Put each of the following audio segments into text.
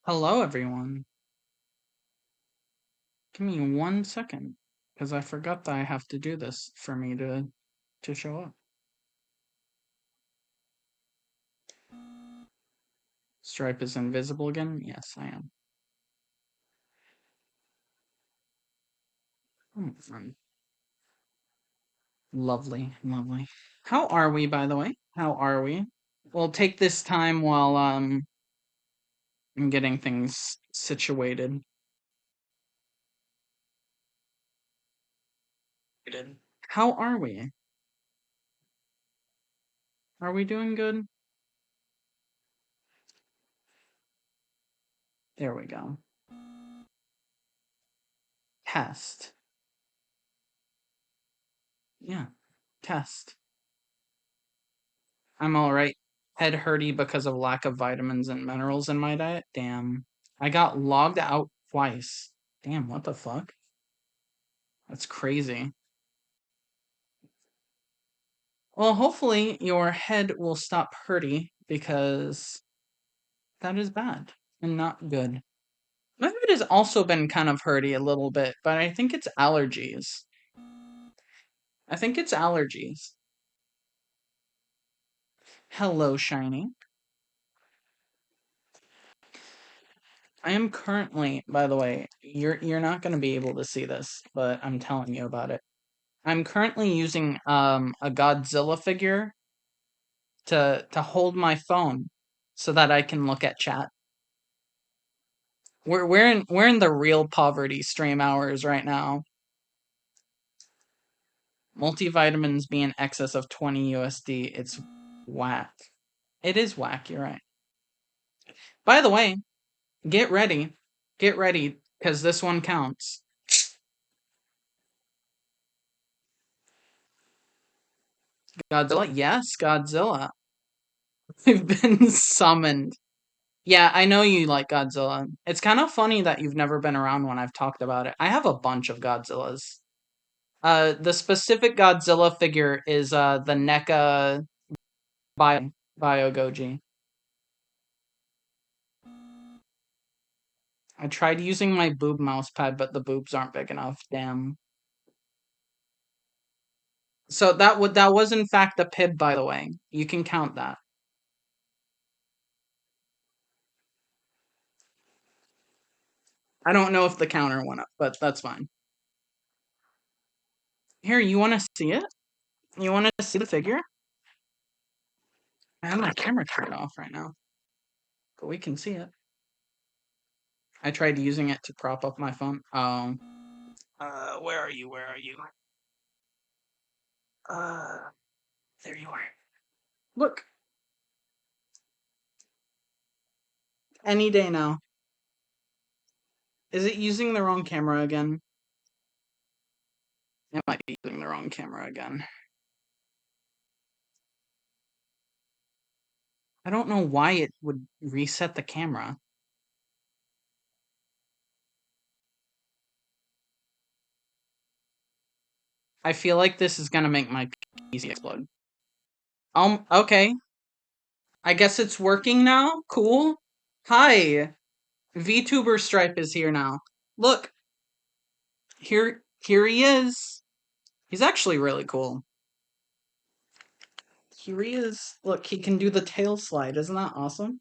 Hello, everyone. Give me 1 second, because I forgot that I have to do this for me to show up. Stripe is invisible again? Yes, I am. Lovely, lovely. How are we, by the way? How are we? We'll take this time while I'm getting things situated. How are we? Are we doing good? There we go. Test. Yeah, test. I'm alright. Head hurty because of lack of vitamins and minerals in my diet? Damn. I got logged out twice. Damn, what the fuck? That's crazy. Well, hopefully your head will stop hurty because that is bad and not good. My head has also been kind of hurty a little bit, but I think it's allergies. I think it's allergies. Hello, Shiny. I am currently, by the way, you're not going to be able to see this, but I'm telling you about it. I'm currently using a Godzilla figure to hold my phone so that I can look at chat. We're in the real poverty stream hours right now. Multivitamins be in excess of 20 USD. It's whack. It is whack, you're right. By the way, get ready. Get ready, because this one counts. Godzilla? Yes, Godzilla. We've been summoned. Yeah, I know you like Godzilla. It's kind of funny that you've never been around when I've talked about it. I have a bunch of Godzillas. The specific Godzilla figure is the NECA Bio Goji. I tried using my boob mouse pad, but the boobs aren't big enough. Damn. So that was in fact a pib, by the way. You can count that. I don't know if the counter went up, but that's fine. Here, you want to see it? You want to see the figure? I have my camera turned off right now, but we can see it. I tried using it to prop up my phone. Where are you? Where are you? Uh, there you are. Look, any day now. Is it using the wrong camera again? It might be using the wrong camera again. I don't know why it would reset the camera. I feel like this is gonna make my PC explode. Okay. I guess it's working now? Cool. Hi. VTuber Stripe is here now. Look. Here he is. He's actually really cool. Here he is. Look, he can do the tail slide. Isn't that awesome?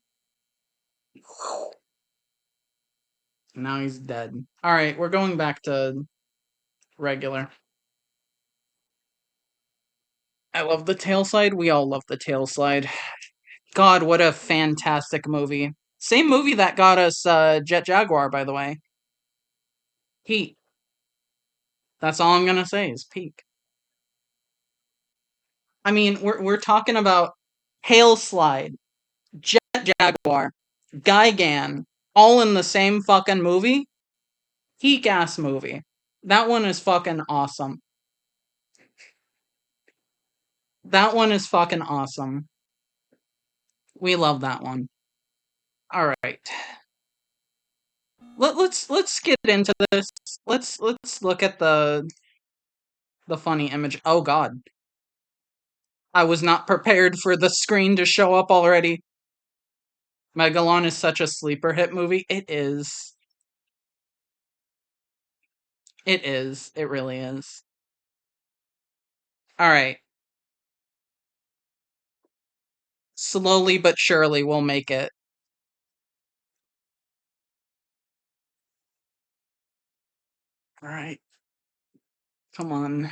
Now he's dead. Alright, we're going back to regular. I love the tail slide. We all love the tail slide. God, what a fantastic movie. Same movie that got us Jet Jaguar, by the way. Peak. That's all I'm gonna say is peak. I mean, we're talking about Tail Slide, Jet Jaguar, Gigan, all in the same fucking movie. Peak ass movie. That one is fucking awesome. That one is fucking awesome. We love that one. All right. Let's get into this. Let's look at the funny image. Oh god. I was not prepared for the screen to show up already. Megalon is such a sleeper hit movie. It is. It is. It really is. All right. Slowly but surely we'll make it. All right. Come on.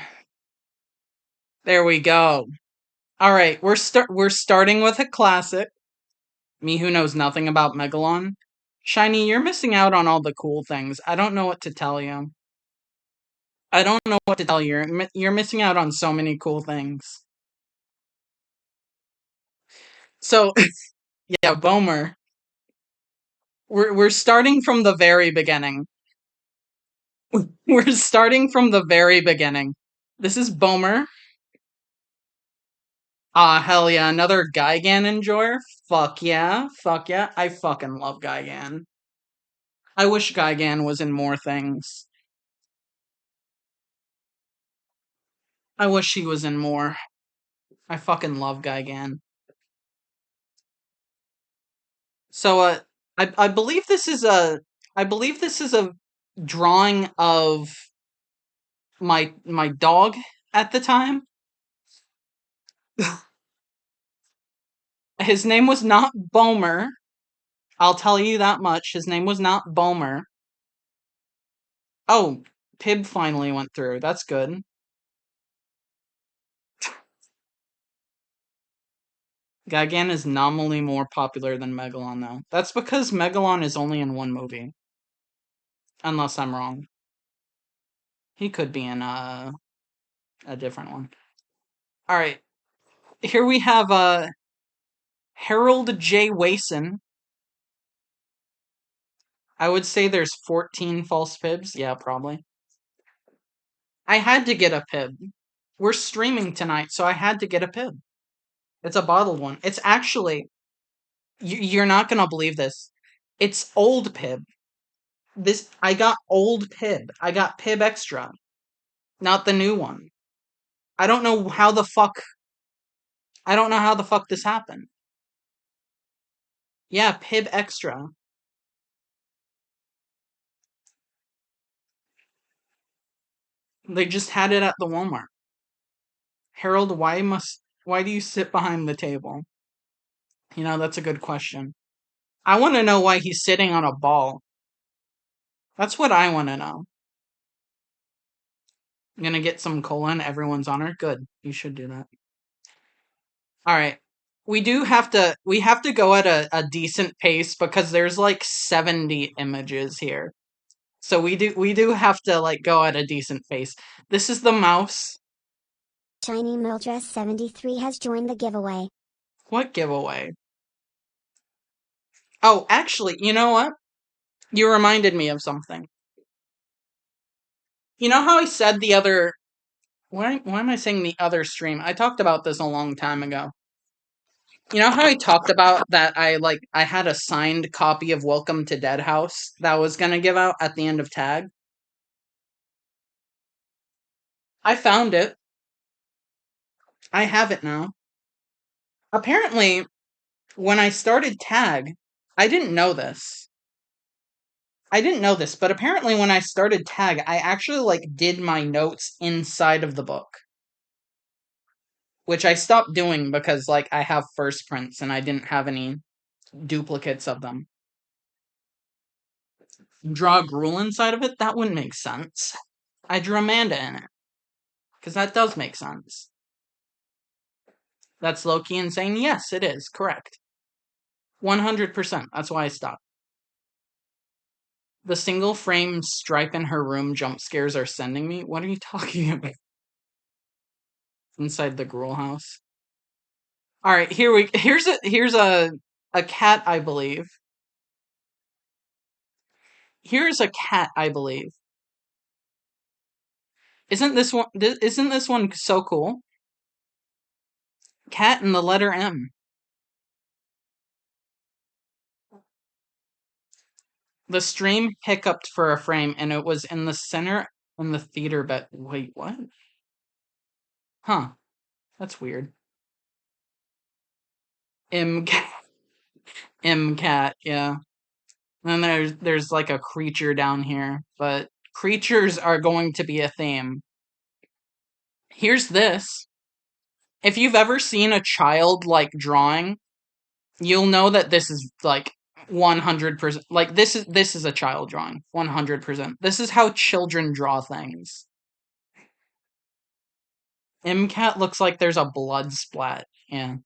There we go. All right, we're starting with a classic. Me who knows nothing about Megalon. Shiny, you're missing out on all the cool things. I don't know what to tell you. I don't know what to tell you. You're missing out on so many cool things. So, yeah, Bomer. We're starting from the very beginning. We're starting from the very beginning. This is Bomer. Ah, hell yeah, another Gigan enjoyer? Fuck yeah, fuck yeah. I fucking love Gigan. I wish Gigan was in more things. I wish he was in more. I fucking love Gigan. So, I believe this is a drawing of my dog at the time. His name was not Bomer. I'll tell you that much. His name was not Bomer. Oh, Pib finally went through. That's good. Gigan is nominally more popular than Megalon, though. That's because Megalon is only in one movie. Unless I'm wrong. He could be in a different one. Alright. Here we have Harold J. Wason. I would say there's 14 false Pibs. Yeah, probably. I had to get a Pib. We're streaming tonight, so I had to get a Pib. It's a bottled one. It's actually... You're not gonna believe this. It's old Pib. I got old Pib. I got Pib Extra. Not the new one. I don't know how the fuck... I don't know how the fuck this happened. Yeah, Pib Extra. They just had it at the Walmart. Harold, why do you sit behind the table? You know, that's a good question. I want to know why he's sitting on a ball. That's what I want to know. I'm gonna get some cola in everyone's honor. Good. You should do that. Alright. We have to go at a decent pace because there's like 70 images here. So we do have to like go at a decent pace. This is the mouse. Shiny Mildress 73 has joined the giveaway. What giveaway? Oh, actually, you know what? You reminded me of something. You know how I said the other... Why am I saying the other stream? I talked about this a long time ago. You know how I talked about that I had a signed copy of Welcome to Dead House that I was gonna give out at the end of Tag? I found it. I have it now. Apparently, when I started Tag, I didn't know this. But apparently when I started Tag, I actually like did my notes inside of the book. Which I stopped doing because like I have first prints and I didn't have any duplicates of them. Draw Gruul inside of it? That wouldn't make sense. I drew Amanda in it. Because that does make sense. That's Loki insane? Yes, it is. Correct. 100%. That's why I stopped. The single frame stripe in her room jump scares are sending me? What are you talking about? Inside the Gruul house. Alright, here's a cat, I believe. Here's a cat, I believe. Isn't this one so cool? Cat and the letter M. The stream hiccuped for a frame, and it was in the center in the theater bet. Wait, what? Huh. That's weird. MCAT, yeah. And then there's like a creature down here, but creatures are going to be a theme. Here's this. If you've ever seen a child like drawing, you'll know that this is like 100%. Like this is a child drawing. 100%. This is how children draw things. MCAT looks like there's a blood splat. Yeah.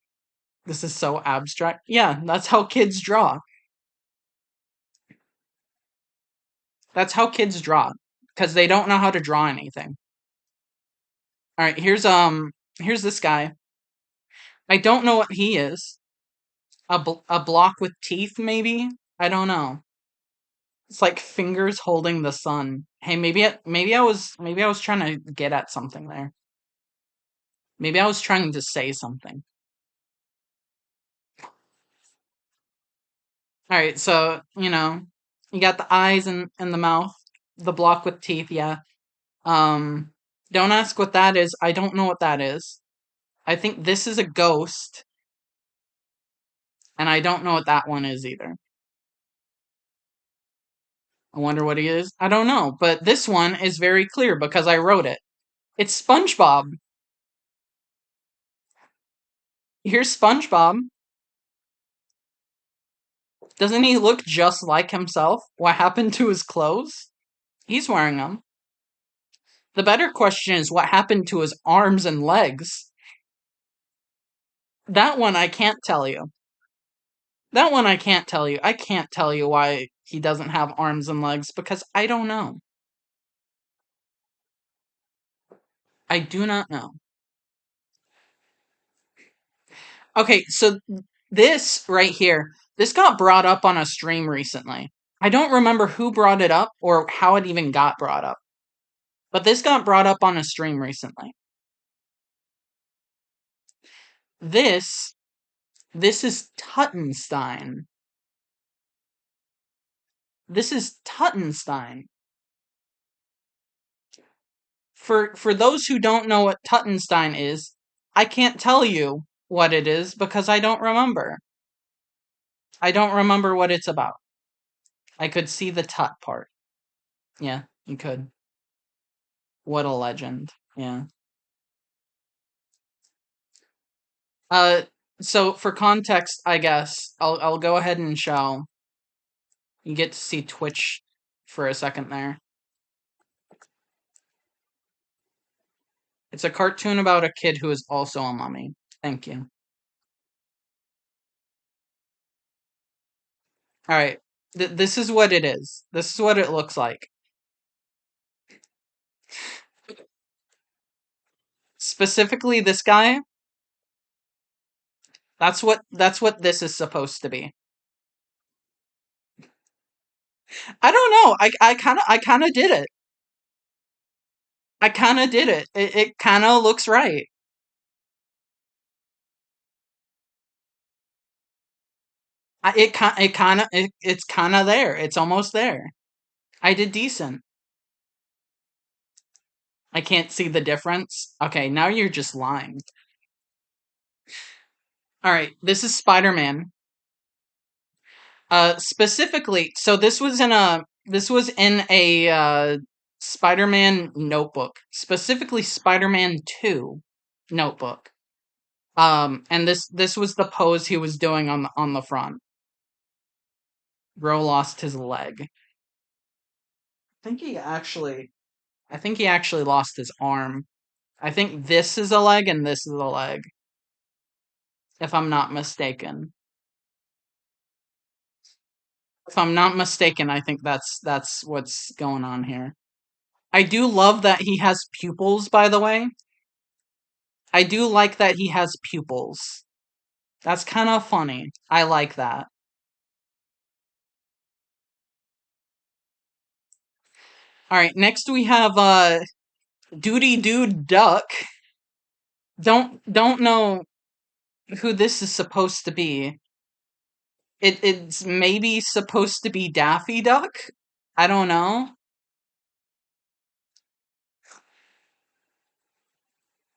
This is so abstract. Yeah, that's how kids draw. That's how kids draw. Because they don't know how to draw anything. Alright, here's this guy. I don't know what he is. A block with teeth, maybe? I don't know. It's like fingers holding the sun. Hey, maybe I was trying to get at something there. Maybe I was trying to say something. All right, so you got the eyes and the mouth, the block with teeth. Yeah. Um, don't ask what that is. I don't know what that is. I think this is a ghost, and I don't know what that one is either. I wonder what he is. I don't know, but this one is very clear because I wrote it. It's SpongeBob. Here's SpongeBob. Doesn't he look just like himself? What happened to his clothes? He's wearing them. The better question is what happened to his arms and legs? That one I can't tell you. That one I can't tell you. I can't tell you why he doesn't have arms and legs because I don't know. I do not know. Okay, so this right here, this got brought up on a stream recently. I don't remember who brought it up or how it even got brought up. But this got brought up on a stream recently. This this is Tuttenstein. This is Tuttenstein. For those who don't know what Tuttenstein is, I can't tell you what it is because I don't remember. I don't remember what it's about. I could see the tut part. Yeah, you could. What a legend. Yeah. Uh so for context, I guess I'll go ahead and show. You get to see Twitch for a second there. It's a cartoon about a kid who is also a mummy. Thank you. All right. This is what it is. This is what it looks like. Specifically this guy, that's what this is supposed to be. I don't know. I kind of did it. I kind of did it. It kind of looks right. It's kind of there. It's almost there. I did decent. I can't see the difference. Okay, now you're just lying. All right, this is Spider-Man. Specifically, so this was in a Spider-Man notebook, specifically Spider-Man 2 notebook. And this was the pose he was doing on the front. Bro lost his leg. I think he actually lost his arm. I think this is a leg and this is a leg, if I'm not mistaken. If I'm not mistaken, I think that's what's going on here. I do love that he has pupils, by the way. I do like that he has pupils. That's kind of funny. I like that. All right, next we have Duty Dude Duck. Don't know who this is supposed to be. It's maybe supposed to be Daffy Duck. I don't know.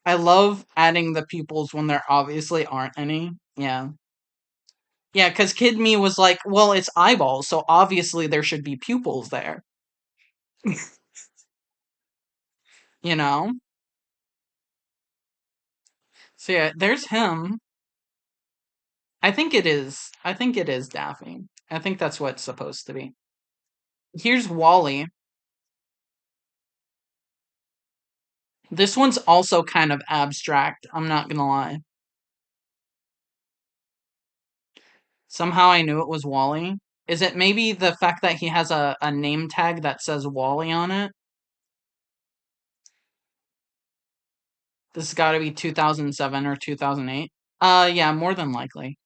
I love adding the pupils when there obviously aren't any. Yeah. Yeah, because Kid Me was like, well, it's eyeballs, so obviously there should be pupils there. You know? So yeah, there's him. I think it is. I think it is Daffy. I think that's what it's supposed to be. Here's Wally. This one's also kind of abstract. I'm not gonna lie. Somehow I knew it was Wally. Is it maybe the fact that he has a name tag that says Wally on it? This has got to be 2007 or 2008. Yeah, more than likely.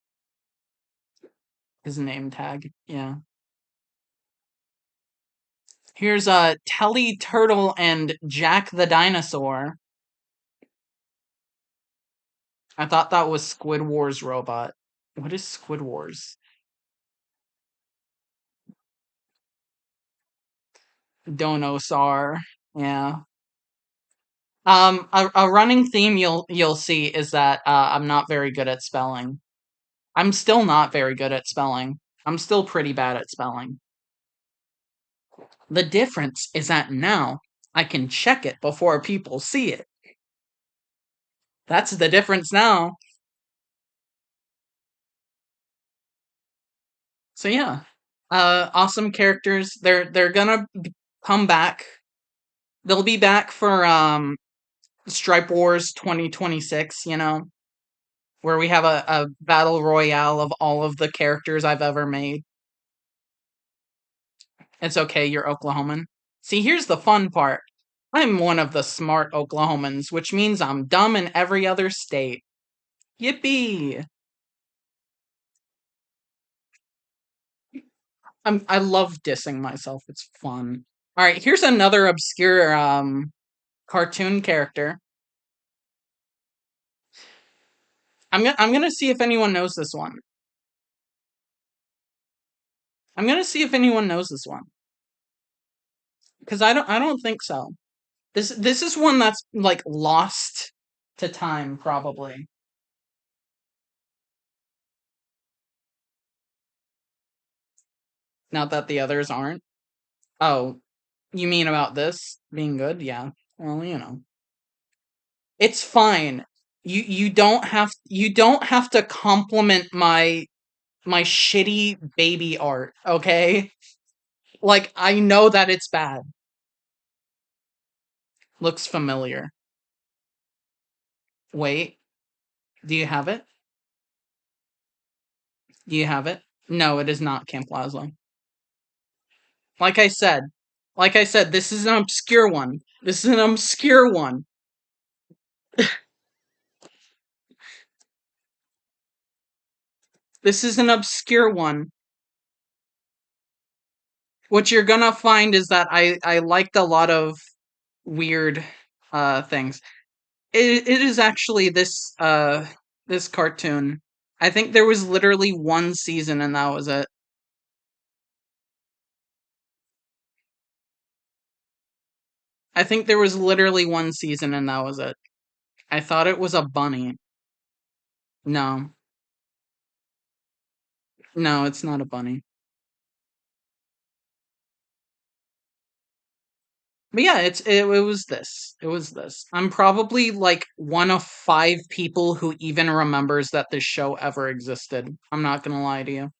His name tag. Yeah. Here's Telly Turtle and Jack the Dinosaur. I thought that was Squid Wars robot. What is Squid Wars? Donosar. Yeah. A running theme you'll see is that I'm not very good at spelling. I'm still not very good at spelling. I'm still pretty bad at spelling. The difference is that now I can check it before people see it. That's the difference now. So yeah, awesome characters. They're gonna come back. They'll be back for Stripe Wars 2026. You know, where we have a battle royale of all of the characters I've ever made. It's okay, you're Oklahoman. See, here's the fun part. I'm one of the smart Oklahomans, which means I'm dumb in every other state. Yippee! I love dissing myself. It's fun. All right, here's another obscure cartoon character. I'm gonna see if anyone knows this one. I'm gonna see if anyone knows this one because I don't think so. This is one that's like lost to time probably. Not that the others aren't. Oh, you mean about this being good? Yeah. Well, you know. It's fine. You don't have to compliment my shitty baby art, okay? Like I know that it's bad. Looks familiar. Wait, do you have it? Do you have it? No, it is not Camp Lazlo. Like I said, this is an obscure one. This is an obscure one. This is an obscure one. What you're gonna find is that I liked a lot of weird things. It is actually this cartoon. I think there was literally one season and that was it. I think there was literally one season and that was it. I thought it was a bunny. No. No, it's not a bunny. But yeah, it was this. It was this. I'm probably like one of five people who even remembers that this show ever existed. I'm not gonna lie to you.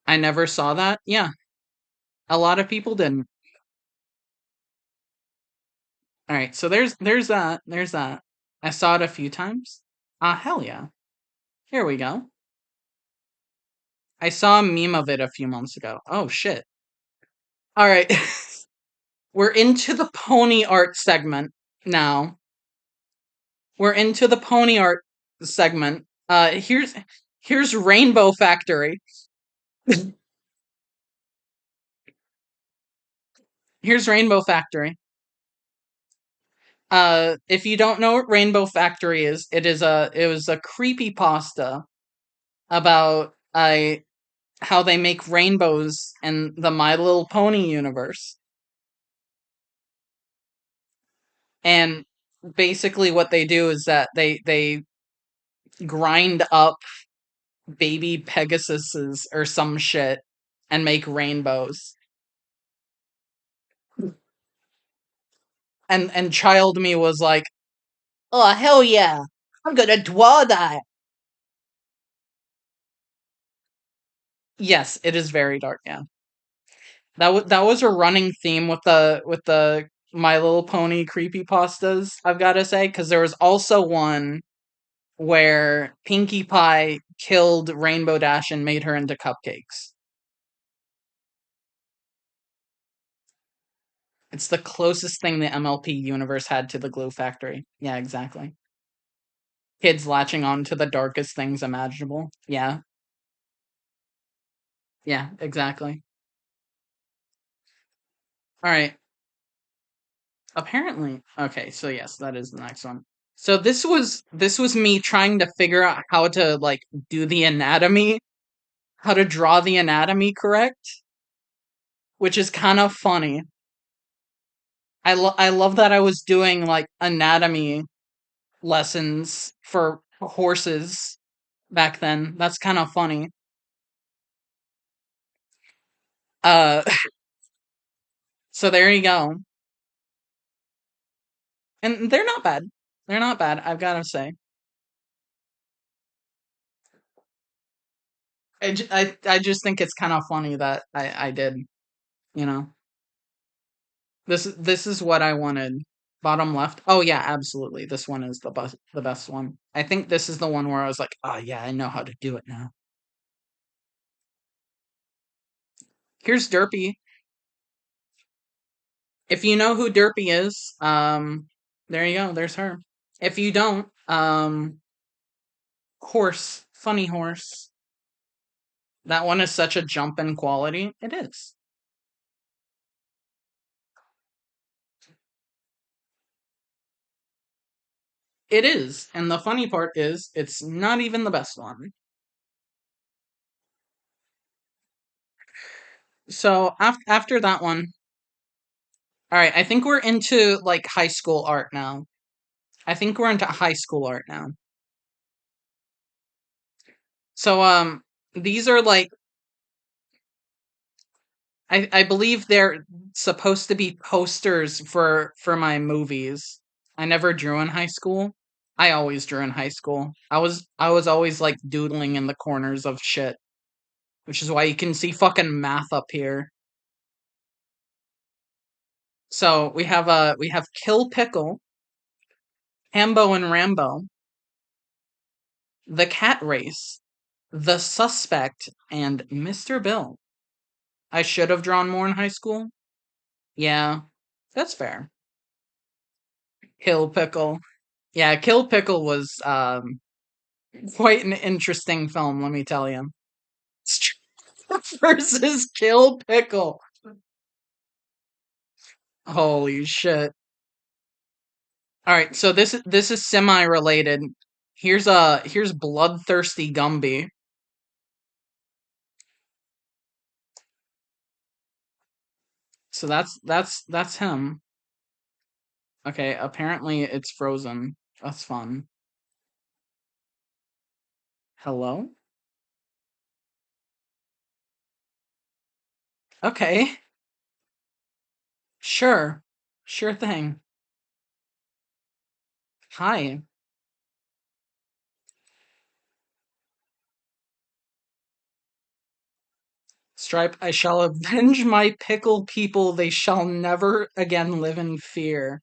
I never saw that. Yeah, a lot of people didn't. All right, so there's that. There's that. I saw it a few times. Ah, hell yeah. Here we go. I saw a meme of it a few months ago. Oh shit. All right. We're into the pony art segment now. We're into the pony art segment. Here's Rainbow Factory. Here's Rainbow Factory. If you don't know what Rainbow Factory is, it was a creepy pasta about how they make rainbows in the My Little Pony universe. And basically what they do is that they grind up baby Pegasuses or some shit and make rainbows. And child me was like, "Oh hell yeah, I'm gonna draw that." Yes, it is very dark. Yeah, that was a running theme with the My Little Pony creepy pastas. I've got to say, because there was also one where Pinkie Pie killed Rainbow Dash and made her into cupcakes. It's the closest thing the MLP universe had to the Glue Factory. Yeah, exactly. Kids latching on to the darkest things imaginable. Yeah, yeah, exactly. All right. Apparently, okay. So yes, that is the next one. So this was me trying to figure out how to like do the anatomy, how to draw the anatomy correct, which is kind of funny. I love that I was doing like anatomy lessons for horses back then. That's kind of funny. Uh, so there you go. And they're not bad. They're not bad, I've got to say. I just think it's kind of funny that I did, you know. This is what I wanted. Bottom left. Oh yeah, absolutely. This one is the best one. I think this is the one where I was like, "Oh yeah, I know how to do it now." Here's Derpy. If you know who Derpy is, there you go. There's her. If you don't, horse, funny horse. That one is such a jump in quality. It is. It is. And the funny part is, it's not even the best one. So after that one, all right, I think we're into like high school art now. I think we're into high school art now. So these are like I believe they're supposed to be posters for my movies. I never drew in high school. I always drew in high school. I was always like doodling in the corners of shit, which is why you can see fucking math up here. So we have Kill Pickle, Hambo and Rambo, The Cat Race, The Suspect, and Mr. Bill. I should have drawn more in high school. Yeah, that's fair. Kill Pickle. Yeah, Kill Pickle was quite an interesting film, let me tell you. Versus Kill Pickle. Holy shit. All right, so this is semi-related. Here's Bloodthirsty Gumby. So that's him. Okay, apparently it's frozen. That's fun. Hello? Okay. Sure. Sure thing. Hi. Stripe, I shall avenge my pickle people. They shall never again live in fear.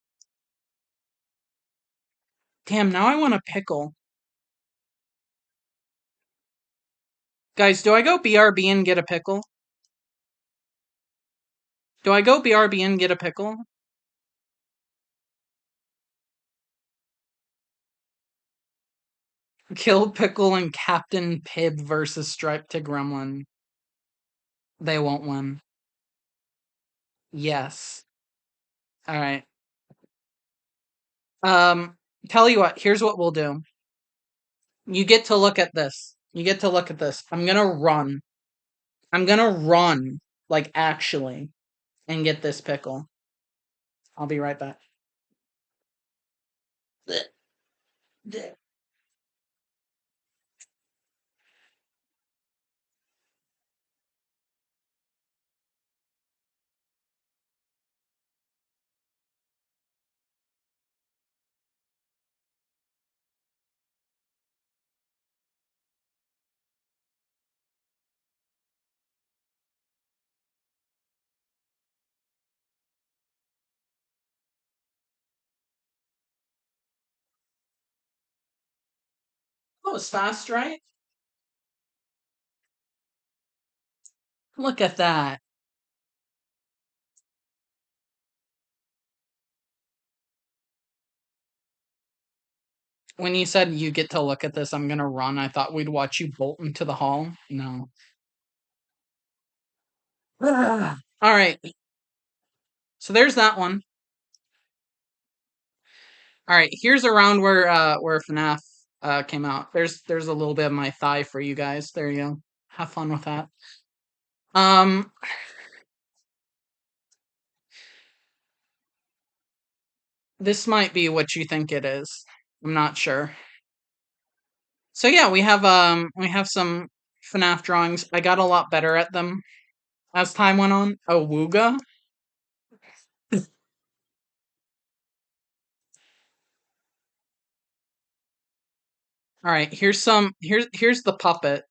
Damn, now I want a pickle. Guys, do I go BRB and get a pickle? Do I go BRB and get a pickle? Kill Pickle and Captain Pib versus Stripe to Gremlin. They won't win. Yes. Alright. Um, tell you what, here's what we'll do. You get to look at this. You get to look at this. I'm gonna run. I'm gonna run, like actually, and get this pickle. I'll be right back. Oh, it's fast, right? Look at that. When you said you get to look at this, I'm gonna run. I thought we'd watch you bolt into the hall. No. All right. So there's that one. All right. Here's around where FNAF came out. There's a little bit of my thigh for you guys. There you go. Have fun with that. Um, this might be what you think it is. I'm not sure. So yeah, we have some FNAF drawings. I got a lot better at them as time went on. Awooga. All right, here's the puppet.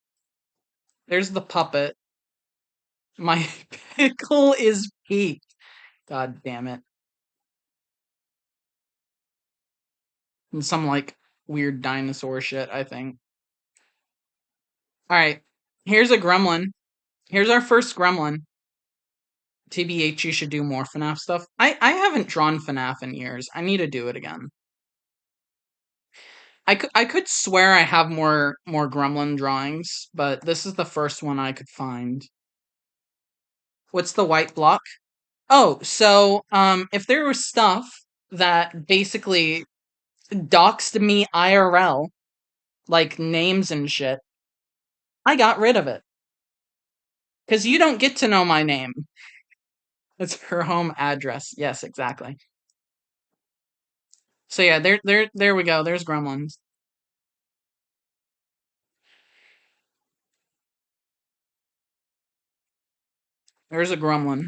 There's the puppet. My pickle is peaked. God damn it. And some like weird dinosaur shit, I think. All right. Here's a gremlin. Here's our first gremlin. TBH, you should do more FNAF stuff. I haven't drawn FNAF in years. I need to do it again. I could swear I have more gremlin drawings, but this is the first one I could find. What's the white block? Oh, so if there was stuff that basically doxed me IRL, like names and shit, I got rid of it. Because you don't get to know my name. It's her home address. Yes, exactly. So yeah, there we go. There's gremlins. There's a gremlin.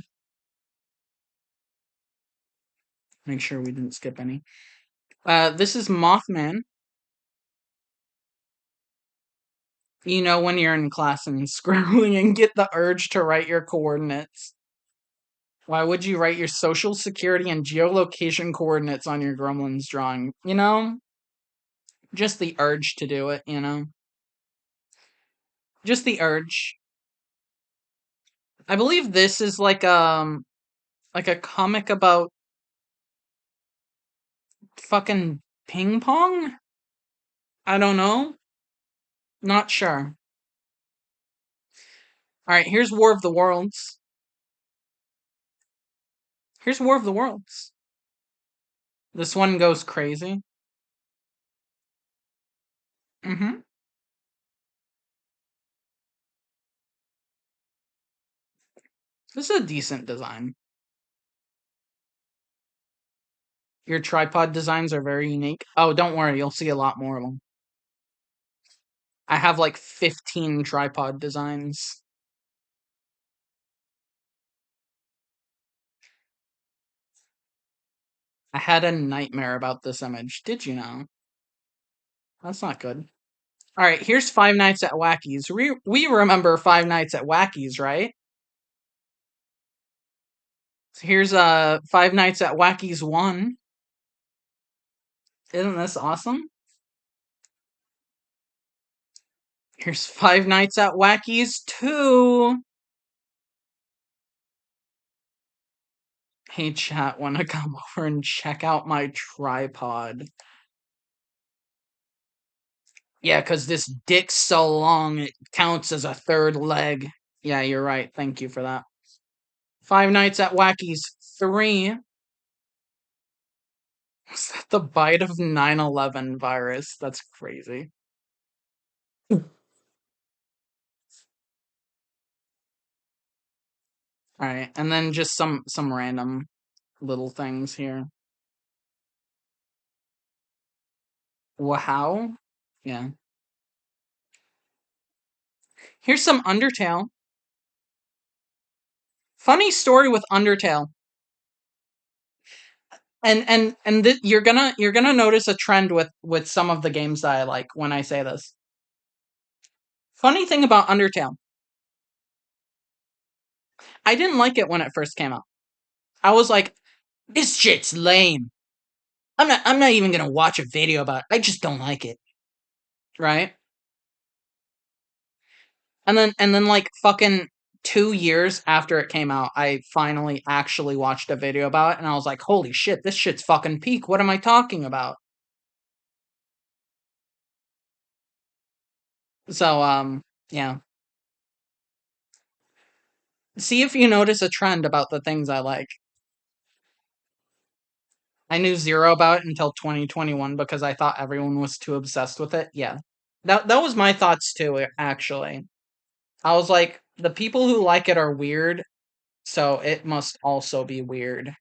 Make sure we didn't skip any. This is Mothman. You know when you're in class and scrolling and get the urge to write your coordinates. Why would you write your social security and geolocation coordinates on your gremlins drawing? You know? Just the urge to do it, you know? Just the urge. I believe this is like a comic about fucking ping pong? I don't know. Not sure. Alright, here's War of the Worlds. Here's War of the Worlds. This one goes crazy. Mm-hmm. This is a decent design. Your tripod designs are very unique. Oh, don't worry, you'll see a lot more of them. I have like 15 tripod designs. I had a nightmare about this image. Did you know? That's not good. Alright, here's Five Nights at Wacky's. We remember Five Nights at Wacky's, right? So here's Five Nights at Wacky's 1. Isn't this awesome? Here's Five Nights at Wacky's 2. Hey chat, wanna come over and check out my tripod? Yeah, cause this dick's so long it counts as a third leg. Yeah, you're right. Thank you for that. Five Nights at Wacky's 3. Was that the bite of 9/11 virus? That's crazy. Alright, and then just some random little things here. Wow. Yeah. Here's some Undertale. Funny story with Undertale. You're gonna notice a trend with some of the games that I like when I say this. Funny thing about Undertale. I didn't like it when it first came out. I was like, this shit's lame. I'm not even gonna watch a video about it. I just don't like it. Right? And then like fucking 2 years after it came out, I finally actually watched a video about it, and I was like, holy shit, this shit's fucking peak. What am I talking about? So, yeah. See if you notice a trend about the things I like. I knew zero about it until 2021 because I thought everyone was too obsessed with it. Yeah. That was my thoughts too, actually. I was like, the people who like it are weird, so it must also be weird.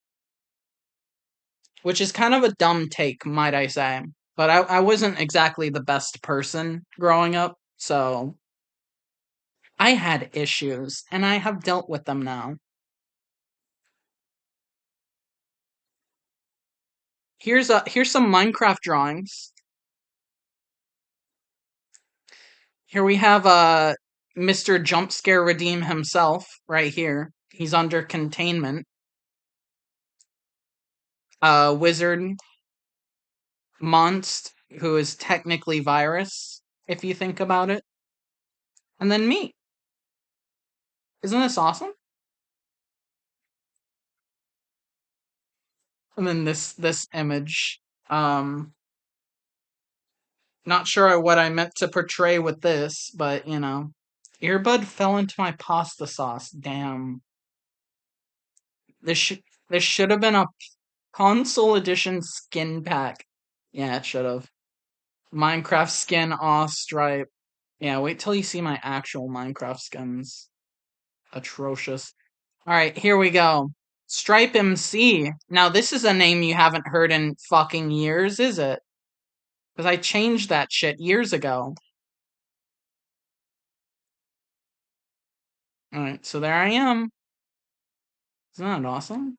Which is kind of a dumb take, might I say. But I wasn't exactly the best person growing up, so I had issues, and I have dealt with them now. Here's some Minecraft drawings. Here we have Mr. Jumpscare Redeem himself right here. He's under containment. Wizard Monst, who is technically virus, if you think about it. And then me. Isn't this awesome? And then this image. Not sure what I meant to portray with this, but you know. Earbud fell into my pasta sauce. Damn. This should this should have been a console edition skin pack. Yeah, it should have. Minecraft skin aw stripe. Yeah, wait till you see my actual Minecraft skins. Atrocious. Alright, here we go. Stripe MC. Now this is a name you haven't heard in fucking years, is it? Because I changed that shit years ago. Alright, so there I am. Isn't that awesome?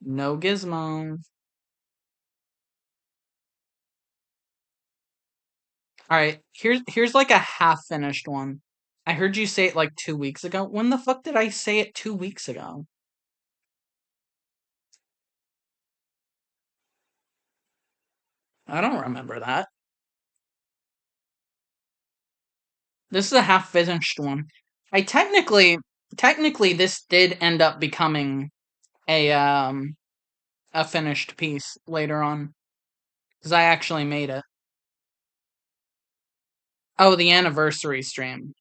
No gizmo. Alright, here's like a half finished one. I heard you say it like 2 weeks ago. When the fuck did I say it 2 weeks ago? I don't remember that. This is a half finished one. I technically this did end up becoming a a finished piece later on because I actually made it. Oh, the anniversary stream.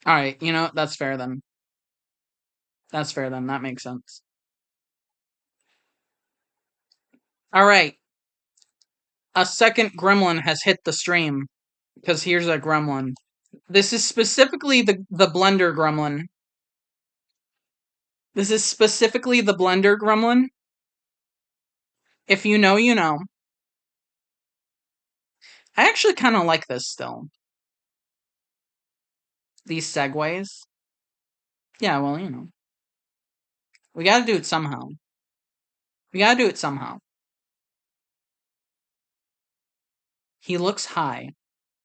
All right, you know that's fair then. That's fair then. That makes sense. All right, a second gremlin has hit the stream because here's a gremlin. This is specifically the blender gremlin. This is specifically the blender gremlin. If you know, you know. I actually kind of like this still. These segues. Yeah, well, you know. We gotta do it somehow. We gotta do it somehow. He looks high.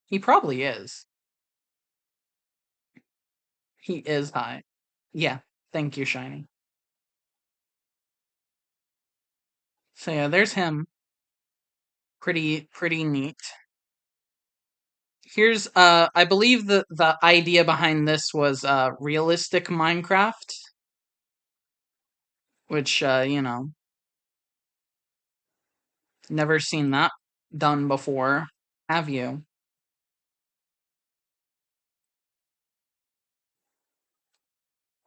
He probably is. He is high. Yeah, thank you, Shiny. So yeah, there's him. Pretty neat. Here's I believe the idea behind this was realistic Minecraft, which you know, never seen that done before. Have you?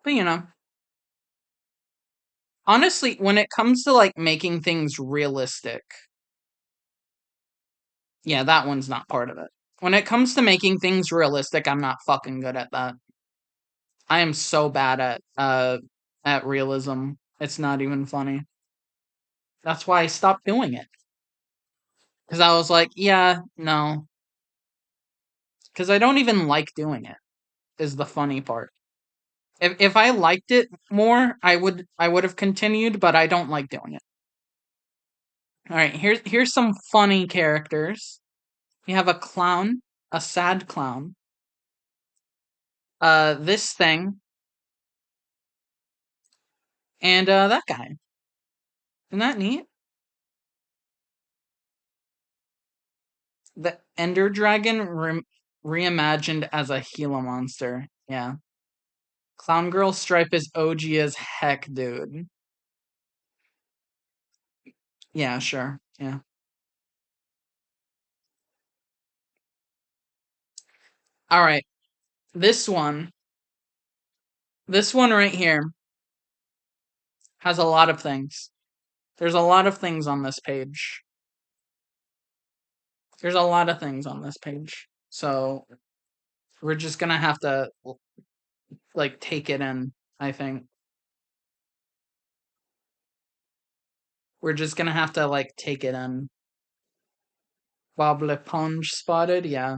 But you know, honestly, when it comes to like making things realistic, yeah, that one's not part of it. When it comes to making things realistic, I'm not fucking good at that. I am so bad at realism. It's not even funny. That's why I stopped doing it. Cuz I was like, yeah, no. Cuz I don't even like doing it is the funny part. If I liked it more, I would have continued, but I don't like doing it. All right, here's some funny characters. We have a clown, a sad clown. This thing and that guy. Isn't that neat? The Ender Dragon Reimagined as a Gila monster. Yeah. Clown Girl Stripe is OG as heck, dude. Yeah, sure. Yeah. All right. This one, this one right here has a lot of things. There's a lot of things on this page. There's a lot of things on this page. So we're just gonna have to like take it in, I think. We're just gonna have to like take it in. Bob Leponge spotted, yeah.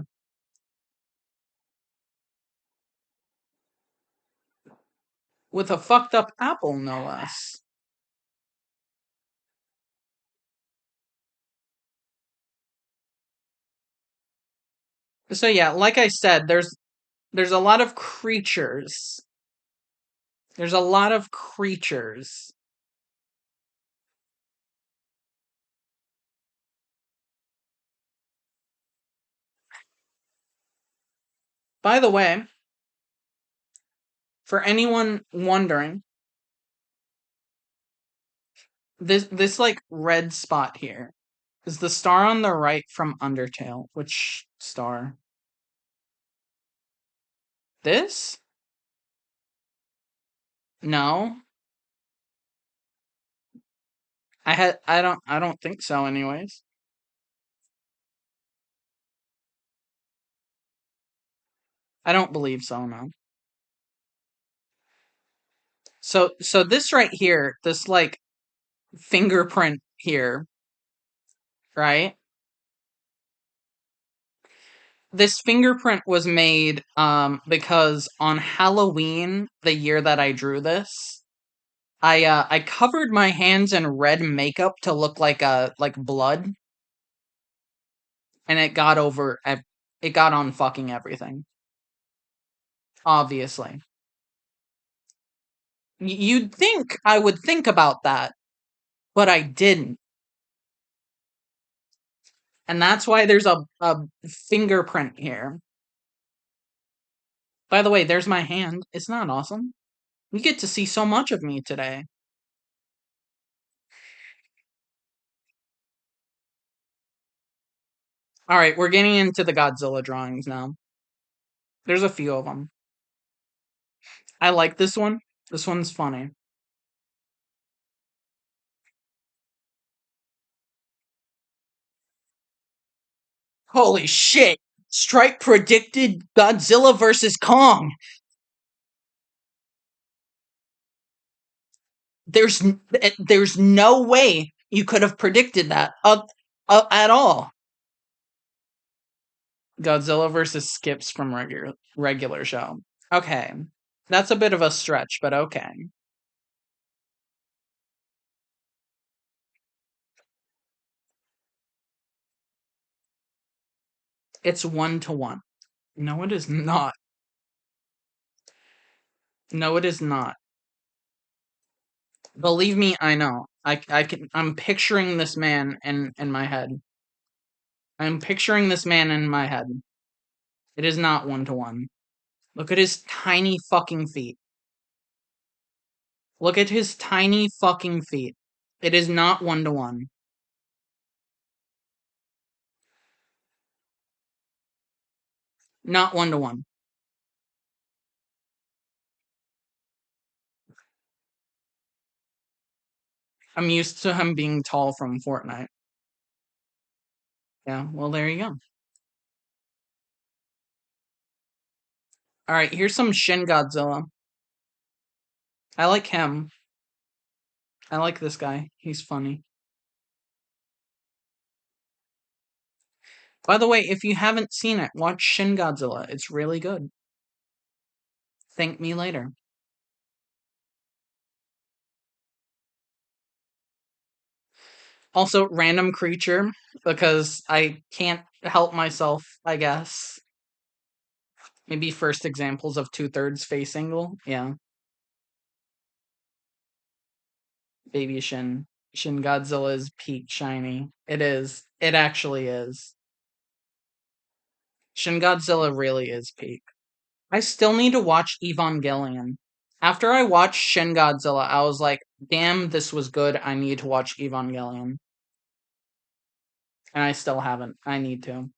With a fucked up apple, no less. So yeah, like I said, there's a lot of creatures. There's a lot of creatures. By the way, for anyone wondering, this like red spot here is the star on the right from Undertale. Which star? This? No. I don't think so anyways. I don't believe so, no. So this right here, this like fingerprint here, right? This fingerprint was made because on Halloween, the year that I drew this, I covered my hands in red makeup to look like blood, and it got on fucking everything. Obviously. You'd think I would think about that, but I didn't. And that's why there's a fingerprint here. By the way, there's my hand. It's not awesome. You get to see so much of me today. All right, we're getting into the Godzilla drawings now. There's a few of them. I like this one. This one's funny. Holy shit! Stripe predicted Godzilla versus Kong. There's no way you could have predicted that at all. Godzilla versus Skips from regular show. Okay, that's a bit of a stretch, but okay. It's 1-to-1. No, it is not. No, it is not. Believe me, I know. I'm picturing this man in my head. I'm picturing this man in my head. It is not 1-to-1. Look at his tiny fucking feet. Look at his tiny fucking feet. It is not 1-to-1. Not 1-to-1. I'm used to him being tall from Fortnite. Yeah, well, there you go. Alright, here's some Shin Godzilla. I like him. I like this guy. He's funny. By the way, if you haven't seen it, watch Shin Godzilla. It's really good. Thank me later. Also, random creature, because I can't help myself, I guess. Maybe first examples of 2/3 face angle. Yeah. Baby Shin. Shin Godzilla is peak shiny. It is. It actually is. Shin Godzilla really is peak. I still need to watch Evangelion. After I watched Shin Godzilla, I was like, damn, this was good. I need to watch Evangelion. And I still haven't. I need to.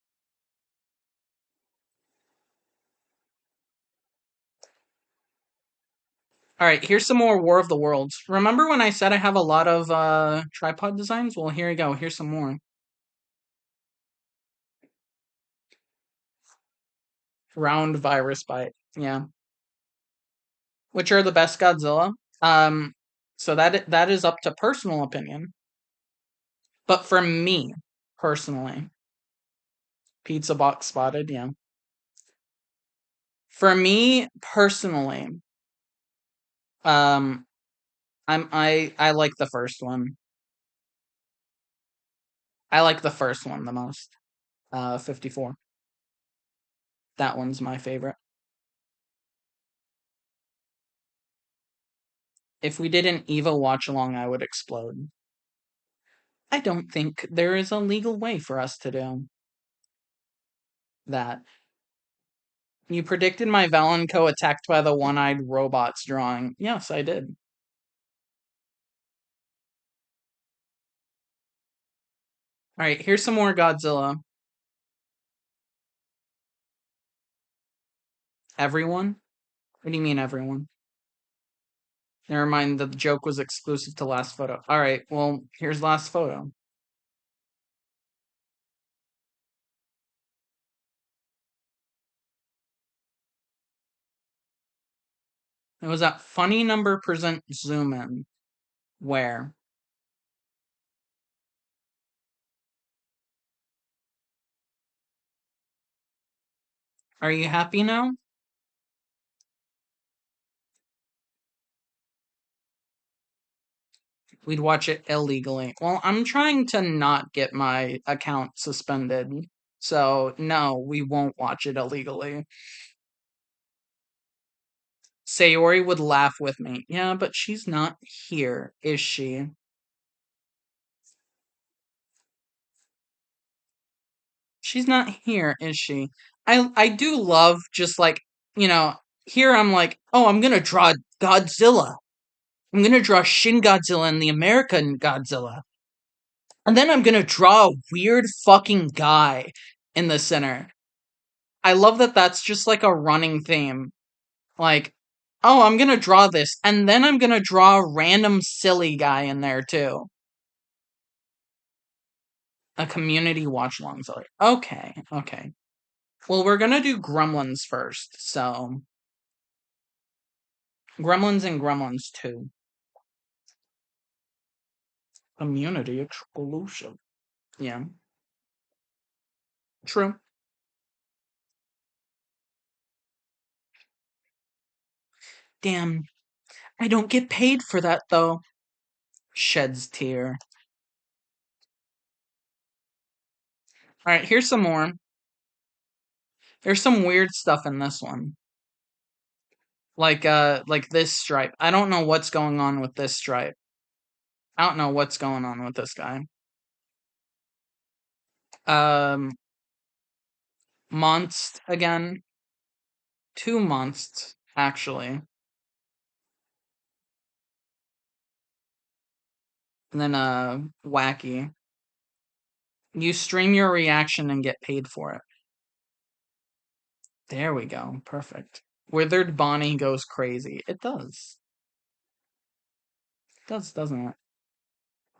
Alright, here's some more War of the Worlds. Remember when I said I have a lot of tripod designs? Well, here you go. Here's some more. Round virus bite. Yeah. Which are the best Godzilla? Um, so that is up to personal opinion. But for me, personally, Pizza Box Spotted, yeah. For me personally, um, I like the first one. I like the first one the most. 54. That one's my favorite. If we did an Eva watch along, I would explode. I don't think there is a legal way for us to do that. You predicted my Valenco attacked by the one-eyed robots drawing. Yes, I did. Alright, here's some more Godzilla. Everyone? What do you mean, everyone? Never mind, the joke was exclusive to last photo. Alright, well, here's last photo. It was at funny number percent zoom in. Where? Are you happy now? We'd watch it illegally. Well, I'm trying to not get my account suspended. So, no, we won't watch it illegally. Sayori would laugh with me. Yeah, but she's not here, is she? She's not here, is she? I do love just like, you know, here I'm like, oh, I'm gonna draw Godzilla. I'm gonna draw Shin Godzilla and the American Godzilla. And then I'm gonna draw a weird fucking guy in the center. I love that that's just like a running theme. Like, oh, I'm gonna draw this, and then I'm gonna draw a random silly guy in there too. A community watch along. So, okay, okay. Well, we're gonna do Gremlins first, so Gremlins and Gremlins 2. Community exclusive. Yeah, true. Damn, I don't get paid for that though. Sheds tear. Alright, here's some more. There's some weird stuff in this one. Like this stripe. I don't know what's going on with this stripe. I don't know what's going on with this guy. Um, Monst again. 2 months, actually. And then, Wacky. You stream your reaction and get paid for it. There we go. Perfect. Withered Bonnie goes crazy. It does. It does, doesn't it?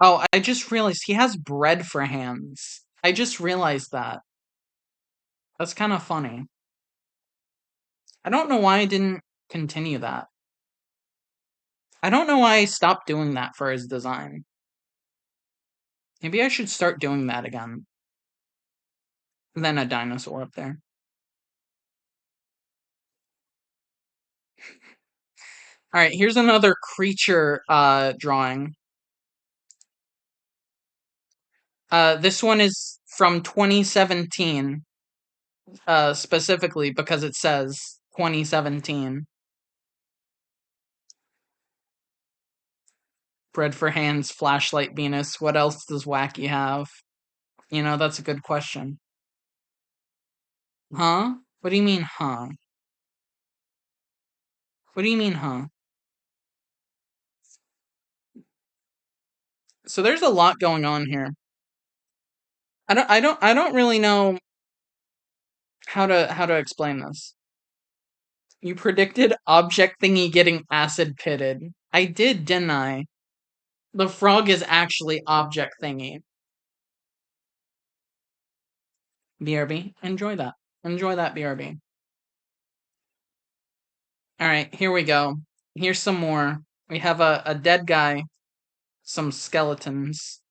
Oh, I just realized he has bread for hands. I just realized that. That's kind of funny. I don't know why I didn't continue that. I don't know why I stopped doing that for his design. Maybe I should start doing that again. And then a dinosaur up there. Alright, here's another creature drawing. This one is from 2017. Specifically because it says 2017. Bread for hands, flashlight Venus. What else does Wacky have? You know, that's a good question. Huh? What do you mean, huh? What do you mean, huh? So there's a lot going on here. I don't really know how to explain this. You predicted object thingy getting acid pitted. I did, didn't I? The frog is actually object thingy. BRB, enjoy that. Enjoy that, BRB. Alright, here we go. Here's some more. We have a dead guy, some skeletons,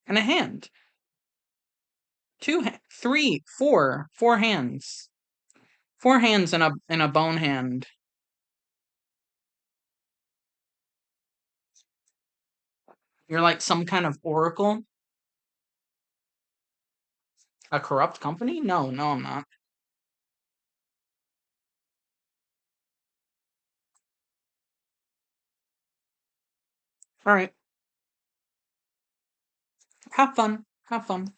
and a hand. Three, four hands. Four hands and a bone hand. You're like some kind of oracle? A corrupt company? No, no, I'm not. Alright, have fun. Have fun.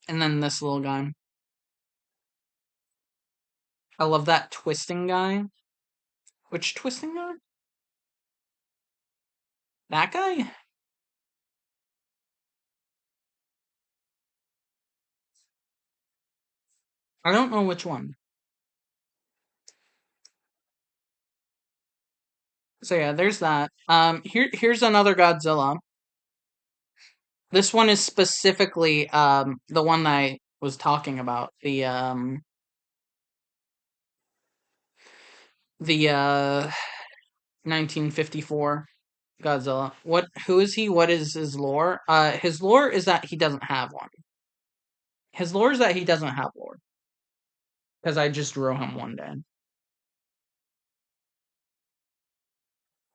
And then this little guy. I love that twisting guy. Which twisting guy? That guy? I don't know which one. So yeah, there's that. Here's another Godzilla. This one is specifically the one that I was talking about. The 1954 Godzilla. Who is he? What is his lore? His lore is that he doesn't have one. His lore is that he doesn't have lore. Because I just drew him one day.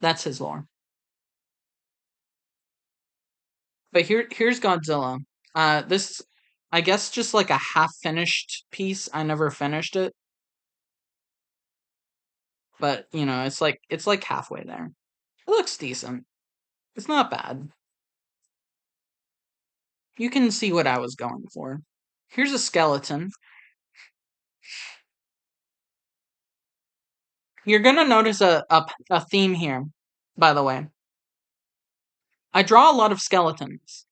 That's his lore. But here's Godzilla. This I guess just like a half finished piece. I never finished it. But you know, it's like halfway there. It looks decent. It's not bad. You can see what I was going for. Here's a skeleton. You're gonna notice a theme here, by the way. I draw a lot of skeletons.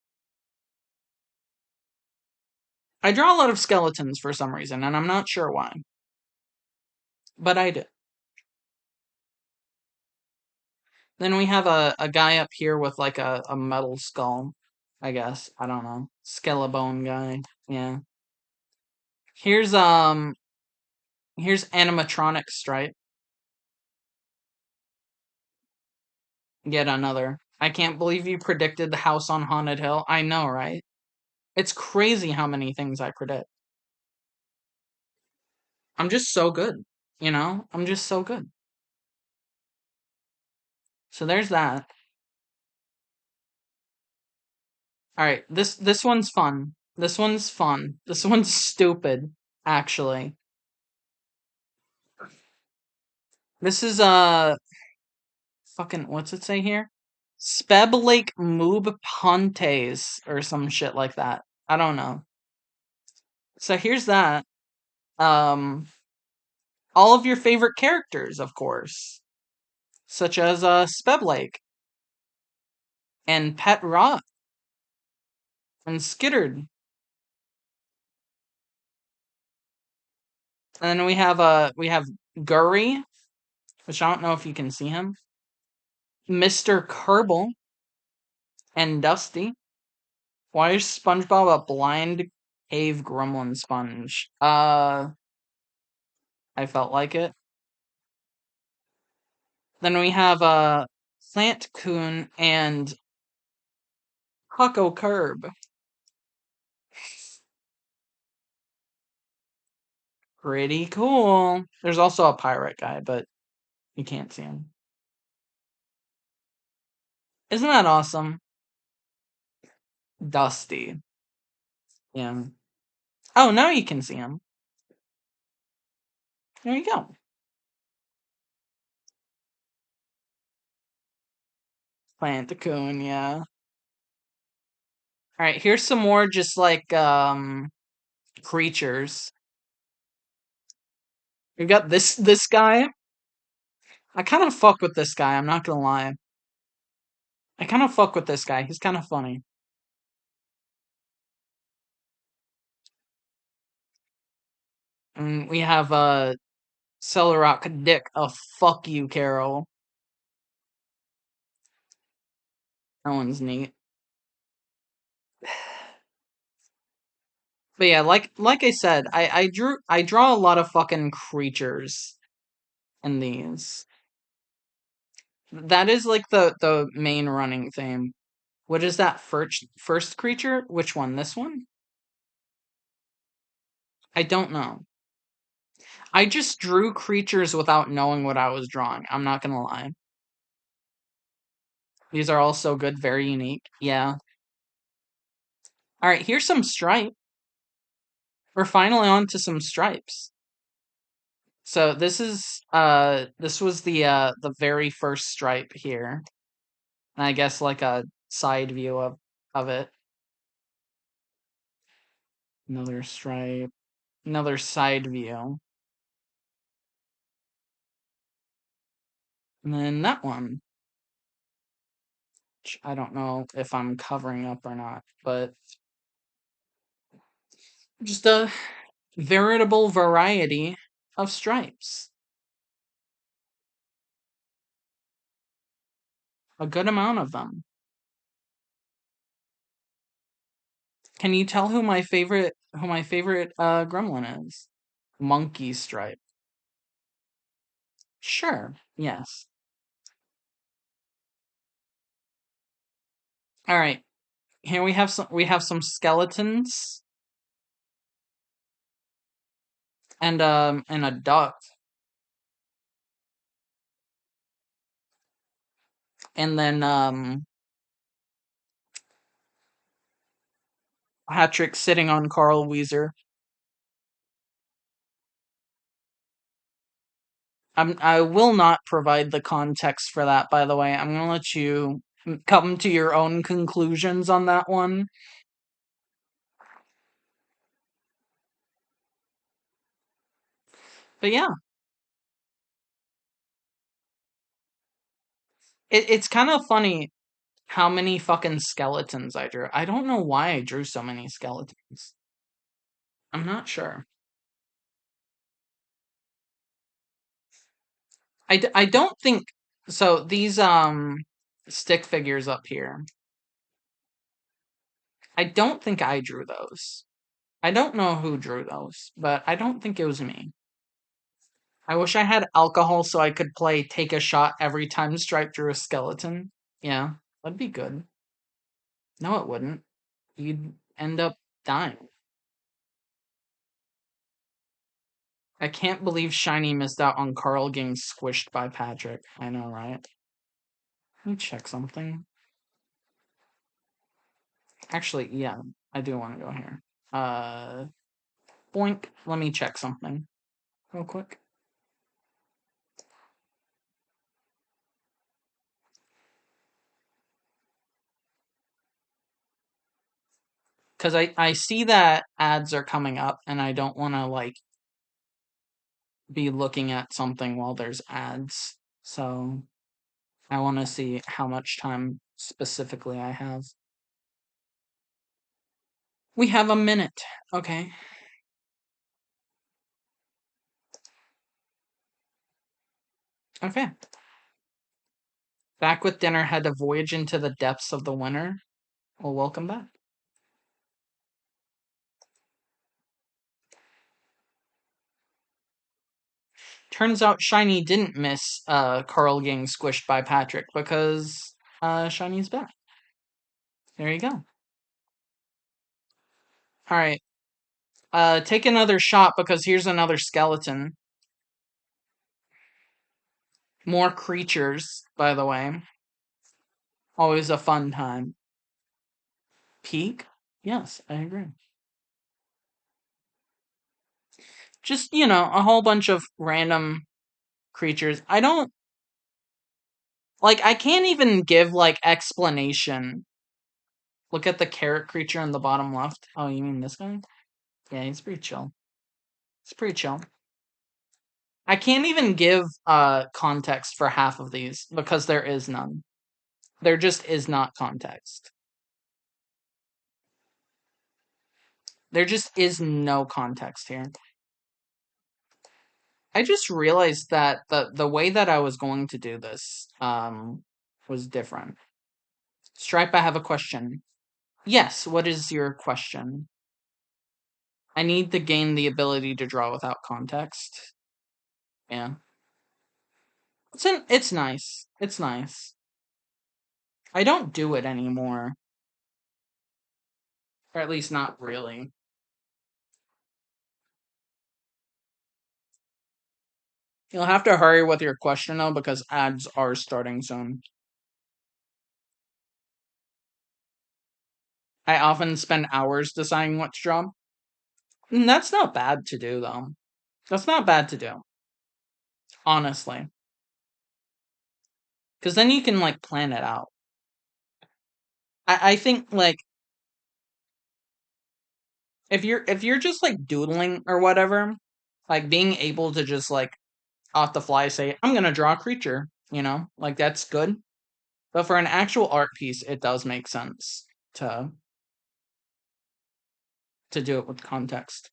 I draw a lot of skeletons for some reason, and I'm not sure why. But I do. Then we have a guy up here with like a metal skull, I guess. I don't know. Skelebone guy. Yeah. Here's here's animatronic stripe. Yet another. I can't believe you predicted the house on Haunted Hill. I know, right? It's crazy how many things I predict. I'm just so good. You know? I'm just so good. So there's that. Alright, this one's fun. This one's fun. This one's stupid, actually. This is fucking what's it say here? Speblake Moob Pontes or some shit like that. I don't know. So here's that. Um all of your favorite characters, of course. Such as Speblake and Pet Rot and Skittered. And then we have Gurry, which I don't know if you can see him. Mr. Kerbal and Dusty. Why is SpongeBob a blind cave gremlin sponge? I felt like it. Then we have Plant Coon and Hucko Curb. Pretty cool. There's also a pirate guy, but you can't see him. Isn't that awesome? Dusty. Yeah. Oh, now you can see him. There you go. Plant the Coon, yeah. Alright, here's some more just like, creatures. We've got this guy. I kind of fuck with this guy, I'm not gonna lie. I kind of fuck with this guy, he's kind of funny. And we have, Celerock Dick. Oh, fuck you, Carol. That one's neat. But yeah, like I said, I draw a lot of fucking creatures in these. That is like the main running theme. What is that first creature? Which one? This one? I don't know. I just drew creatures without knowing what I was drawing. I'm not gonna lie. These are all so good, very unique. Yeah. Alright, here's some stripe. We're finally on to some stripes. So this was the very first stripe here. And I guess like a side view of it. Another stripe. Another side view. And then that one. Which I don't know if I'm covering up or not, but just a veritable variety of stripes. A good amount of them. Can you tell who my favorite gremlin is? Monkey stripe. Sure. Yes. All right. Here we have some skeletons and a duck. And then Patrick sitting on Carl Weezer. I will not provide the context for that, by the way. I'm gonna let you come to your own conclusions on that one. But yeah, it's kind of funny how many fucking skeletons I drew. I don't know why I drew so many skeletons. I'm not sure. I don't think so. These stick figures up here. I don't think I drew those. I don't know who drew those, but I don't think it was me. I wish I had alcohol so I could play take a shot every time Stripe drew a skeleton. Yeah, that'd be good. No, it wouldn't. You'd end up dying. I can't believe Shiny missed out on Carl getting squished by Patrick. I know, right? Let me check something. Actually, yeah, I do want to go here. Boink. Let me check something real quick. Because I see that ads are coming up and I don't want to, like, be looking at something while there's ads. So I want to see how much time specifically I have. We have a minute. Okay. Okay. Back with dinner had to voyage into the depths of the winter. Well, welcome back. Turns out Shiny didn't miss Carl getting squished by Patrick because Shiny's back. There you go. Alright. Take another shot because here's another skeleton. More creatures, by the way. Always a fun time. Peak? Yes, I agree. Just, a whole bunch of random creatures. I don't like I can't even give like explanation Look at the carrot creature in the bottom left. Oh, you mean this guy? Yeah, he's pretty chill. It's pretty chill. I can't even give context for half of these because there is none. There just is not context. There just is no context here. I just realized that the way that I was going to do this was different. Stripe, I have a question. Yes, what is your question? I need to gain the ability to draw without context. Yeah. It's nice. It's nice. I don't do it anymore. Or at least not really. You'll have to hurry with your question though because ads are starting soon. I often spend hours deciding what to draw. And that's not bad to do though. That's not bad to do. Honestly. Because then you can like plan it out. I think like if you're just like doodling or whatever, like being able to just like off the fly say, I'm gonna draw a creature, like that's good. But for an actual art piece, it does make sense to do it with context.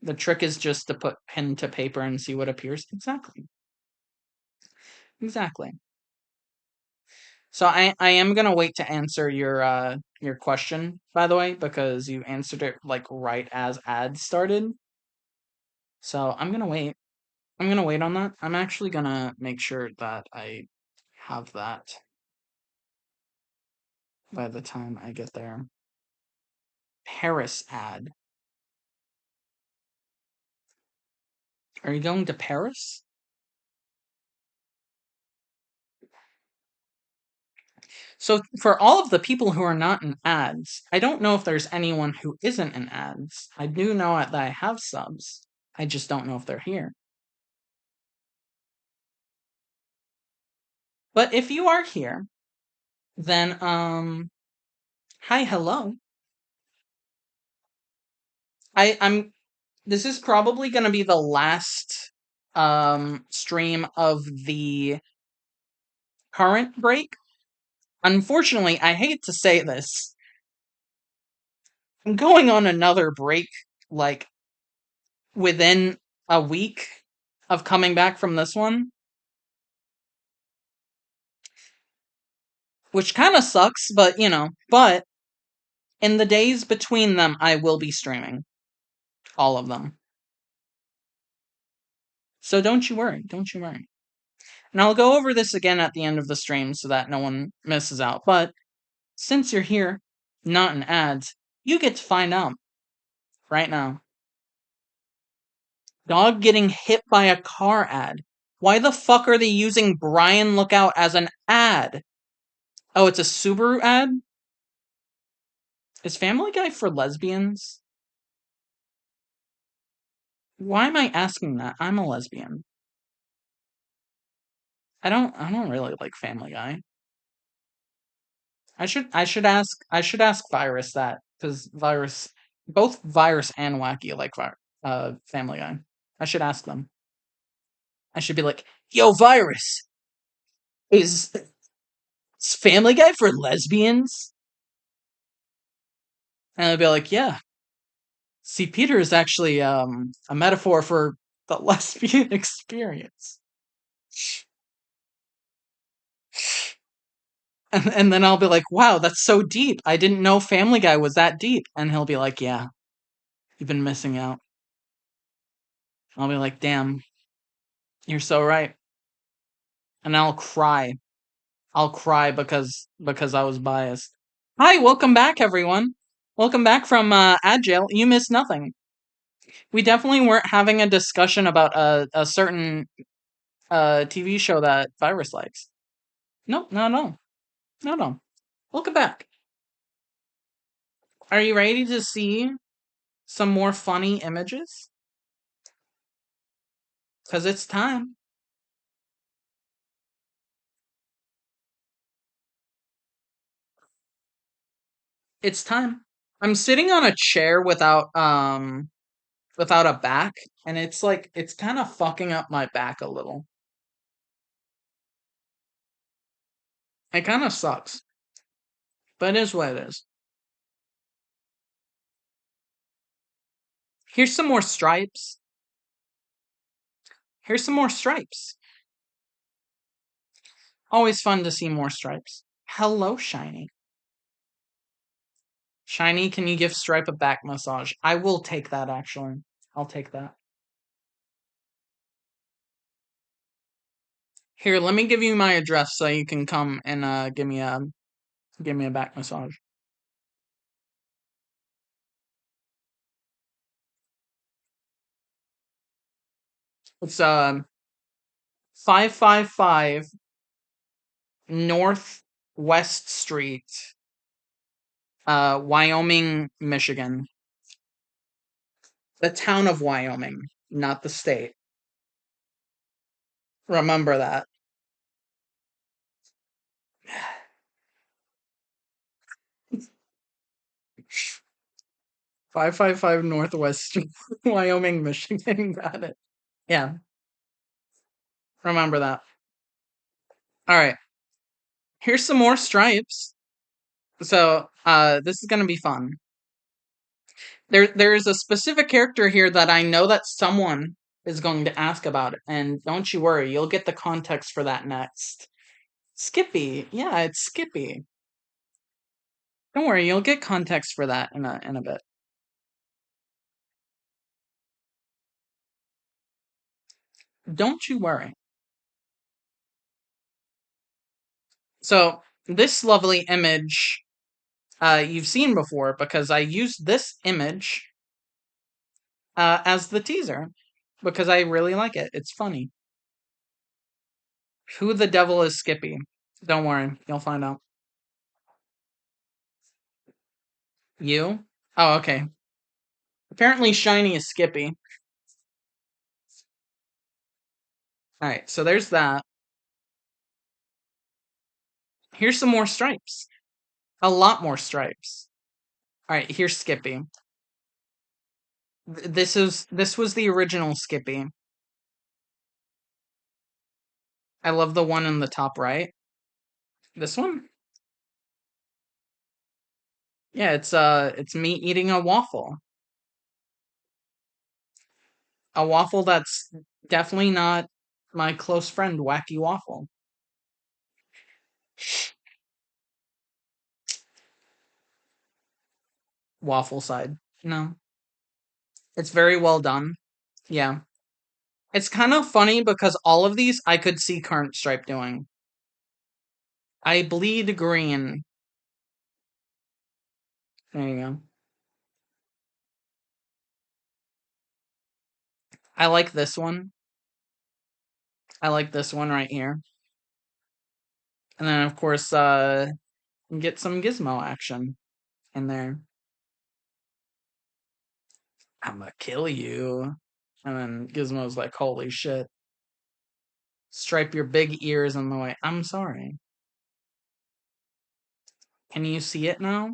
The trick is just to put pen to paper and see what appears. Exactly. Exactly. So I am gonna wait to answer your question, by the way, because you answered it like right as ads started. So I'm gonna wait. I'm gonna wait on that. I'm actually gonna make sure that I have that by the time I get there. Paris ad. Are you going to Paris? So for all of the people who are not in ads, I don't know if there's anyone who isn't in ads. I do know that I have subs. I just don't know if they're here. But if you are here, then hi, hello. I'm this is probably going to be the last stream of the current break. Unfortunately, I hate to say this. I'm going on another break like within a week of coming back from this one, which kind of sucks, but but in the days between them I will be streaming all of them. So don't you worry, don't you worry. And I'll go over this again at the end of the stream so that no one misses out. But since you're here, not in ads, you get to find out right now. Dog getting hit by a car ad. Why the fuck are they using Brian Lookout as an ad? Oh, it's a Subaru ad? Is Family Guy for lesbians? Why am I asking that? I'm a lesbian. I don't really like Family Guy. I should ask Virus that because both Virus and Wacky like Family Guy. I should ask them. I should be like, "Yo, Virus, is Family Guy for lesbians?" And they'll be like, "Yeah." See, Peter is actually a metaphor for the lesbian experience. And then I'll be like, "Wow, that's so deep. I didn't know Family Guy was that deep." And he'll be like, "Yeah, you've been missing out." I'll be like, "Damn, you're so right." And I'll cry. I'll cry because I was biased. Hi, welcome back, everyone. Welcome back from ad jail. You missed nothing. We definitely weren't having a discussion about a certain TV show that Virus likes. Nope, not at all. Not at all. Welcome back. Are you ready to see some more funny images? Because it's time. It's time. I'm sitting on a chair without a back, and it's like it's kind of fucking up my back a little. It kind of sucks, but it is what it is. Here's some more stripes. Here's some more stripes. Always fun to see more stripes. Hello, Shiny. Shiny, can you give Stripe a back massage? I will take that, actually. I'll take that. Here, let me give you my address so you can come and give me a back massage. It's 555 North West Street, Wyoming, Michigan. The town of Wyoming, not the state. Remember that. 555 Northwest Street, Wyoming, Michigan. Got it. Yeah, remember that. All right. Here's some more stripes. So, this is gonna be fun. There's a specific character here that I know that someone is going to ask about it, and don't you worry, you'll get the context for that next. Skippy, yeah, it's Skippy. Don't worry, you'll get context for that in a bit. Don't you worry. So this lovely image, you've seen before because I used this image as the teaser because I really like it. It's funny. Who the devil is Skippy? Don't worry, you'll find out. You? Oh, okay. Apparently, Shiny is Skippy. All right, so there's that. Here's some more stripes. A lot more stripes. All right, here's Skippy. This was the original Skippy. I love the one in the top right. This one? Yeah, it's me eating a waffle. A waffle that's definitely not my close friend Wacky Waffle. Waffle side. No. It's very well done. Yeah. It's kind of funny because all of these I could see current stripe doing. I bleed green. There you go. I like this one. I like this one right here. And then of course get some gizmo action in there. I'ma kill you. And then Gizmo's like, holy shit. Stripe your big ears in the way. I'm sorry. Can you see it now?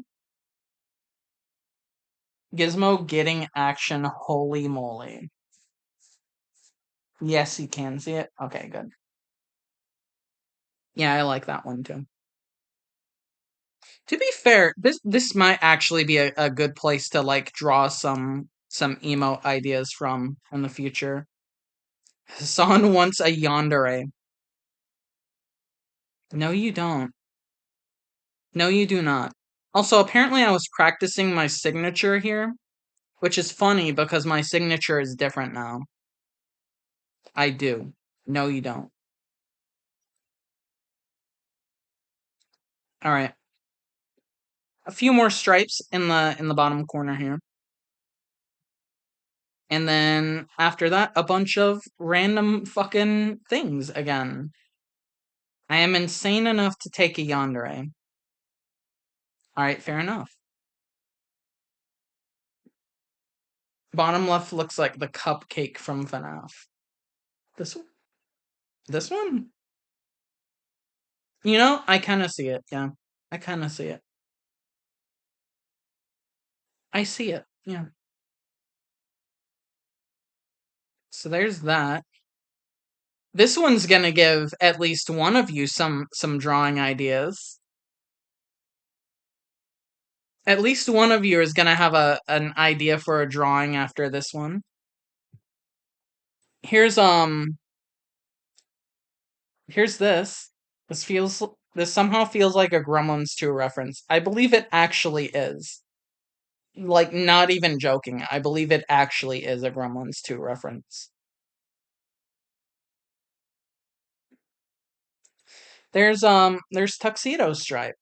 Gizmo getting action, holy moly. Yes, you can see it. Okay, good. Yeah, I like that one too. To be fair, this might actually be a good place to like draw some emo ideas from in the future. Hassan wants a yandere. No, you don't. No, you do not. Also, apparently I was practicing my signature here, which is funny because my signature is different now. I do. No, you don't. All right. A few more stripes in the bottom corner here. And then after that, a bunch of random fucking things again. I am insane enough to take a yandere. Alright, fair enough. Bottom left looks like the cupcake from FNAF. This one? This one? You know, I kind of see it, yeah. I kind of see it. I see it. Yeah. So there's that. This one's gonna give at least one of you some drawing ideas. At least one of you is gonna have an idea for a drawing after this one. Here's here's this. This somehow feels like a Gremlins 2 reference. I believe it actually is. Like, not even joking. I believe it actually is a Gremlins 2 reference. There's Tuxedo Stripe.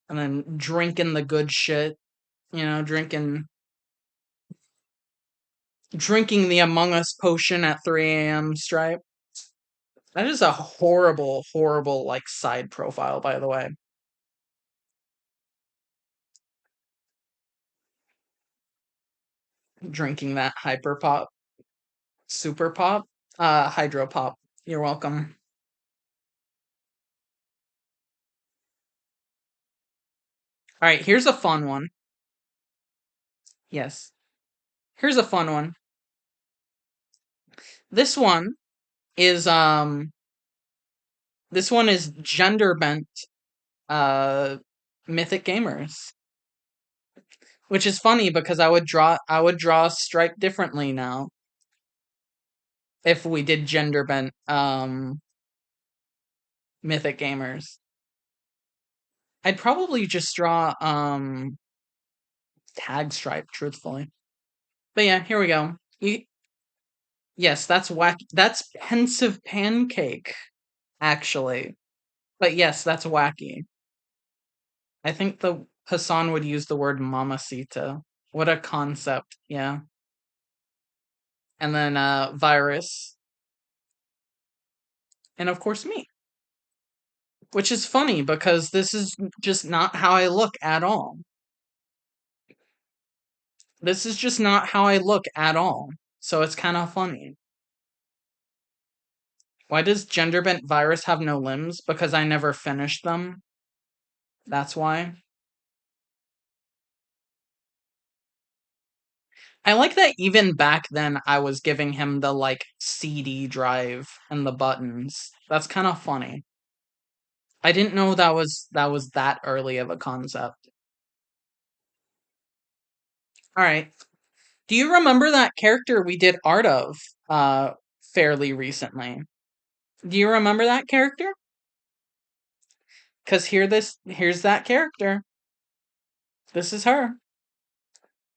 And then drinking the good shit, drinking the Among Us potion at 3 a.m. Stripe. That is a horrible, horrible like side profile, by the way. Drinking that hyper pop, super pop, hydro pop. You're welcome. All right, here's a fun one. Yes, here's a fun one. This one is gender bent mythic gamers, which is funny because I would draw Stripe differently now if we did gender bent mythic gamers. I'd probably just draw tag Stripe, truthfully. But yeah, here we go. Yes, that's whack. That's pensive pancake, actually. But yes, that's wacky. I think the Hassan would use the word mamacita. What a concept, yeah. And then virus, and of course me. Which is funny because this is just not how I look at all. This is just not how I look at all. So it's kind of funny. Why does Genderbent Virus have no limbs? Because I never finished them. That's why. I like that even back then I was giving him the like CD drive and the buttons. That's kind of funny. I didn't know that was that early of a concept. All right. Do you remember that character we did art of uh fairly recently? Do you remember that character? Cuz here's that character. This is her.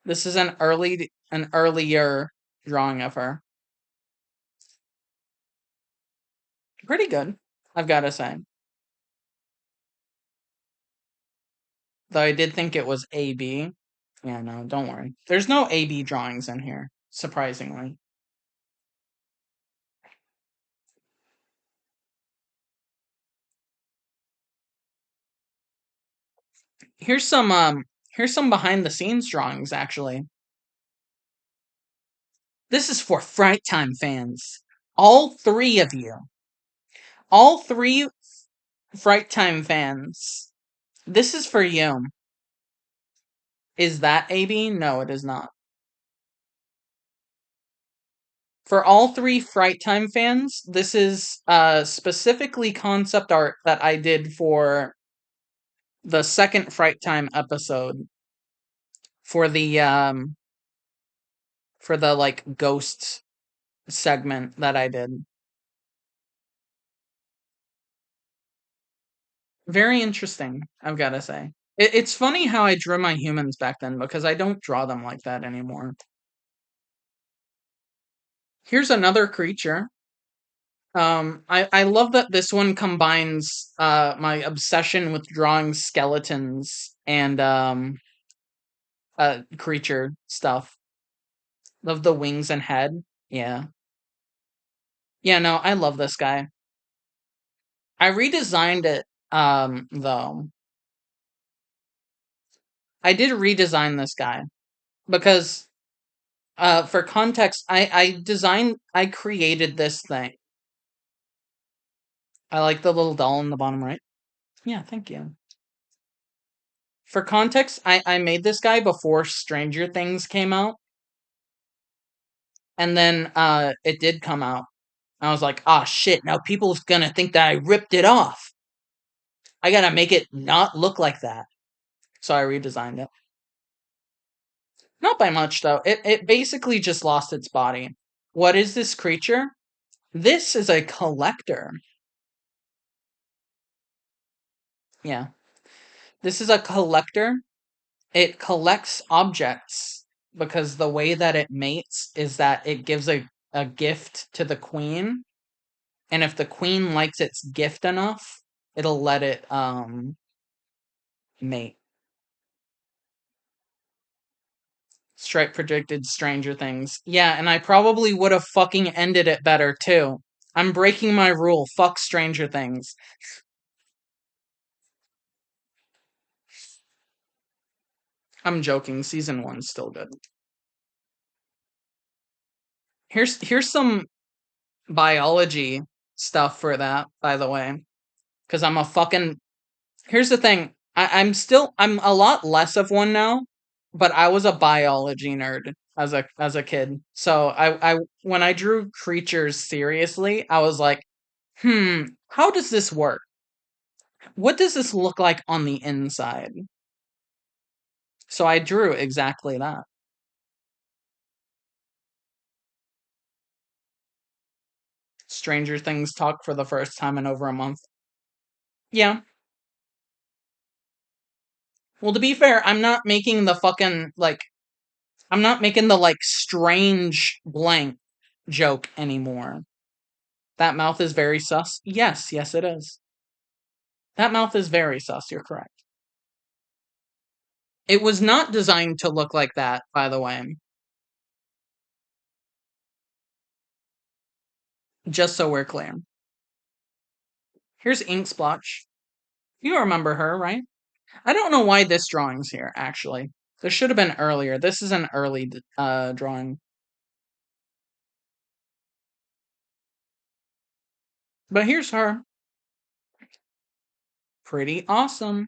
This is an earlier drawing of her. Pretty good, I've got to say. Though I did think it was AB. Yeah, no, don't worry. There's no AB drawings in here, surprisingly. Here's some behind the scenes drawings actually. This is for Fright Time fans. All 3 of you. All 3 Fright Time fans. This is for you. Is that AB? No, it is not. For all 3 Fright Time fans, this is specifically concept art that I did for the second Fright Time episode for the like ghost segment that I did. Very interesting, I've got to say. It's funny how I drew my humans back then because I don't draw them like that anymore. Here's another creature. I love that this one combines my obsession with drawing skeletons and creature stuff. Love the wings and head. Yeah. Yeah, no, I love this guy. I redesigned it though. I did redesign this guy because for context, I created this thing. I like the little doll in the bottom right. Yeah, thank you. For context, I made this guy before Stranger Things came out, and then it did come out. I was like, ah, shit, now people's gonna think that I ripped it off. I gotta make it not look like that. So I redesigned it. Not by much, though. It basically just lost its body. What is this creature? This is a collector. Yeah. This is a collector. It collects objects because the way that it mates is that it gives a gift to the queen. And if the queen likes its gift enough, it'll let it mate. Stripe predicted Stranger Things. Yeah, and I probably would have fucking ended it better too. I'm breaking my rule. Fuck Stranger Things. I'm joking. Season 1's still good. Here's some biology stuff for that, by the way. Cause I'm a fucking here's the thing. I'm a lot less of one now, but I was a biology nerd as a kid. So I when I drew creatures seriously, I was like, how does this work? What does this look like on the inside? So I drew exactly that. Stranger Things talk for the first time in over a month. Yeah. Well, to be fair, I'm not making the fucking like I'm not making the like strange blank joke anymore. That mouth is very sus. Yes, yes it is. That mouth is very sus, you're correct. It was not designed to look like that, by the way. Just so we're clear. Here's Ink Splotch. You remember her, right? I don't know why this drawing's here, actually. This should have been earlier. This is an early drawing. But here's her. Pretty awesome.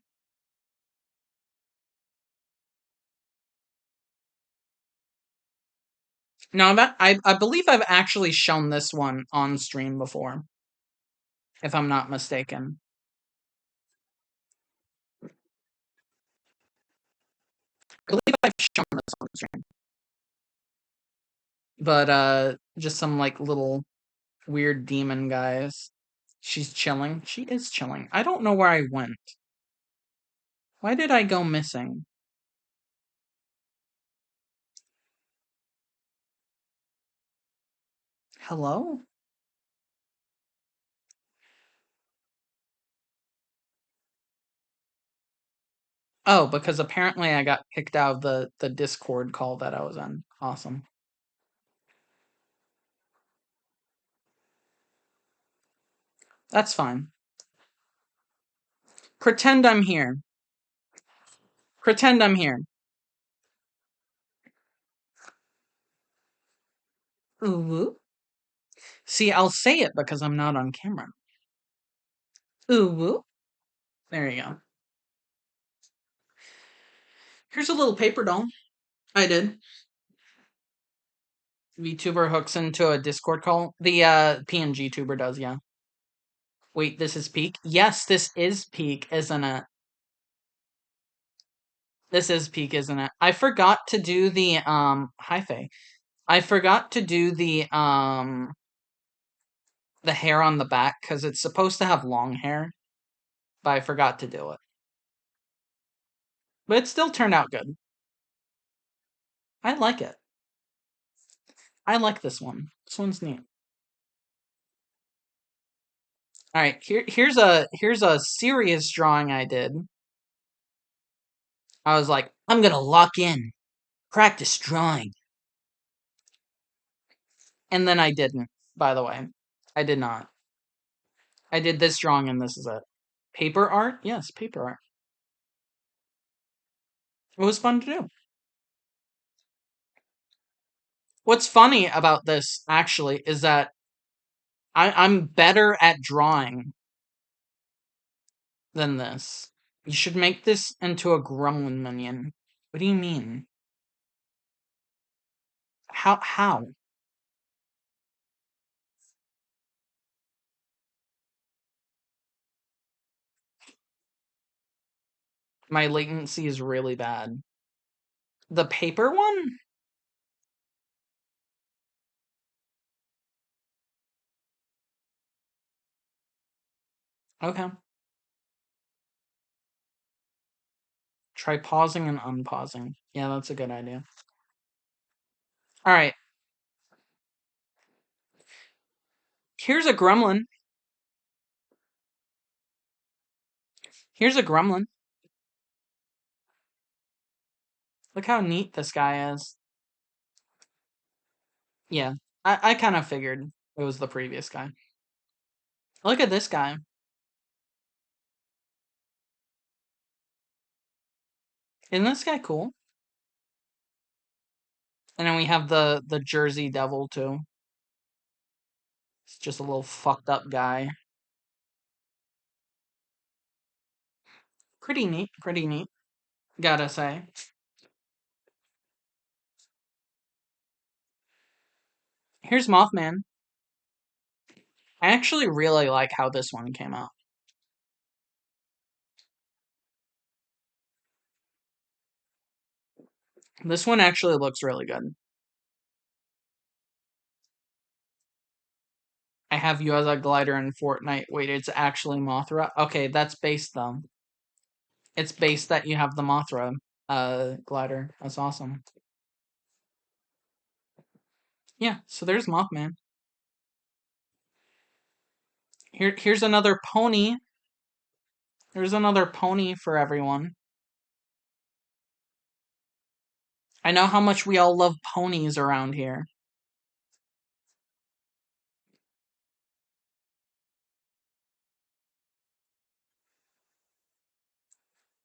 Now, I believe I've actually shown this one on stream before, if I'm not mistaken. I believe I've shown this on stream. But, just some, like, little weird demon guys. She's chilling. She is chilling. I don't know where I went. Why did I go missing? Hello? Oh, because apparently I got kicked out of the Discord call that I was on. Awesome. That's fine. Pretend I'm here. Pretend I'm here. Ooh. See, I'll say it because I'm not on camera. Ooh. There you go. Here's a little paper doll. I did. VTuber hooks into a Discord call. The PNG tuber does, yeah. Wait, this is peak? Yes, this is peak, isn't it? This is peak, isn't it? I forgot to do the hi Faye. I forgot to do the hair on the back because it's supposed to have long hair, but I forgot to do it. But it still turned out good. I like it. I like this one. This one's neat. All right, here's a serious drawing I did. I was like, I'm gonna lock in, practice drawing, and then I didn't. By the way, I did not. I did this drawing, and this is it. Paper art? Yes, paper art. It was fun to do. What's funny about this actually is that I'm better at drawing than this. You should make this into a gremlin minion. What do you mean? How? My latency is really bad. The paper one? Okay. Try pausing and unpausing. Yeah, that's a good idea. Alright, here's a gremlin. Here's a gremlin. Look how neat this guy is. Yeah, I kind of figured it was the previous guy. Look at this guy. Isn't this guy cool? And then we have the Jersey Devil too. It's just a little fucked up guy. Pretty neat, pretty neat. Gotta say. Here's Mothman. I actually really like how this one came out. This one actually looks really good. I have you as a glider in Fortnite. Wait, it's actually Mothra? Okay, that's based though. It's based that you have the Mothra glider. That's awesome. Yeah, so there's Mothman. Here's another pony. There's another pony for everyone. I know how much we all love ponies around here.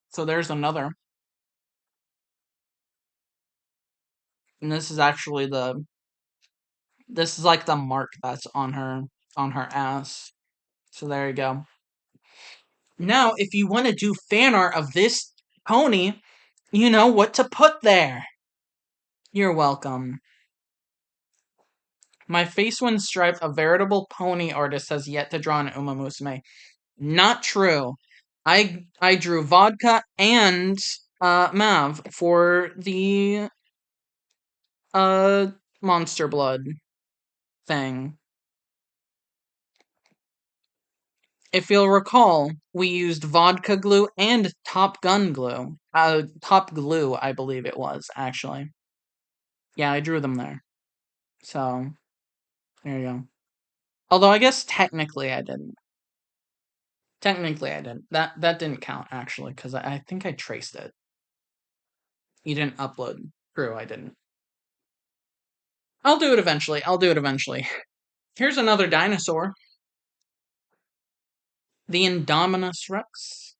So there's another. And this is actually this is like the mark that's on her ass. So there you go. Now, if you want to do fan art of this pony, you know what to put there. You're welcome. My face when striped, a veritable pony artist has yet to draw an Uma Musume. Not true. I drew vodka and Mav for the uh Monster Blood thing. If you'll recall, we used vodka glue and Top Gun glue. Top glue, I believe it was, actually. Yeah, I drew them there. So, there you go. Although I guess technically I didn't. Technically I didn't. That didn't count, actually, because I think I traced it. You didn't upload. True, I didn't. I'll do it eventually. I'll do it eventually. Here's another dinosaur. The Indominus Rex.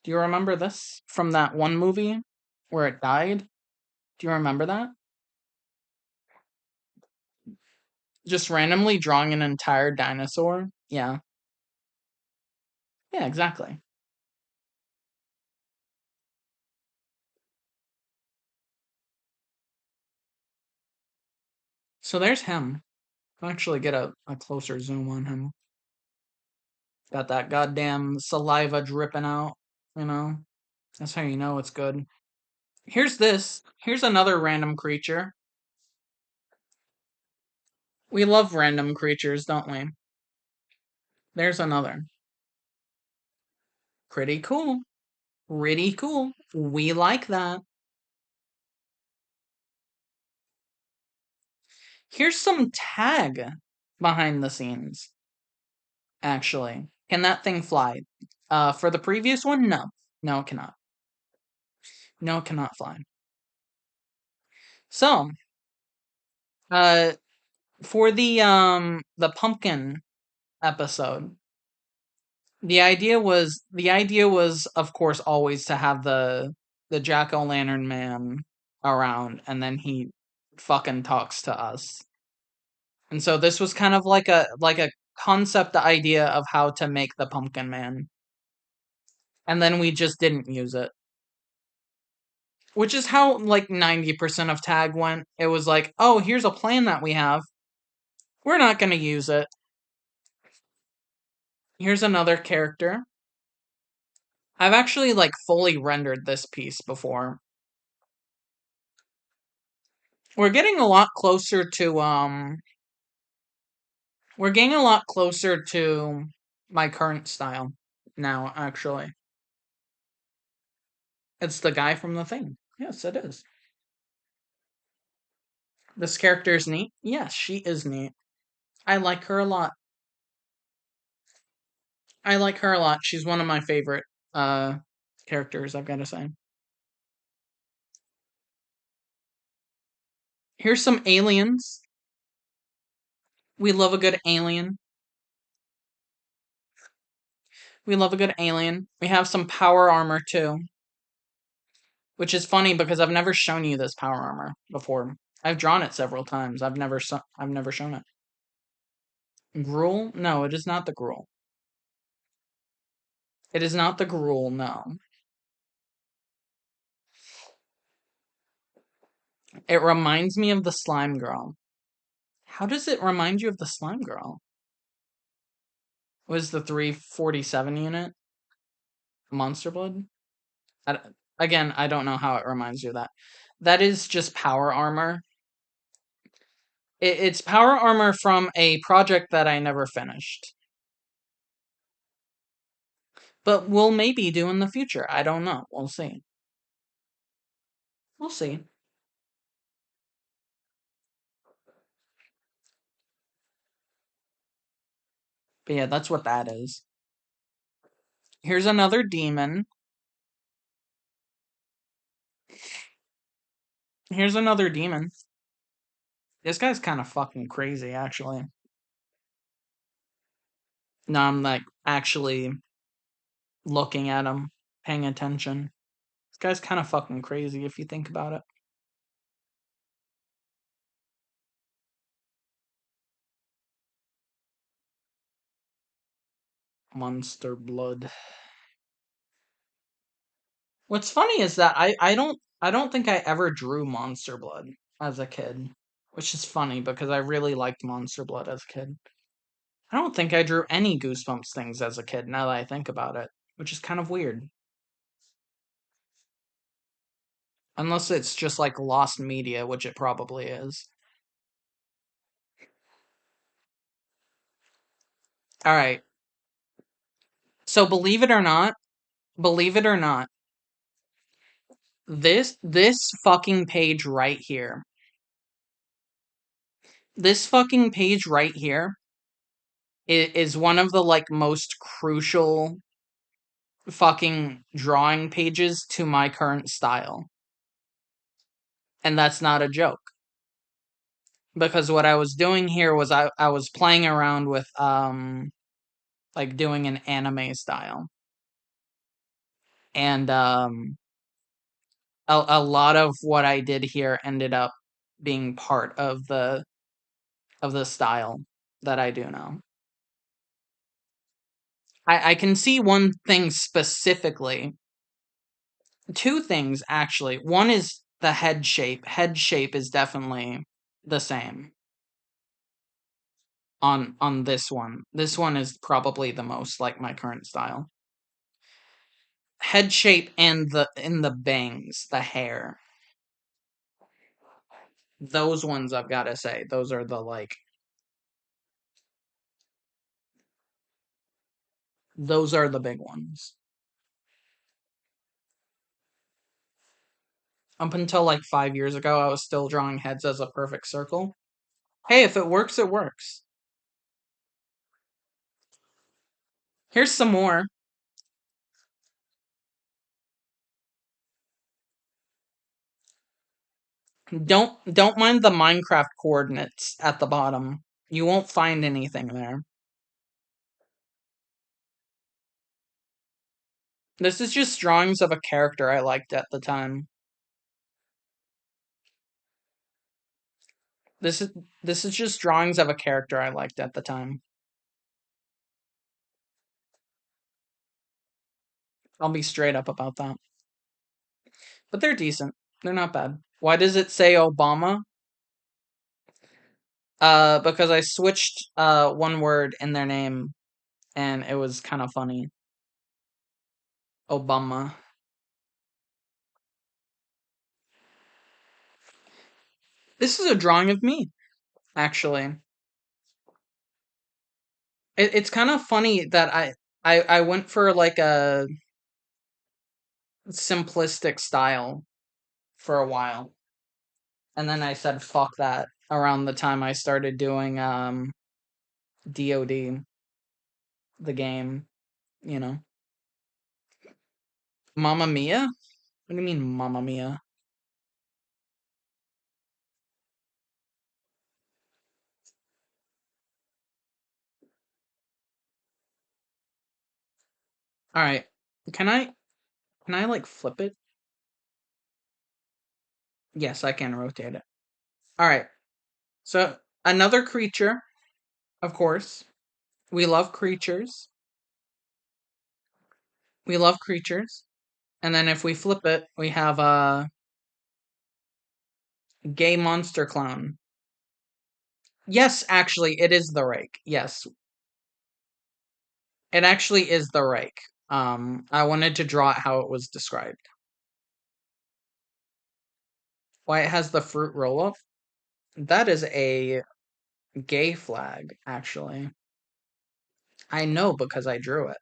Do you remember this from that one movie where it died? Do you remember that? Just randomly drawing an entire dinosaur? Yeah. Yeah, exactly. So there's him. I'll actually get a closer zoom on him. Got that goddamn saliva dripping out, you know? That's how you know it's good. Here's this. Here's another random creature. We love random creatures, don't we? There's another. Pretty cool. Pretty cool. We like that. Here's some tag behind the scenes, actually. Can that thing fly? For the previous one, no. No, it cannot. No, it cannot fly. So, uh, for the pumpkin episode, the idea was of course always to have the jack-o'-lantern man around, and then he fucking talks to us. And so this was kind of like a concept idea of how to make the pumpkin man. and then we just didn't use it. Which is how like 90% of tag went. It was like, oh, here's a plan that we have. We're not gonna use it. Here's another character. I've actually like fully rendered this piece before. We're getting a lot closer to we're getting a lot closer to my current style now, actually. It's the guy from the thing. Yes, it is. This character is neat. Yes, she is neat. I like her a lot. I like her a lot. She's one of my favorite uh characters, I've got to say. Here's some aliens. We love a good alien. We love a good alien. We have some power armor too, which is funny because I've never shown you this power armor before. I've drawn it several times. I've never shown it. Gruul? No, it is not the Gruul. It is not the Gruul, no. It reminds me of the Slime Girl. How does it remind you of the Slime Girl? Was the 347 unit Monster Blood? I, again, I don't know how it reminds you of that. That is just power armor. It's power armor from a project that I never finished. But we'll maybe do in the future. I don't know. We'll see. We'll see. But yeah, that's what that is. Here's another demon. Here's another demon. This guy's kind of fucking crazy, actually. No, I'm like actually looking at him, paying attention. This guy's kind of fucking crazy if you think about it. Monster Blood. What's funny is that I don't think I ever drew Monster Blood as a kid, which is funny because I really liked Monster Blood as a kid. I don't think I drew any Goosebumps things as a kid now that I think about it, which is kind of weird. Unless it's just like lost media, which it probably is. All right. So believe it or not, this fucking page right here. This fucking page right here is one of the like most crucial fucking drawing pages to my current style. And that's not a joke. Because what I was doing here was I was playing around with like doing an anime style. And a lot of what I did here ended up being part of the style that I do now. I can see one thing specifically. Two things actually. One is the head shape. Head shape is definitely the same on this one. This one is probably the most like my current style. Head shape and the in the bangs, the hair. Those ones I've got to say, those are the like those are the big ones. Up until like 5 years ago, I was still drawing heads as a perfect circle. Hey, if it works, it works. Here's some more. Don't mind the Minecraft coordinates at the bottom. You won't find anything there. This is just drawings of a character I liked at the time. This is this is just drawings of a character I liked at the time. I'll be straight up about that. But they're decent. They're not bad. Why does it say Obama? Because I switched one word in their name and it was kind of funny. Obama. This is a drawing of me, actually. It's kind of funny that I went for like a simplistic style for a while. And then I said fuck that around the time I started doing DOD, the game, you know. Mamma Mia? What do you mean Mamma Mia? All right. Can I like flip it? Yes, I can rotate it. All right. So, another creature, of course. We love creatures. We love creatures. And then if we flip it, we have a gay monster clown. Yes, actually, it is the rake. Yes, it actually is the rake. I wanted to draw it how it was described. Why it has the fruit roll up? That is a gay flag, actually. I know because I drew it.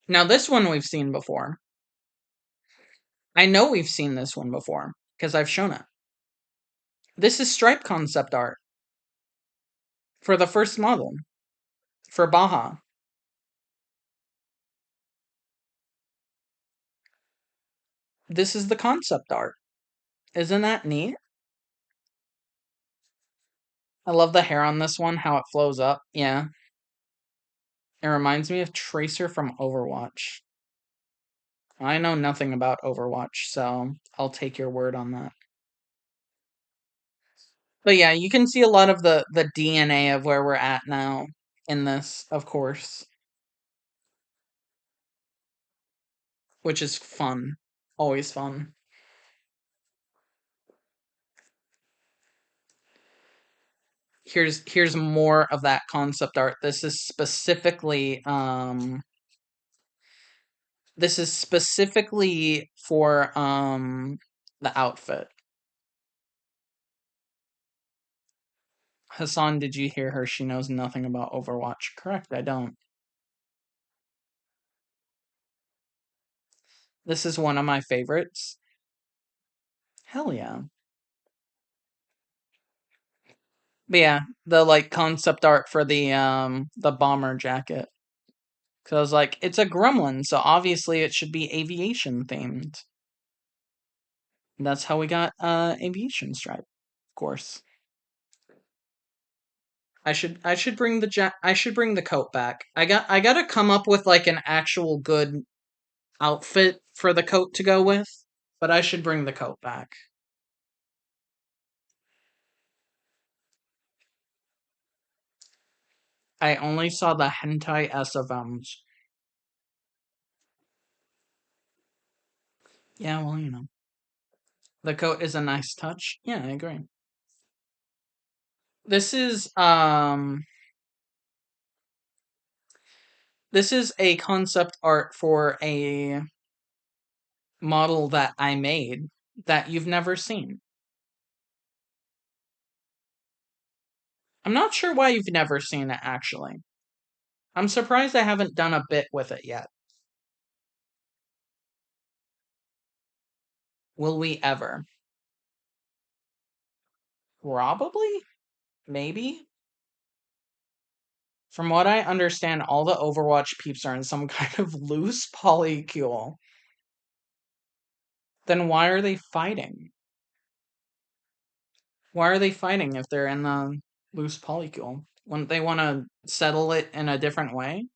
Now, this one we've seen before. I know we've seen this one before because I've shown it. This is stripe concept art for the first model for Baja. This is the concept art. Isn't that neat? I love the hair on this one, how it flows up. Yeah. It reminds me of Tracer from Overwatch. I know nothing about Overwatch, so I'll take your word on that. But yeah, you can see a lot of the DNA of where we're at now in this, of course, which is fun. Always fun. Here's more of that concept art. This is specifically for the outfit. Hassan, did you hear her? She knows nothing about Overwatch. Correct, I don't. This is one of my favorites. Hell yeah. But yeah, the like concept art for the bomber jacket. Cause I was like, it's a gremlin, so obviously it should be aviation themed. And that's how we got aviation stripe, of course. I should bring I should bring the coat back. I gotta come up with like an actual good outfit for the coat to go with, but I should bring the coat back. I only saw the hentai SFMs. Yeah, well, you know. The coat is a nice touch. Yeah, I agree. This is this is a concept art for a model that I made that you've never seen. I'm not sure why you've never seen it actually. I'm surprised I haven't done a bit with it yet. Will we ever? Probably? Maybe? From what I understand, all the Overwatch peeps are in some kind of loose polycule. Then why are they fighting? Why are they fighting if they're in the loose polycule? Wouldn't they want to settle it in a different way?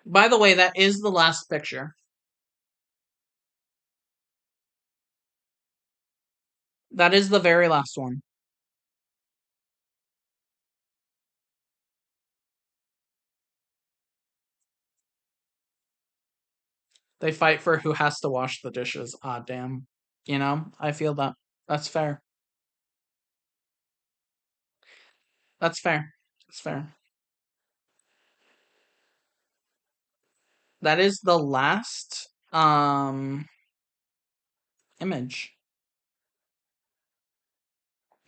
By the way, that is the last picture. That is the very last one. They fight for who has to wash the dishes. Ah, damn. You know, I feel that. That's fair. That's fair. That's fair. That is the last image.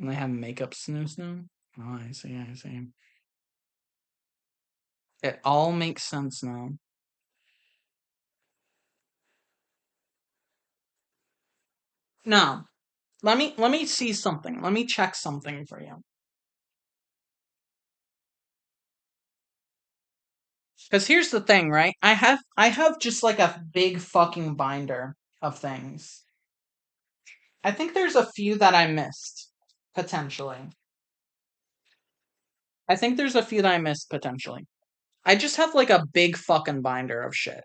And they have makeup snooze now. Oh, I see, I see. It all makes sense now. Now, let me see something. Let me check something for you. Because here's the thing, right? I have just like a big fucking binder of things. I think there's a few that I missed potentially. I think there's a few that I missed potentially. I just have like a big fucking binder of shit.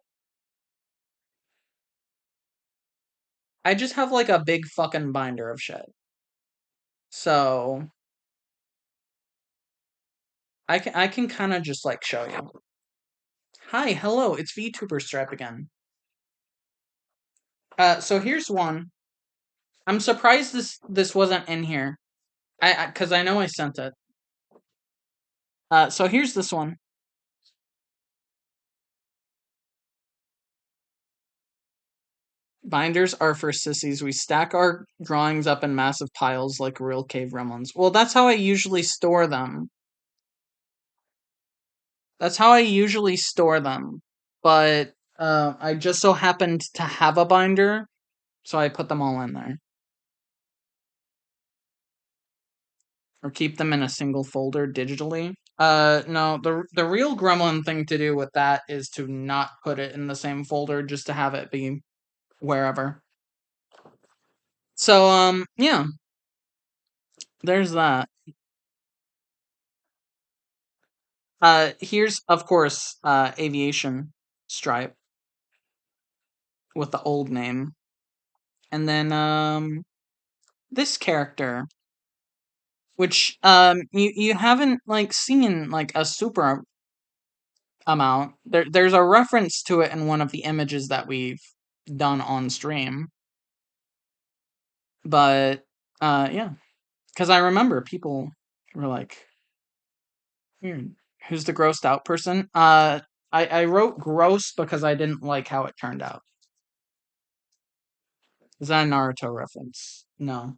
I just have like a big fucking binder of shit. So I can kind of just like show you. Hi, hello, it's VTuber Stripe again. So here's one. I'm surprised this wasn't in here. Because I know I sent it. So here's this one. Binders are for sissies. We stack our drawings up in massive piles like real cave gremlins. Well, that's how I usually store them. That's how I usually store them. But I just so happened to have a binder, so I put them all in there. Or keep them in a single folder digitally. No, the real gremlin thing to do with that is to not put it in the same folder, just to have it be wherever. So, yeah, there's that. Here's, of course, Aviation Stripe with the old name. And then, this character, which, you haven't, like, seen, like, a super amount. There's a reference to it in one of the images that we've done on stream. But, yeah. Because I remember people were like, "Weird. Who's the grossed out person?" I wrote gross because I didn't like how it turned out. Is that a Naruto reference? No.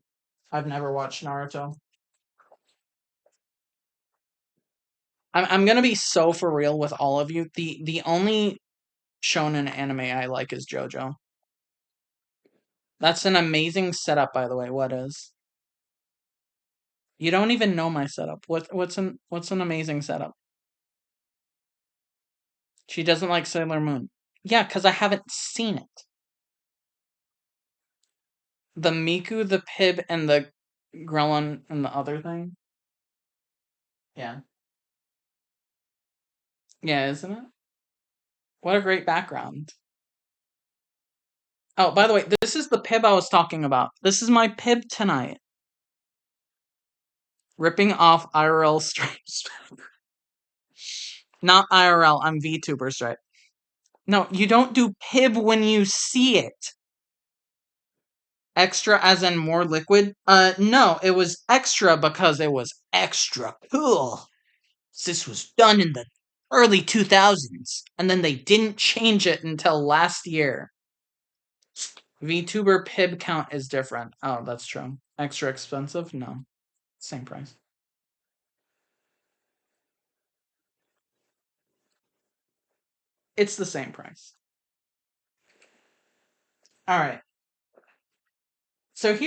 I've never watched Naruto. I'm gonna be so for real with all of you. The only shonen anime I like is JoJo. That's an amazing setup, by the way. What is? You don't even know my setup. What's an amazing setup? She doesn't like Sailor Moon. Yeah, because I haven't seen it. The Miku, the Pib, and the Grelin and the other thing. Yeah. Yeah, isn't it? What a great background. Oh, by the way, this is the Pib I was talking about. This is my Pib tonight. Ripping off IRL stripes. Not IRL, I'm VTuber stripe. No, you don't do Pib when you see it. Extra as in more liquid? No, it was extra because it was extra cool. This was done in the early 2000s, and then they didn't change it until last year. VTuber Pib count is different. Oh, that's true. Extra expensive? No. Same price. It's the same price. Alright. So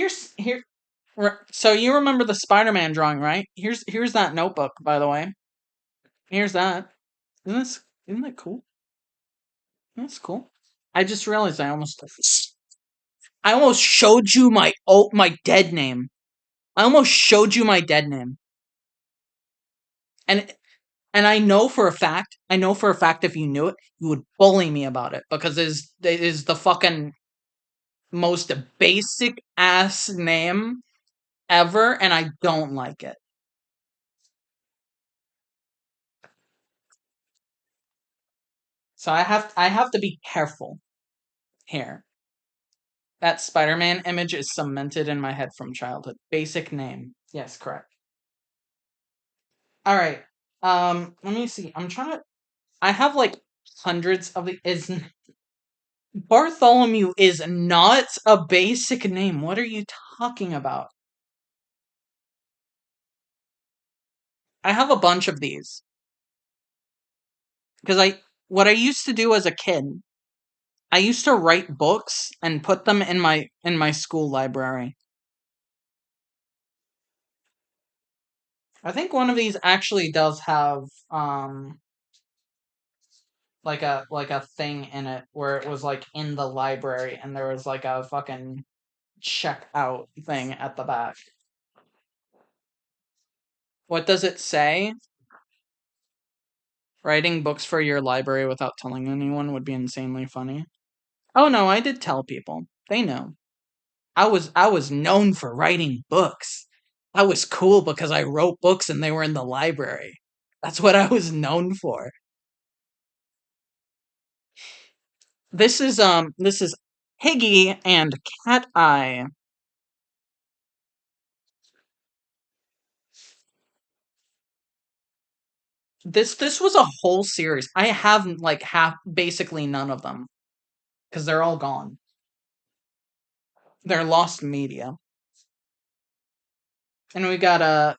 so you remember the Spider-Man drawing, right? Here's that notebook, by the way. Here's that. Isn't that cool? That's cool. I just realized I almost showed you my dead name. I almost showed you my dead name. And and I know for a fact if you knew it, you would bully me about it because it is the fucking most basic ass name ever, and I don't like it. So I have to be careful. Here. That Spider-Man image is cemented in my head from childhood. Basic name. Yes, correct. Alright. Let me see. I have like hundreds of the is Bartholomew is not a basic name. What are you talking about? I have a bunch of these. Because what I used to do as a kid, I used to write books and put them in my school library. I think one of these actually does have like a thing in it where it was like in the library and there was like a fucking check out thing at the back. What does it say? Writing books for your library without telling anyone would be insanely funny. Oh no, I did tell people. They know. I was known for writing books. I was cool because I wrote books and they were in the library. That's what I was known for. This is Piggy and Cat Eye. This was a whole series. I have like half basically none of them because they're all gone. They're lost media. And we got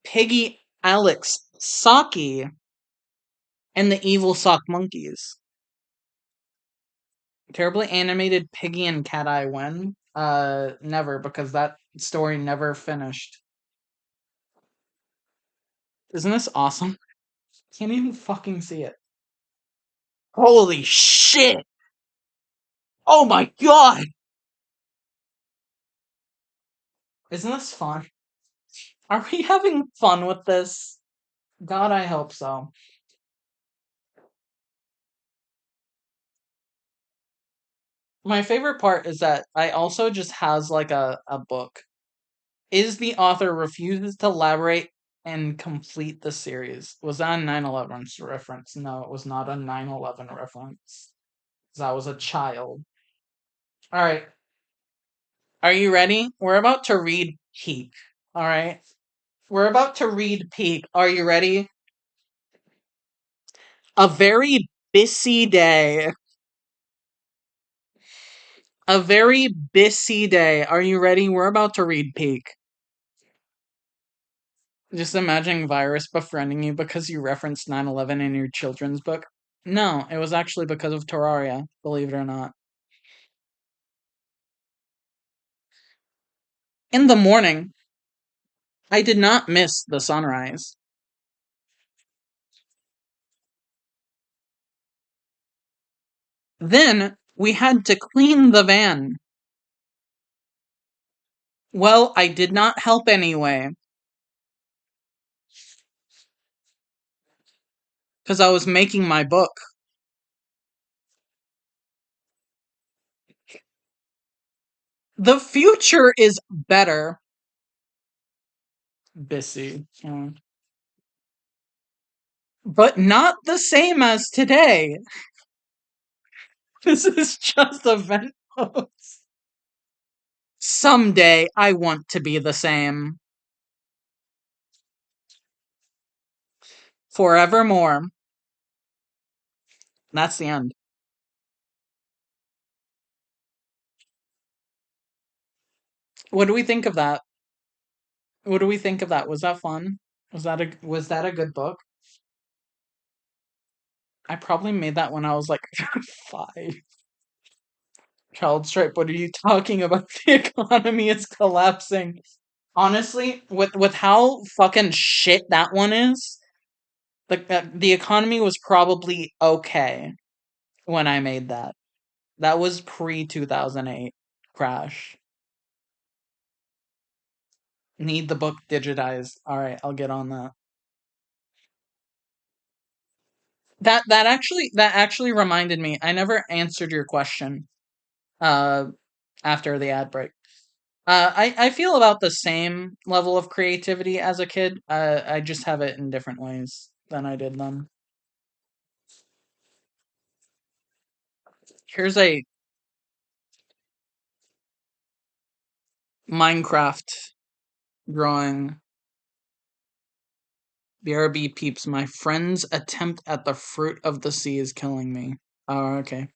Piggy, Alex, Saki, and the Evil Sock Monkeys. Terribly animated Piggy and Cat Eye when? Never, because that story never finished. Isn't this awesome? Can't even fucking see it. Holy shit! Oh my god! Isn't this fun? Are we having fun with this? God, I hope so. My favorite part is that I also just has like a book. Is the author refuses to elaborate and complete the series? Was that a 9/11 reference? No, it was not a 9/11 reference. 'Cause I was a child. Alright, are you ready? We're about to read Peak. Alright? We're about to read Peak. Are you ready? A very busy day. A very busy day. Are you ready? We're about to read Peak. Just imagining virus befriending you because you referenced 9/11 in your children's book. No, it was actually because of Terraria, believe it or not. In the morning, I did not miss the sunrise. Then we had to clean the van. Well, I did not help anyway, because I was making my book. The future is better. Busy. But not the same as today. This is just a vent post. Someday I want to be the same. Forevermore. That's the end. What do we think of that? What do we think of that? Was that fun? Was that a good book? I probably made that when I was like 5. Child Stripe, what are you talking about? The economy is collapsing. Honestly, with how fucking shit that one is, the economy was probably okay when I made that. That was pre 2008 crash. Need the book digitized. All right, I'll get on that. That actually reminded me. I never answered your question. Uh, after the ad break. I feel about the same level of creativity as a kid. I just have it in different ways than I did then. Here's a Minecraft drawing. BRB peeps, my friend's attempt at the fruit of the sea is killing me. Oh, okay.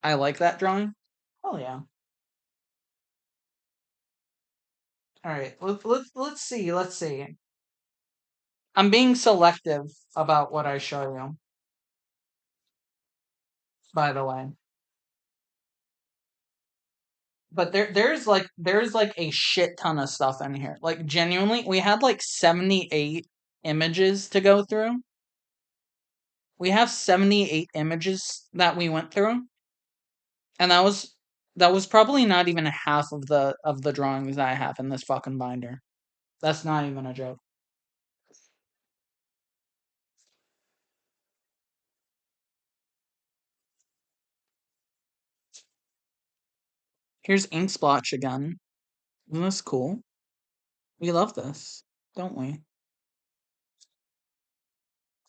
I like that drawing. Oh yeah. All right. Let's see. Let's see. I'm being selective about what I show you. By the way, but there's like a shit ton of stuff in here. Like genuinely, we had like 78 images to go through. We have 78 images that we went through, and that was probably not even half of the drawings I have in this fucking binder. That's not even a joke. Here's ink splotch again. Isn't this cool? We love this, don't we?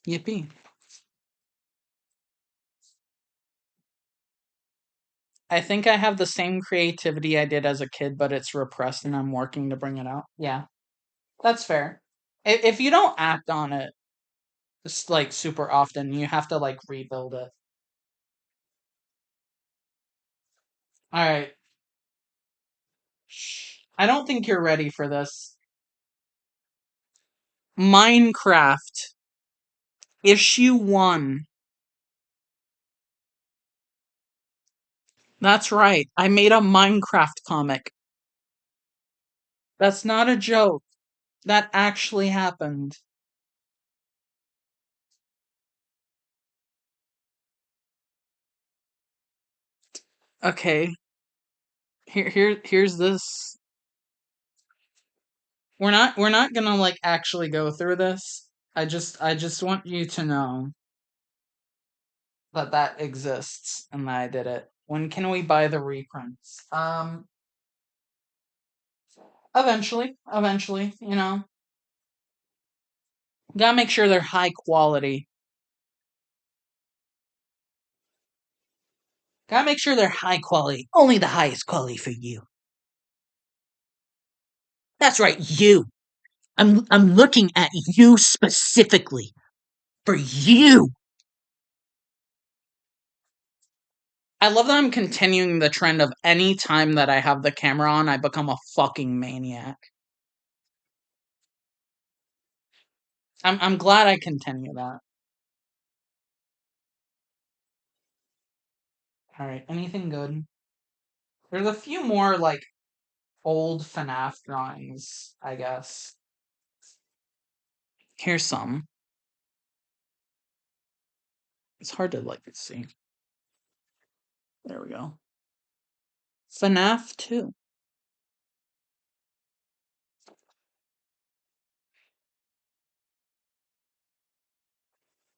Yippee. I think I have the same creativity I did as a kid, but it's repressed and I'm working to bring it out. Yeah, that's fair. If you don't act on it, it's like super often, you have to like rebuild it. Alright. I don't think you're ready for this. Minecraft. Issue 1. That's right. I made a Minecraft comic. That's not a joke. That actually happened. Okay. Here's this. We're not gonna like actually go through this. I just want you to know that that exists and that I did it. When can we buy the reprints? Eventually, gotta make sure they're high quality. Gotta make sure they're high quality. Only the highest quality for you. That's right, you. I'm looking at you specifically. For you. I love that I'm continuing the trend of any time that I have the camera on, I become a fucking maniac. I'm glad I continue that. Alright, anything good? There's a few more, like, old FNAF drawings, I guess. Here's some. It's hard to, like, see. There we go. FNAF 2.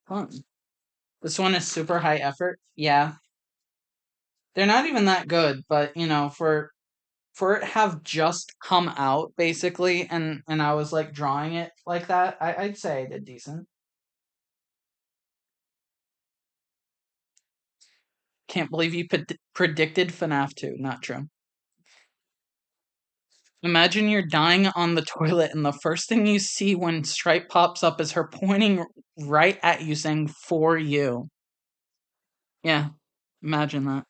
Fun. This one is super high effort. Yeah. They're not even that good, but, for it have just come out, basically, and I was, like, drawing it like that, I'd say I did decent. Can't believe you predicted FNAF 2. Not true. Imagine you're dying on the toilet, and the first thing you see when Stripe pops up is her pointing right at you saying, "For you." Yeah, imagine that.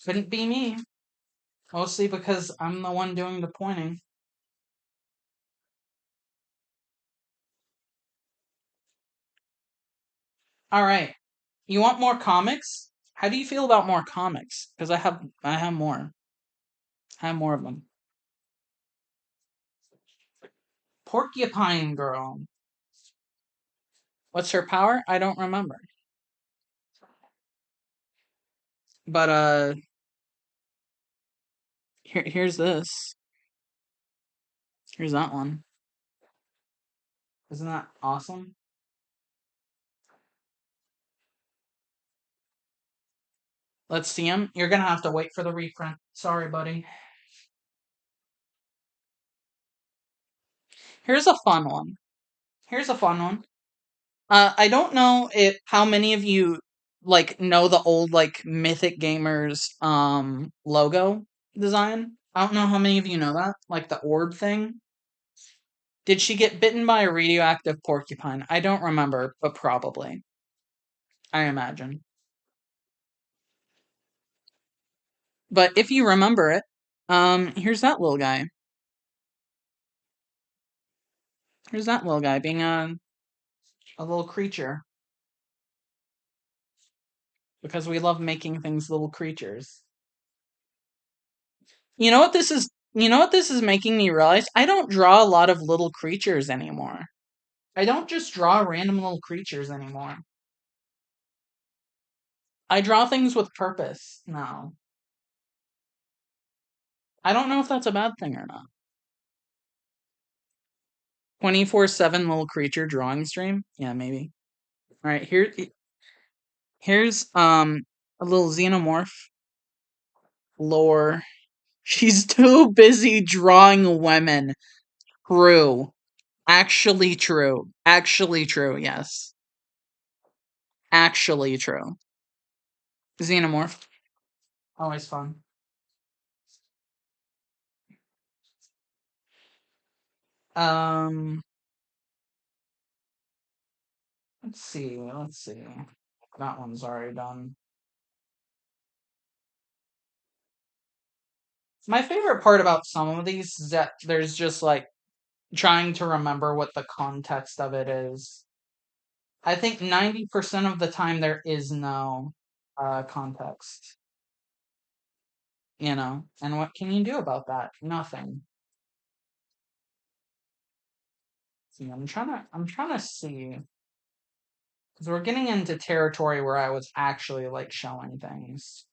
Couldn't be me. Mostly because I'm the one doing the pointing. Alright. You want more comics? How do you feel about more comics? Because I have more. I have more of them. Porcupine Girl. What's her power? I don't remember. But here's this. Here's that one. Isn't that awesome? Let's see him. You're gonna have to wait for the reprint. Sorry, buddy. Here's a fun one. Here's a fun one. I don't know if how many of you like know the old like Mythic Gamers logo design? I don't know how many of you know that. Like the orb thing. Did she get bitten by a radioactive porcupine? I don't remember, but probably. I imagine. But if you remember it, here's that little guy. Here's that little guy being a little creature. Because we love making things little creatures. You know what this is? You know what this is making me realize? I don't draw a lot of little creatures anymore. I don't just draw random little creatures anymore. I draw things with purpose now. I don't know if that's a bad thing or not. 24/7 little creature drawing stream? Yeah, maybe. All right, here's a little xenomorph lore. She's too busy drawing women. True. Actually true. Actually true, yes. Actually true. Xenomorph. Always fun. Um, let's see. Let's see. That one's already done. My favorite part about some of these is that there's just like trying to remember what the context of it is. I think 90% of the time there is no context, you know. And what can you do about that? Nothing. See, I'm trying to see because we're getting into territory where I was actually like showing things.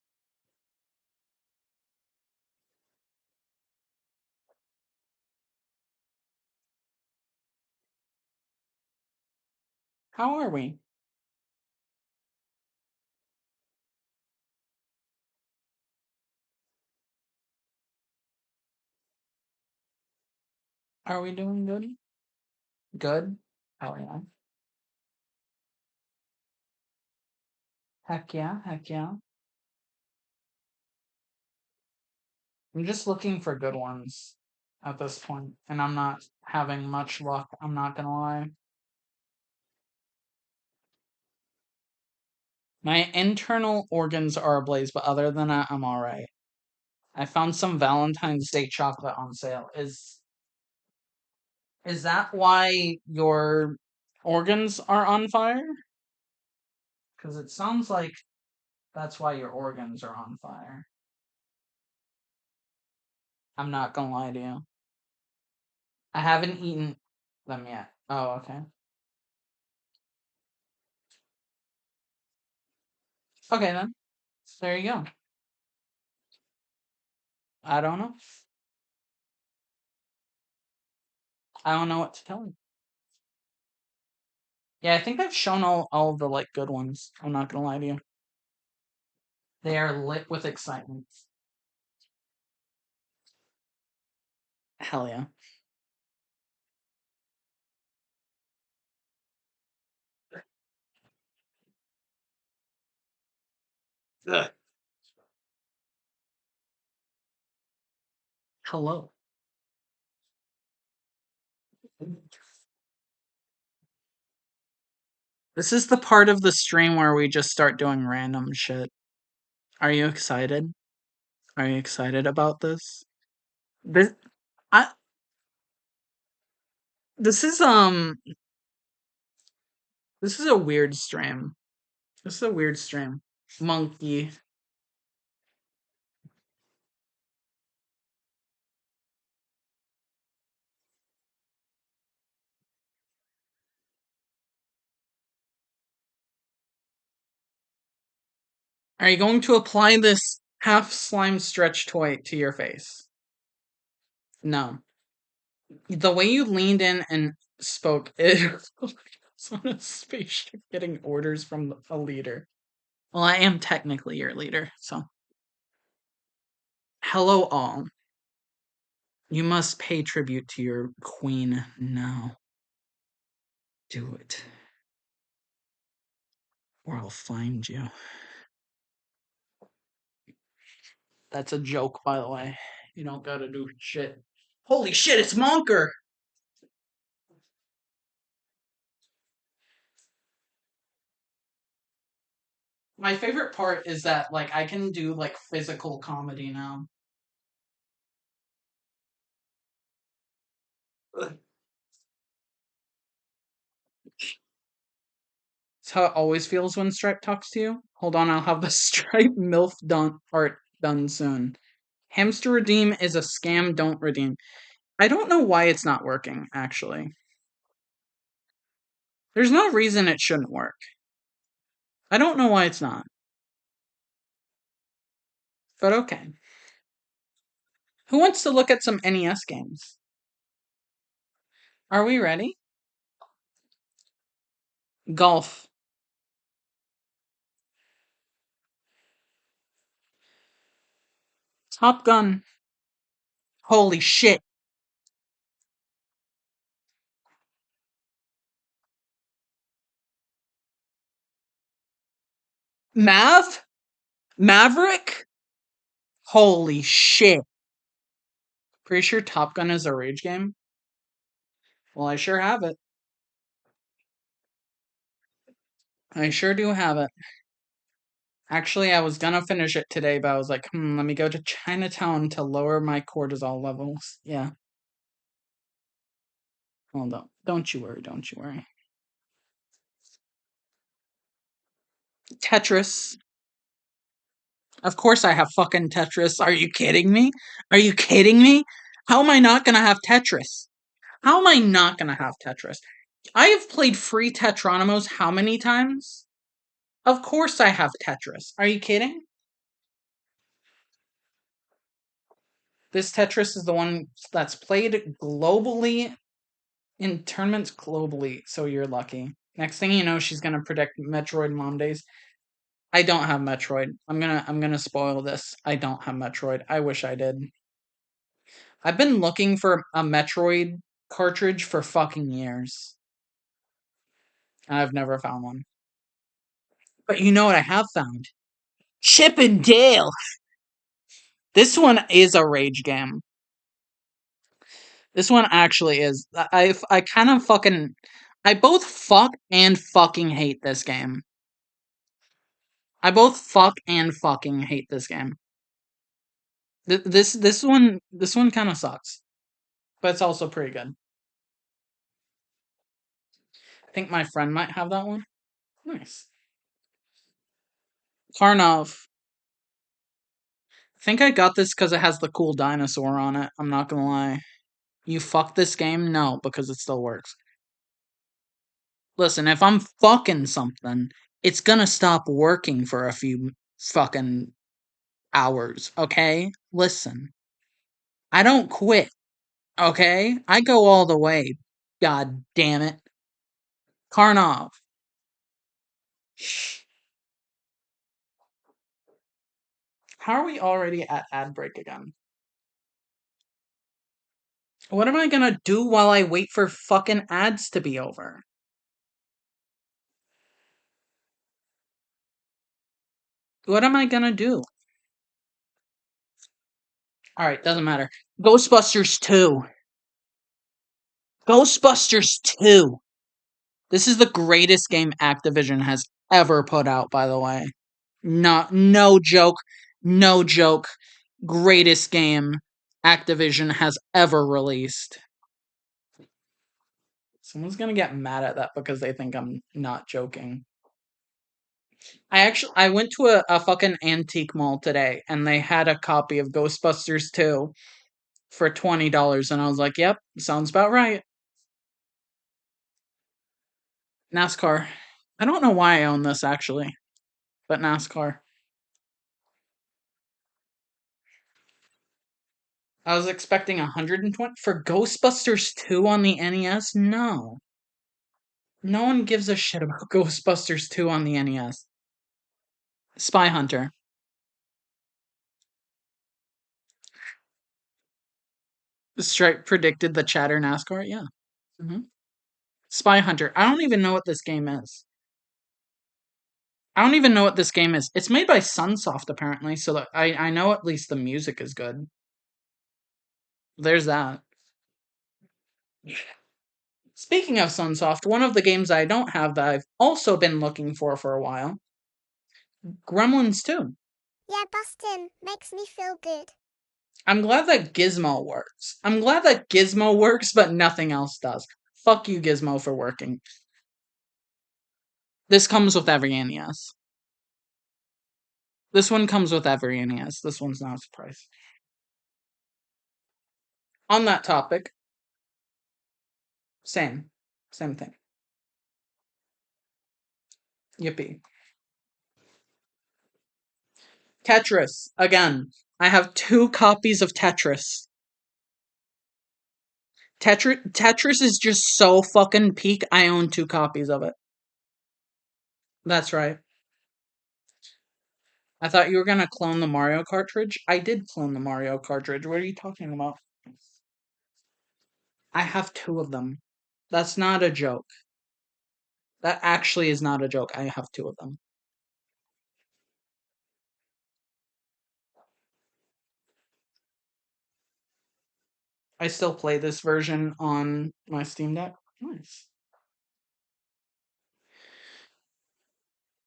How are we? Are we doing good? Good? Oh yeah. Heck yeah, heck yeah. I'm just looking for good ones at this point, and I'm not having much luck, I'm not gonna lie. My internal organs are ablaze, but other than that, I'm alright. I found some Valentine's Day chocolate on sale. Is that why your organs are on fire? Because it sounds like that's why your organs are on fire. I'm not gonna lie to you. I haven't eaten them yet. Oh, okay. Okay then. There you go. I don't know. I don't know what to tell you. Yeah, I think I've shown all of the like good ones. I'm not gonna lie to you. They are lit with excitement. Hell yeah. Ugh. Hello. This is the part of the stream where we just start doing random shit. Are you excited? Are you excited about this? This I this is this is a weird stream. This is a weird stream. Monkey. Are you going to apply this half slime stretch toy to your face? No. The way you leaned in and spoke, it was on a spaceship getting orders from a leader. Well, I am technically your leader, so. Hello, all. You must pay tribute to your queen now. Do it. Or I'll find you. That's a joke, by the way. You don't gotta do shit. Holy shit, it's Monker! My favorite part is that, like, I can do, like, physical comedy now. It's how it always feels when Stripe talks to you. Hold on, I'll have the Stripe MILF art done soon. Hamster Redeem is a scam, don't redeem. I don't know why it's not working, actually. There's no reason it shouldn't work. I don't know why it's not. But okay. Who wants to look at some NES games? Are we ready? Golf. Top Gun. Holy shit. Maverick? Holy shit. Pretty sure Top Gun is a rage game? Well, I sure have it. I sure do have it. Actually, I was gonna finish it today, but I was like, let me go to Chinatown to lower my cortisol levels. Yeah. Hold on. Don't you worry, don't you worry. Tetris. Of course I have fucking Tetris. Are you kidding me? Are you kidding me? How am I not gonna have Tetris? How am I not gonna have Tetris? I have played free Tetronimos how many times? Of course I have Tetris. Are you kidding? This Tetris is the one that's played globally in tournaments globally, so you're lucky. Next thing you know, she's gonna predict Metroid Mom Days. I don't have Metroid. I'm gonna spoil this. I don't have Metroid. I wish I did. I've been looking for a Metroid cartridge for fucking years. And I've never found one. But you know what I have found? Chip and Dale! This one is a rage game. This one actually is. I kind of fucking. I both fuck and fucking hate this game. I both fuck and fucking hate this game. This one kind of sucks, but it's also pretty good. I think my friend might have that one. Nice. Karnov. I think I got this because it has the cool dinosaur on it. I'm not gonna lie. You fuck this game? No, because it still works. Listen, if I'm fucking something, it's gonna stop working for a few fucking hours, okay? Listen, I don't quit, okay? I go all the way. God damn it. Karnov. How are we already at ad break again? What am I gonna do while I wait for fucking ads to be over? What am I gonna do? Alright, doesn't matter. Ghostbusters 2. Ghostbusters 2. This is the greatest game Activision has ever put out, by the way. No joke. No joke. Greatest game Activision has ever released. Someone's gonna get mad at that because they think I'm not joking. I went to a fucking antique mall today and they had a copy of Ghostbusters 2 for $20 and I was like, "Yep, sounds about right." NASCAR. I don't know why I own this actually, but NASCAR. I was expecting 120 for Ghostbusters 2 on the NES. No. No one gives a shit about Ghostbusters 2 on the NES. Spy Hunter. Stripe predicted the chatter NASCAR. Yeah. hmm Spy Hunter. I don't even know what this game is. I don't even know what this game is. It's made by Sunsoft apparently, so that I know at least the music is good. There's that. Speaking of Sunsoft, one of the games I don't have that I've also been looking for a while, Gremlins 2. Yeah, Boston makes me feel good. I'm glad that Gizmo works. I'm glad that Gizmo works, but nothing else does. Fuck you, Gizmo, for working. This comes with every NES. This one comes with every NES. This one's not a surprise. On that topic, same. Same thing. Yippee. Tetris. Again, I have 2 copies of Tetris. Tetris is just so fucking peak, I own 2 copies of it. That's right. I thought you were gonna clone the Mario cartridge. I did clone the Mario cartridge. What are you talking about? I have 2 of them. That's not a joke. That actually is not a joke. I have 2 of them. I still play this version on my Steam Deck. Nice.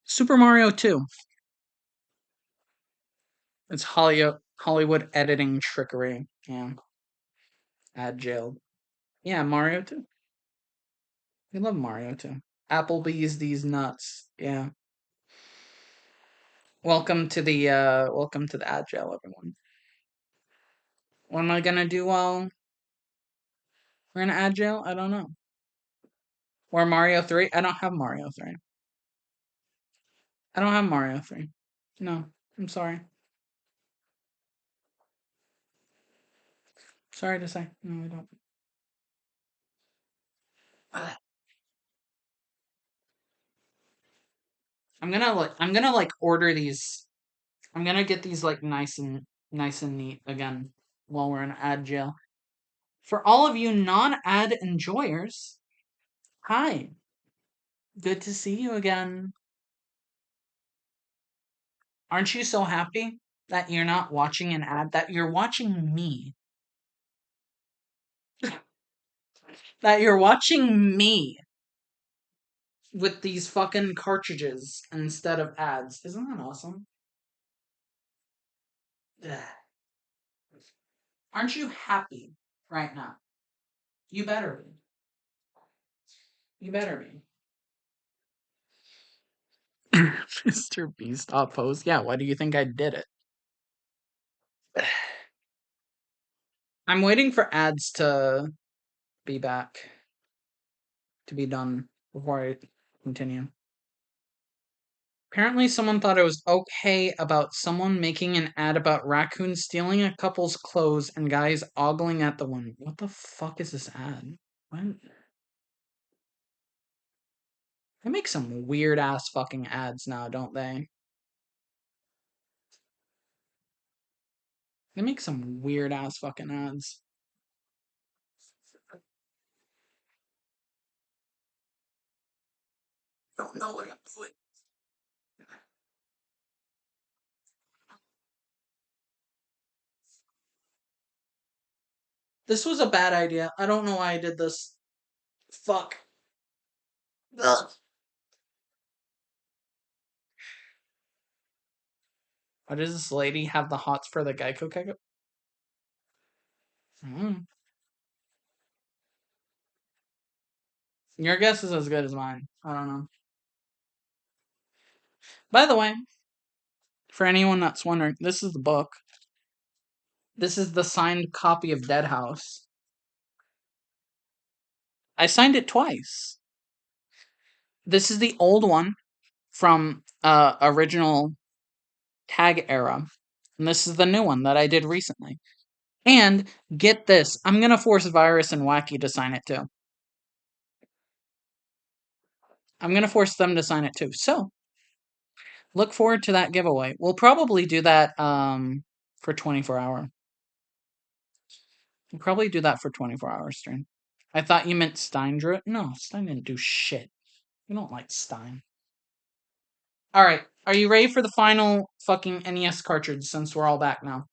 Super Mario 2. It's Hollywood editing trickery. Yeah. Ad jailed. Yeah, Mario 2. We love Mario 2. Applebee's these nuts. Yeah. Welcome to the ad jail, everyone. What am I gonna do while we're in ad jail? I don't know. Or Mario 3? I don't have Mario 3. I don't have Mario 3. No, I'm sorry. Sorry to say. No, I don't. I'm gonna like order these. I'm gonna get these like nice and neat again while we're in ad jail. For all of you non-ad enjoyers, hi. Good to see you again. Aren't you so happy that you're not watching an ad, that you're watching me? That you're watching me with these fucking cartridges instead of ads. Isn't that awesome? Ugh. Aren't you happy right now? You better be. You better be. Mr. Beast pose. Yeah, why do you think I did it? I'm waiting for ads to be back, to be done before I continue. Apparently, someone thought it was okay about someone making an ad about raccoons stealing a couple's clothes and guys ogling at the one. What the fuck is this ad? What? They make some weird ass fucking ads now, don't they? They make some weird ass fucking ads. I don't know what I'm doing. This was a bad idea. I don't know why I did this. Fuck. Ugh. Why does this lady have the hots for the Geico Geico? Your guess is as good as mine. I don't know. By the way, for anyone that's wondering, this is the book. This is the signed copy of Dead House. I signed it twice. This is the old one from original tag era. And this is the new one that I did recently. And get this, I'm gonna force Virus and Wacky to sign it too. I'm gonna force them to sign it too. So look forward to that giveaway. We'll probably do that for 24-hour. We'll probably do that for 24-hour stream. I thought you meant Stein drew it. No, Stein didn't do shit. You don't like Stein. Alright, are you ready for the final fucking NES cartridge since we're all back now?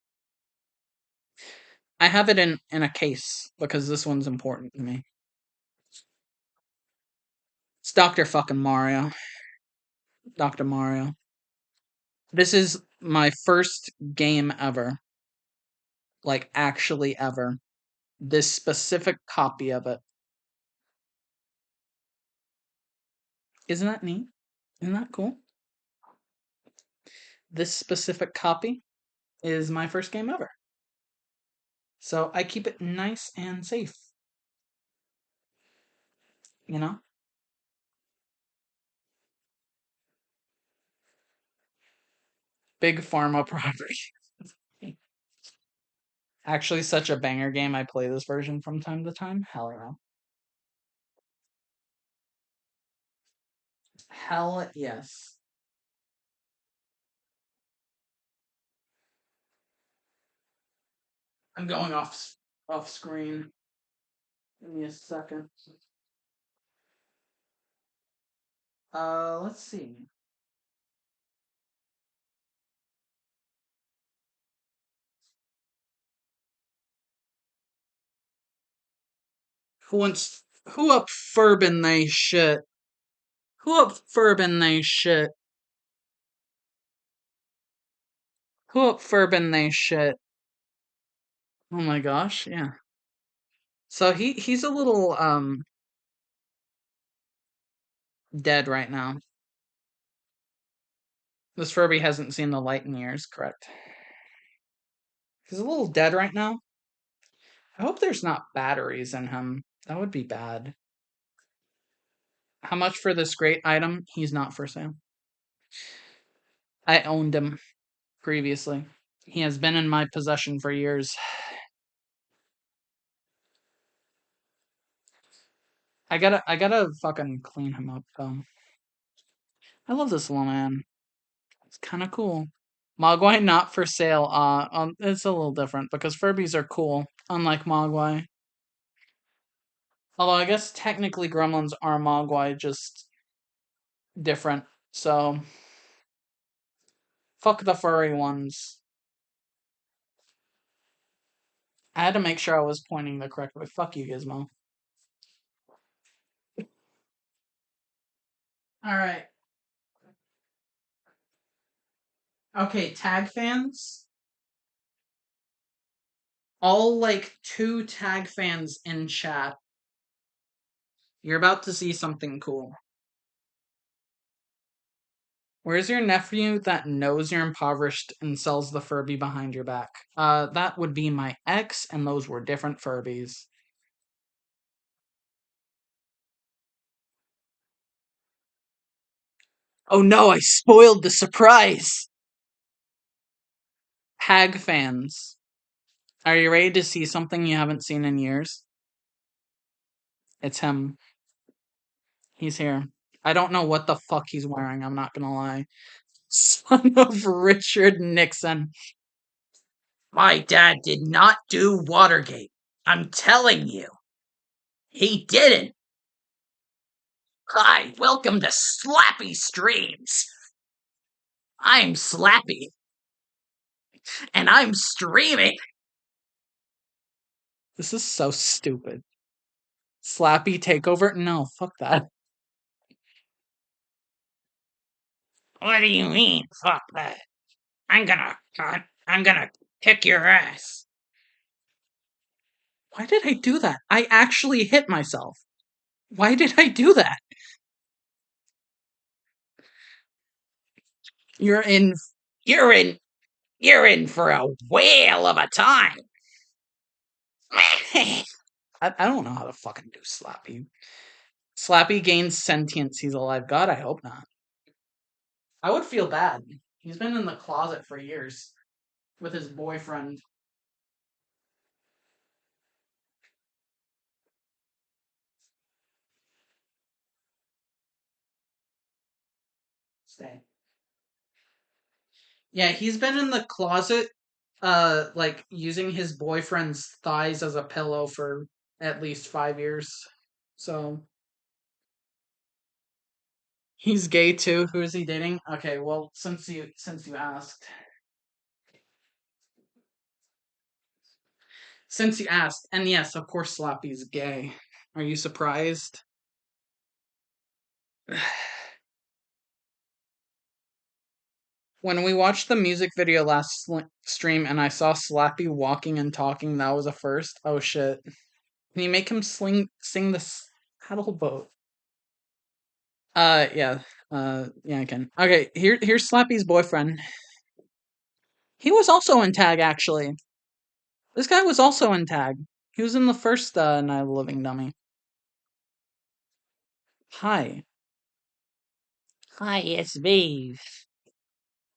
I have it in a case because this one's important to me. It's Dr. fucking Mario. Dr. Mario. This is my first game ever. Like, actually ever. This specific copy of it. Isn't that neat? Isn't that cool? This specific copy is my first game ever. So I keep it nice and safe. You know? Big Pharma property. Actually, such a banger game. I play this version from time to time. Hell yeah. Hell yes. I'm going off screen. Give me a second. Let's see. Who up Furbin they shit? Who up Furbin they shit? Who up Furbin they shit? Oh my gosh, yeah. So he's a little dead right now. This Furby hasn't seen the light in years, correct? He's a little dead right now. I hope there's not batteries in him. That would be bad. How much for this great item? He's not for sale. I owned him previously. He has been in my possession for years. I gotta fucking clean him up though. I love this little man. It's kind of cool. Mogwai not for sale. It's a little different because Furbies are cool, unlike Mogwai. Although I guess technically Gremlins are Mogwai, just different. So fuck the furry ones. I had to make sure I was pointing the correct way. Fuck you, Gizmo. All right. Okay, tag fans. All like 2 tag fans in chat. You're about to see something cool. Where's your nephew that knows you're impoverished and sells the Furby behind your back? That would be my ex, and those were different Furbies. Oh no, I spoiled the surprise! Tag fans. Are you ready to see something you haven't seen in years? It's him. He's here. I don't know what the fuck he's wearing, I'm not gonna lie. Son of Richard Nixon. My dad did not do Watergate. I'm telling you. He didn't. Hi, welcome to Slappy Streams. I'm Slappy. And I'm streaming. This is so stupid. Slappy takeover? No, fuck that. What do you mean, fuck that? I'm gonna kick your ass. Why did I do that? I actually hit myself. Why did I do that? You're in you're in you're in for a whale of a time. I don't know how to fucking do Slappy. Slappy gains sentience, he's alive. God, I hope not. I would feel bad. He's been in the closet for years with his boyfriend. Stay. Yeah, he's been in the closet, like using his boyfriend's thighs as a pillow for at least 5 years. So He's gay too. Who is he dating? Okay, well, since you asked. Since you asked, and yes, of course Slappy's gay. Are you surprised? When we watched the music video last stream and I saw Slappy walking and talking, that was a first. Oh shit. Can you make him sing this paddle boat? Yeah. Yeah, I can. Okay, here's Slappy's boyfriend. He was also in tag, actually. This guy was also in tag. He was in the first Night of the Living Dummy. Hi. Hi, it's me.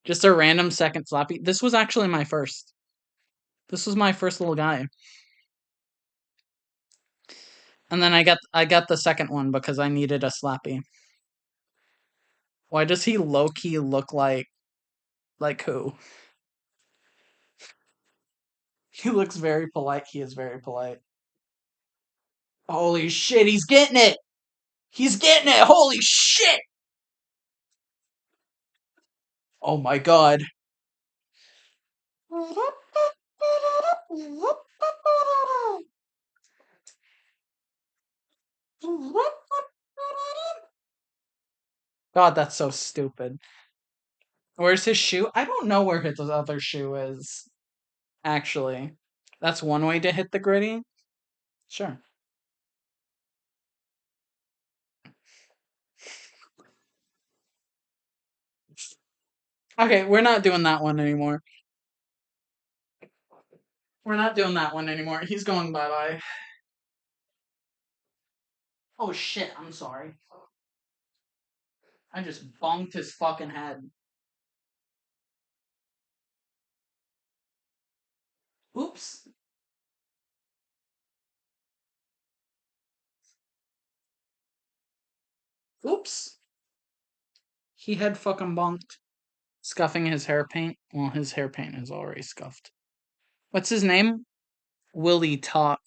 Just a random second Slappy. This was actually my first. This was my first little guy. And then I got the second one because I needed a Slappy. Why does he low key look like who? He looks very polite. He is very polite. Holy shit, he's getting it! He's getting it! Holy shit! Oh my god. God, that's so stupid. Where's his shoe? I don't know where his other shoe is, actually. That's one way to hit the gritty? Sure. Okay, we're not doing that one anymore. We're not doing that one anymore. He's going bye-bye. Oh shit, I'm sorry. I just bonked his fucking head. Oops. Oops. He had fucking bonked. Scuffing his hair paint. Well, his hair paint is already scuffed. What's his name? Willie Talk.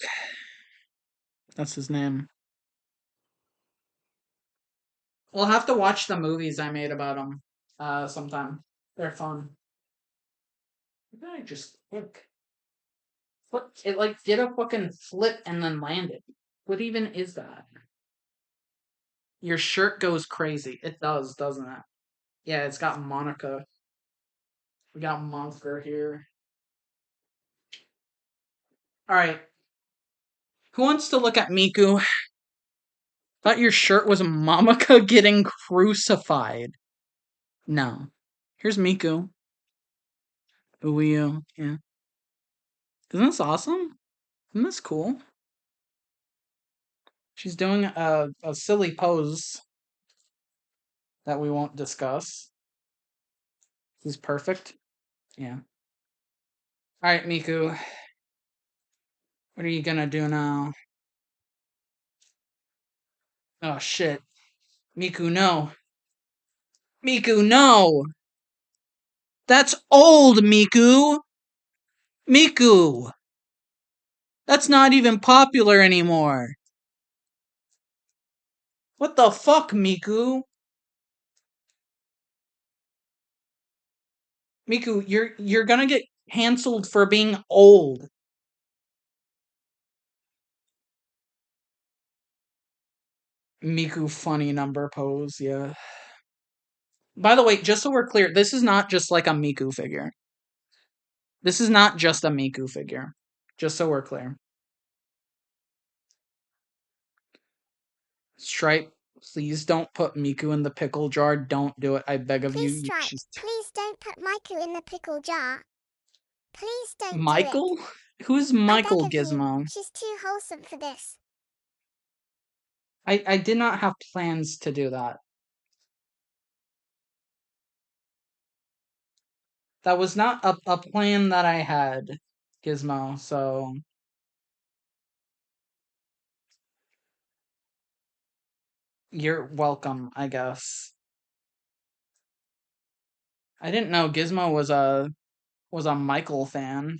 That's his name. We'll have to watch the movies I made about him sometime. They're fun. What did I just click? What? It like did a fucking flip and then landed. What even is that? Your shirt goes crazy. It does, doesn't it? Yeah, it's got Monica. We got Monster here. Alright. Who wants to look at Miku? Thought your shirt was Mamaka getting crucified. No. Here's Miku. Uyu. Yeah. Isn't this awesome? Isn't this cool? She's doing a silly pose that we won't discuss. He's perfect. Yeah. Alright, Miku. What are you gonna do now? Oh shit. Miku, no. Miku, no! That's old, Miku! Miku! That's not even popular anymore! What the fuck, Miku? Miku, you're gonna get canceled for being old. Miku funny number pose, yeah. By the way, just so we're clear, this is not just like a Miku figure. This is not just a Miku figure. Just so we're clear. Stripe, please don't put Miku in the pickle jar. Don't do it. I beg of Please, you. Stripes, please don't put Michael in the pickle jar. Please don't do it. Michael? Who's I beg Michael, of you. Gizmo? She's too wholesome for this. I did not have plans to do that. That was not a plan that I had, Gizmo, so... You're welcome, I guess. I didn't know Gizmo was a Michael fan.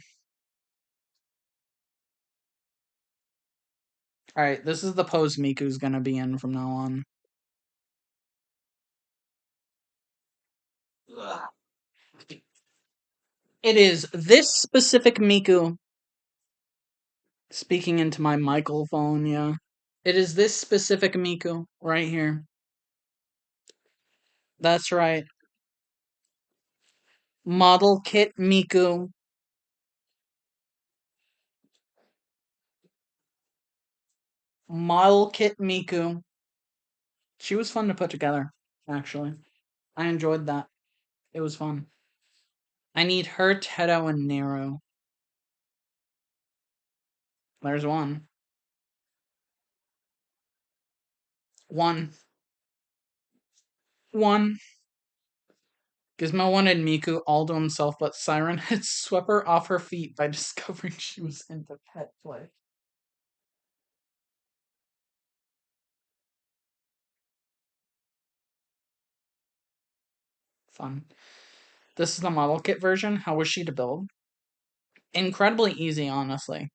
Alright, this is the pose Miku's gonna be in from now on. It is this specific Miku. Speaking into my microphone, yeah. It is this specific Miku right here. That's right. Model kit Miku. Model kit Miku. She was fun to put together, actually. I enjoyed that. It was fun. I need her, Teto, and Nero. There's one. One. One. Gizmo wanted Miku all to himself, but Siren had swept her off her feet by discovering she was into pet play. Fun. This is the model kit version. How was she to build? Incredibly easy, honestly.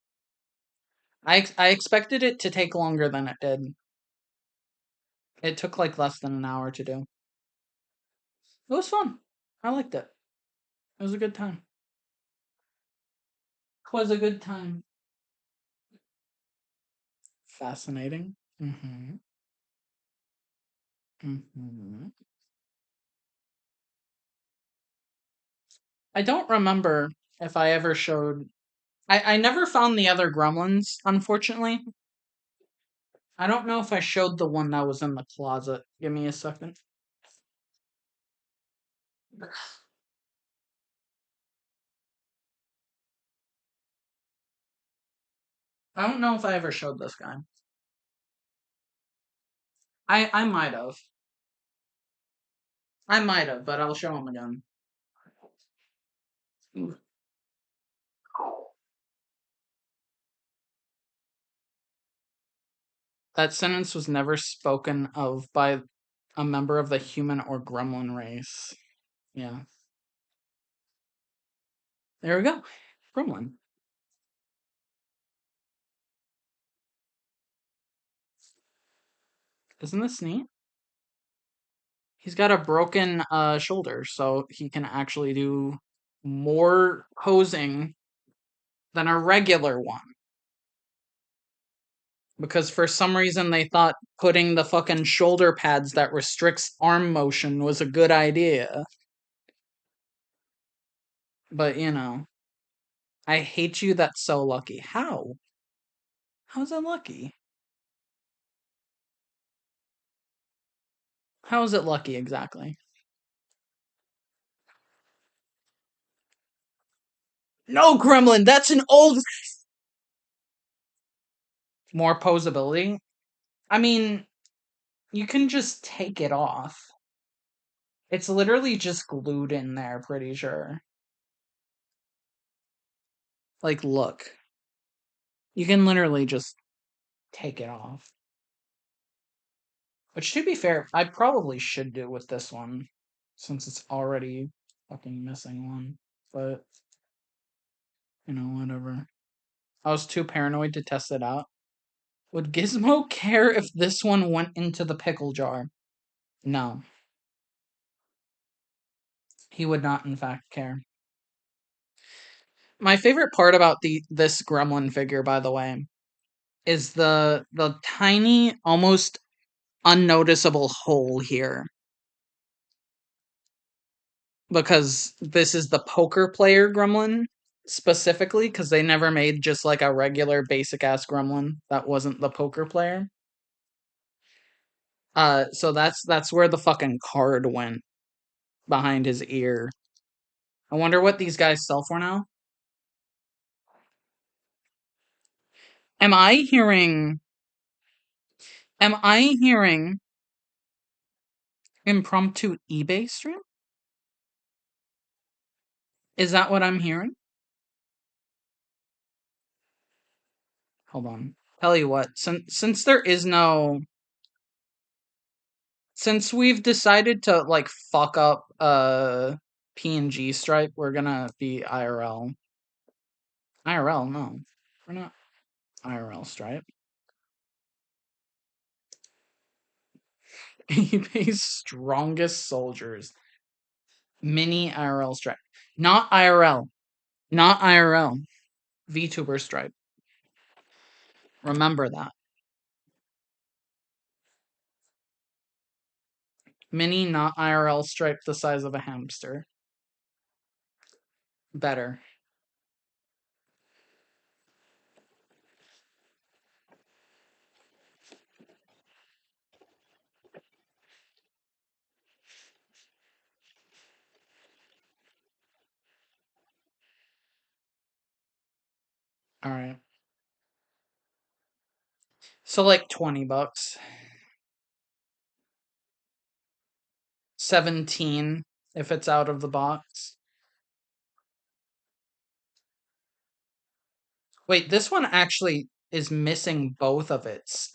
I expected it to take longer than it did. It took like less than an hour to do. It was fun. I liked it. It was a good time. It was a good time. Fascinating. Mm-hmm. Mm-hmm. I don't remember if I ever showed. I never found the other gremlins, unfortunately. I don't know if I showed the one that was in the closet. Give me a second. I don't know if I ever showed this guy. I might have. I might have, but I'll show him again. That sentence was never spoken of by a member of the human or gremlin race. Yeah. There we go. Gremlin. Isn't this neat? He's got a broken shoulder, so he can actually do more posing than a regular one. Because for some reason they thought putting the fucking shoulder pads that restricts arm motion was a good idea. But, you know, I hate you, that's so lucky. How? How's it lucky? How is it lucky exactly? No, Gremlin, that's an old. More posability? I mean, you can just take it off. It's literally just glued in there, pretty sure. Like, look. You can literally just take it off. Which, to be fair, I probably should do with this one, since it's already fucking missing one. But, you know, whatever. I was too paranoid to test it out. Would Gizmo care if this one went into the pickle jar? No. He would not, in fact, care. My favorite part about this gremlin figure, by the way, is the tiny, almost unnoticeable hole here. Because this is the poker player gremlin specifically, because they never made just like a regular basic ass gremlin that wasn't the poker player. So that's where the fucking card went behind his ear. I wonder what these guys sell for now. Am I hearing? Am I hearing impromptu eBay stream? Is that what I'm hearing? Hold on. Tell you what, since there is no, since we've decided to like fuck up PNG Stripe, we're gonna be IRL. IRL, no. We're not IRL Stripe. eBay's strongest soldiers. Mini IRL Stripe. Not IRL. Not IRL. VTuber stripe. Remember that. Mini, not IRL stripe the size of a hamster. Better. Alright. So like $20. 17 if it's out of the box. Wait, this one actually is missing both of its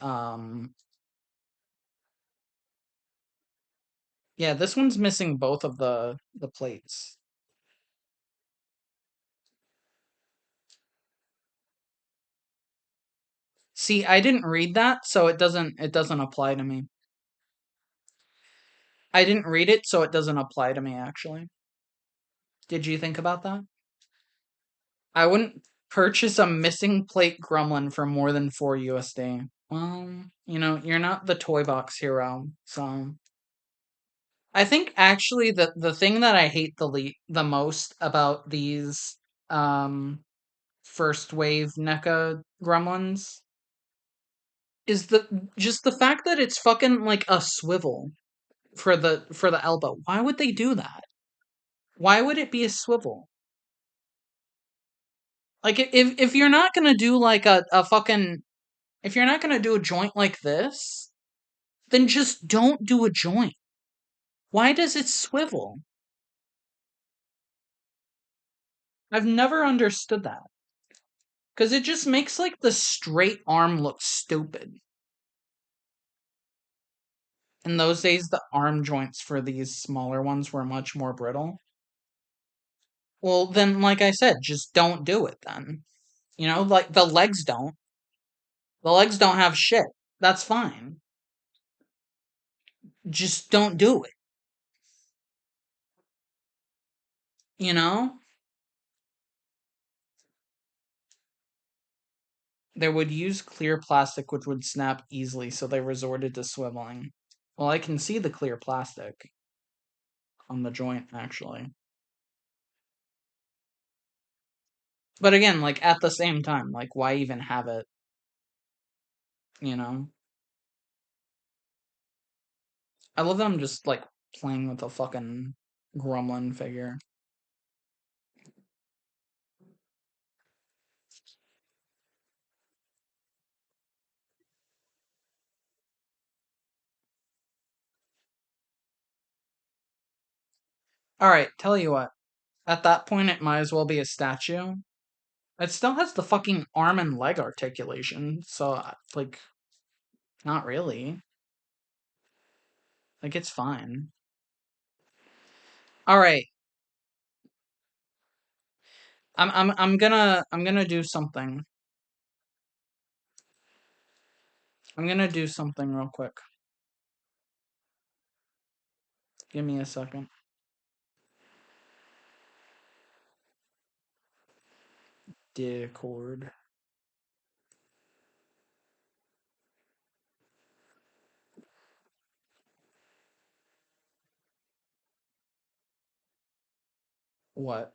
yeah, this one's missing both of the plates. See, I didn't read that, so it doesn't apply to me. I didn't read it, so it doesn't apply to me actually. Did you think about that? I wouldn't purchase a missing plate gremlin for more than 4 USD. Well, you're not the toy box hero, so I think actually the thing that I hate the most about these um first wave NECA gremlins is just the fact that it's fucking like a swivel for the elbow. Why would they do that? Why would it be a swivel? Like if you're not gonna do like a fucking if you're not gonna do a joint like this, then just don't do a joint. Why does it swivel? I've never understood that. Because it just makes like the straight arm look stupid. In those days, the arm joints for these smaller ones were much more brittle. Well, then, like I said, just don't do it then. Like the legs don't. The legs don't have shit. That's fine. Just don't do it. You know? They would use clear plastic which would snap easily, so they resorted to swiveling. Well, I can see the clear plastic on the joint, actually. But again, like, at the same time, like, why even have it? You know? I love that I'm just, like, playing with a fucking gremlin figure. Alright, tell you what. At that point, it might as well be a statue. It still has the fucking arm and leg articulation, so, like, not really. Like, it's fine. Alright. I'm gonna do something. I'm gonna do something real quick. Give me a second. Discord. What?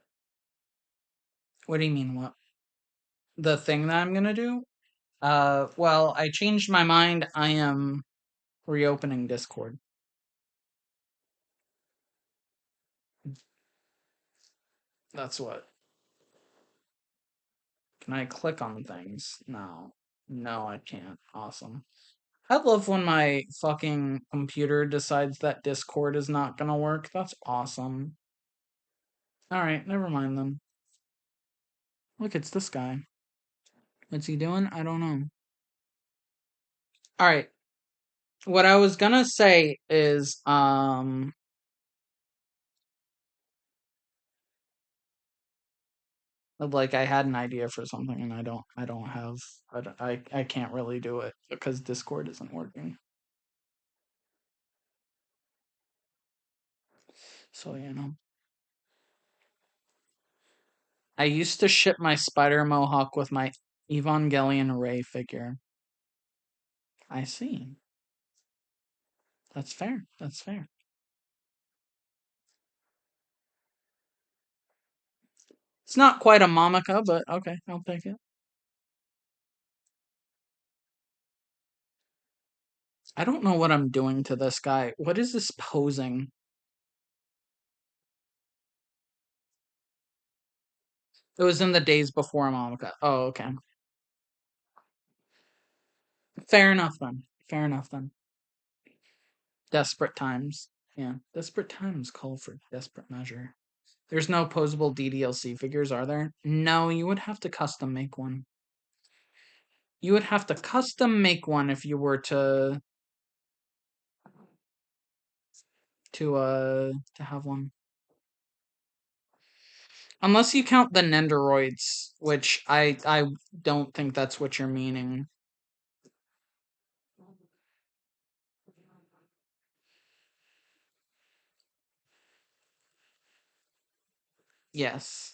What do you mean, what? The thing that I'm gonna do? Well, I changed my mind. I am reopening Discord. That's what. Can I click on things? No. No, I can't. Awesome. I love when my fucking computer decides that Discord is not gonna work. That's awesome. Alright, never mind then. Look, it's this guy. What's he doing? I don't know. Alright. What I was gonna say is, like I had an idea for something and I don't have, I can't really do it because Discord isn't working. So, I used to ship my spider mohawk with my Evangelion Ray figure. I see. That's fair. That's fair. It's not quite a Momika, but okay, I'll take it. I don't know what I'm doing to this guy. What is this posing? It was in the days before Momika. Oh, okay. Fair enough then. Fair enough then. Desperate times. Yeah, desperate times call for desperate measure. There's no posable DDLC figures, are there? No, you would have to custom make one. You would have to custom make one if you were to have one. Unless you count the Nendoroids, which I don't think that's what you're meaning. Yes.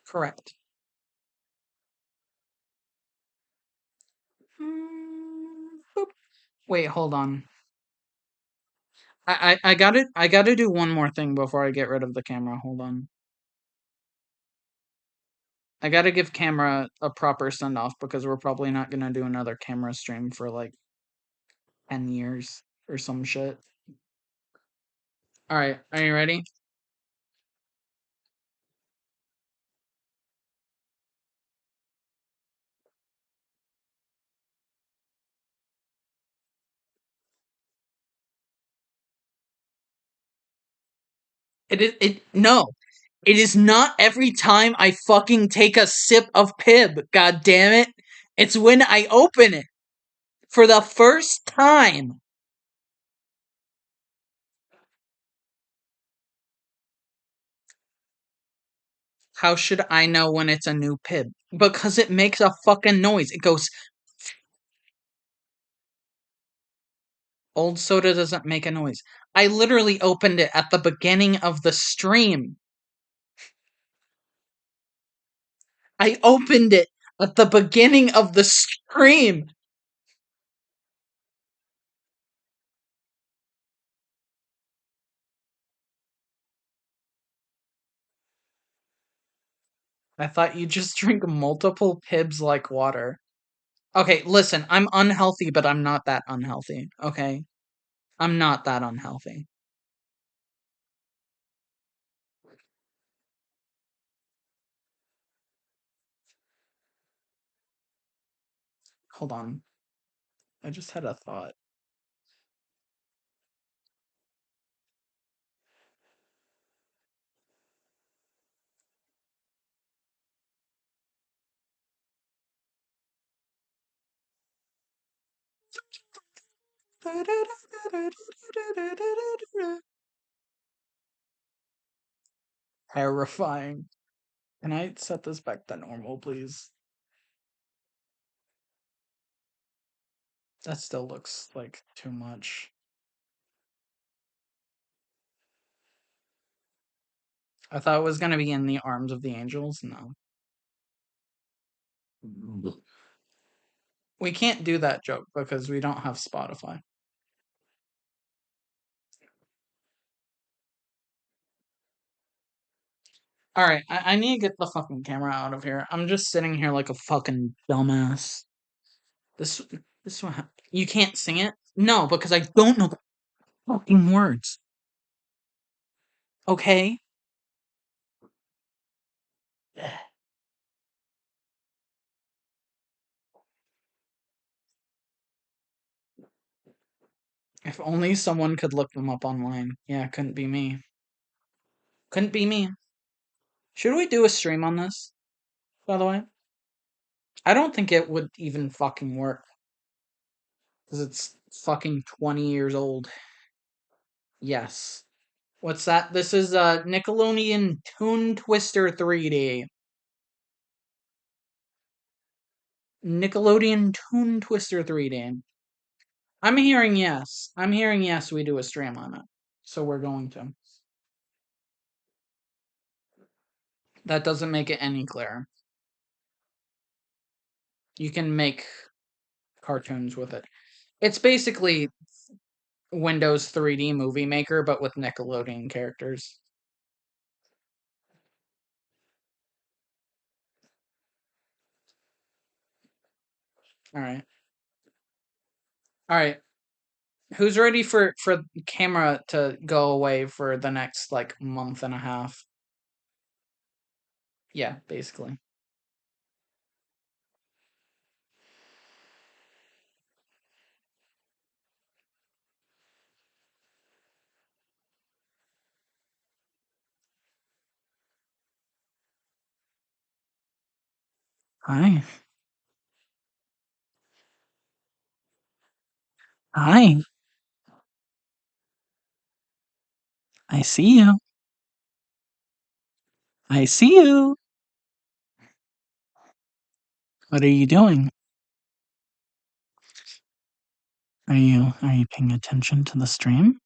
Correct. Boop. Wait, hold on. I gotta do one more thing before I get rid of the camera. Hold on. I gotta give camera a proper send off because we're probably not gonna do another camera stream for like 10 years or some shit. Alright, are you ready? No. It is not every time I fucking take a sip of Pib, god damn it. It's when I open it. For the first time. How should I know when it's a new Pib? Because it makes a fucking noise. It goes. Old soda doesn't make a noise. I literally opened it at the beginning of the stream. I opened it at the beginning of the stream. I thought you just drink multiple Pibs like water. Okay, listen, I'm unhealthy, but I'm not that unhealthy, okay? I'm not that unhealthy. Hold on. I just had a thought. Terrifying. Can I set this back to normal, please? That still looks like too much. I thought it was gonna be in the arms of the angels. No. We can't do that joke because we don't have Spotify. Alright, I need to get the fucking camera out of here. I'm just sitting here like a fucking dumbass. This this one you can't sing it? No, because I don't know the fucking words. Okay? If only someone could look them up online. Yeah, couldn't be me. Couldn't be me. Should we do a stream on this? By the way? I don't think it would even fucking work. Because it's fucking 20 years old. Yes. What's that? This is Nickelodeon Toon Twister 3D. Nickelodeon Toon Twister 3D. I'm hearing yes. I'm hearing yes, we do a stream on it. So we're going to. That doesn't make it any clearer. You can make cartoons with it. It's basically Windows 3D Movie Maker, but with Nickelodeon characters. All right. All right. Who's ready for camera to go away for the next like month and a half? Yeah, basically. Hi. Hi. I see you. I see you. What are you doing? Are you paying attention to the stream?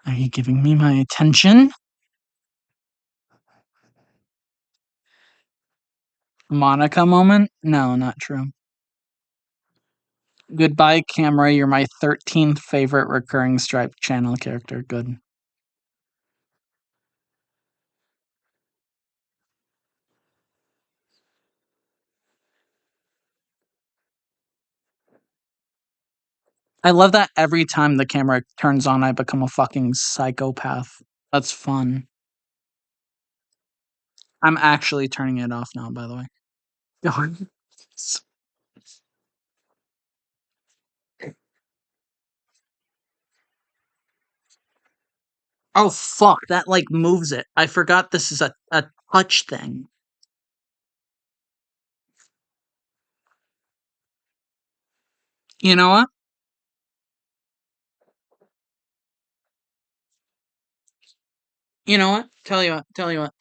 Are you giving me my attention? Monica moment? No, not true. Goodbye, camera. You're my 13th favorite recurring Stripe channel character. Good. I love that every time the camera turns on, I become a fucking psychopath. That's fun. I'm actually turning it off now, by the way. Oh fuck, that like moves it. I forgot this is a touch thing. You know what? You know what? Tell you what.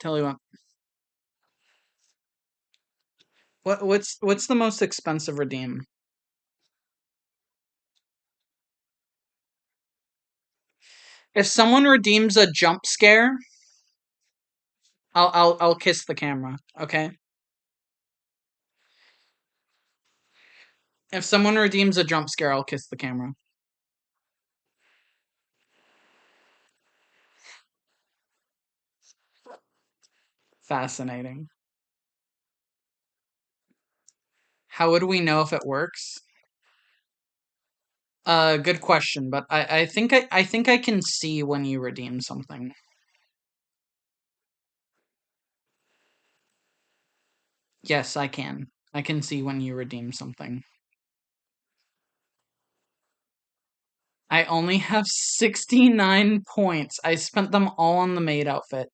What's the most expensive redeem? If someone redeems a jump scare, I'll kiss the camera, okay? If someone redeems a jump scare, I'll kiss the camera. Fascinating. How would we know if it works? Good question, but I think I can see when you redeem something. Yes, I can. I can see when you redeem something. I only have 69 points. I spent them all on the maid outfit.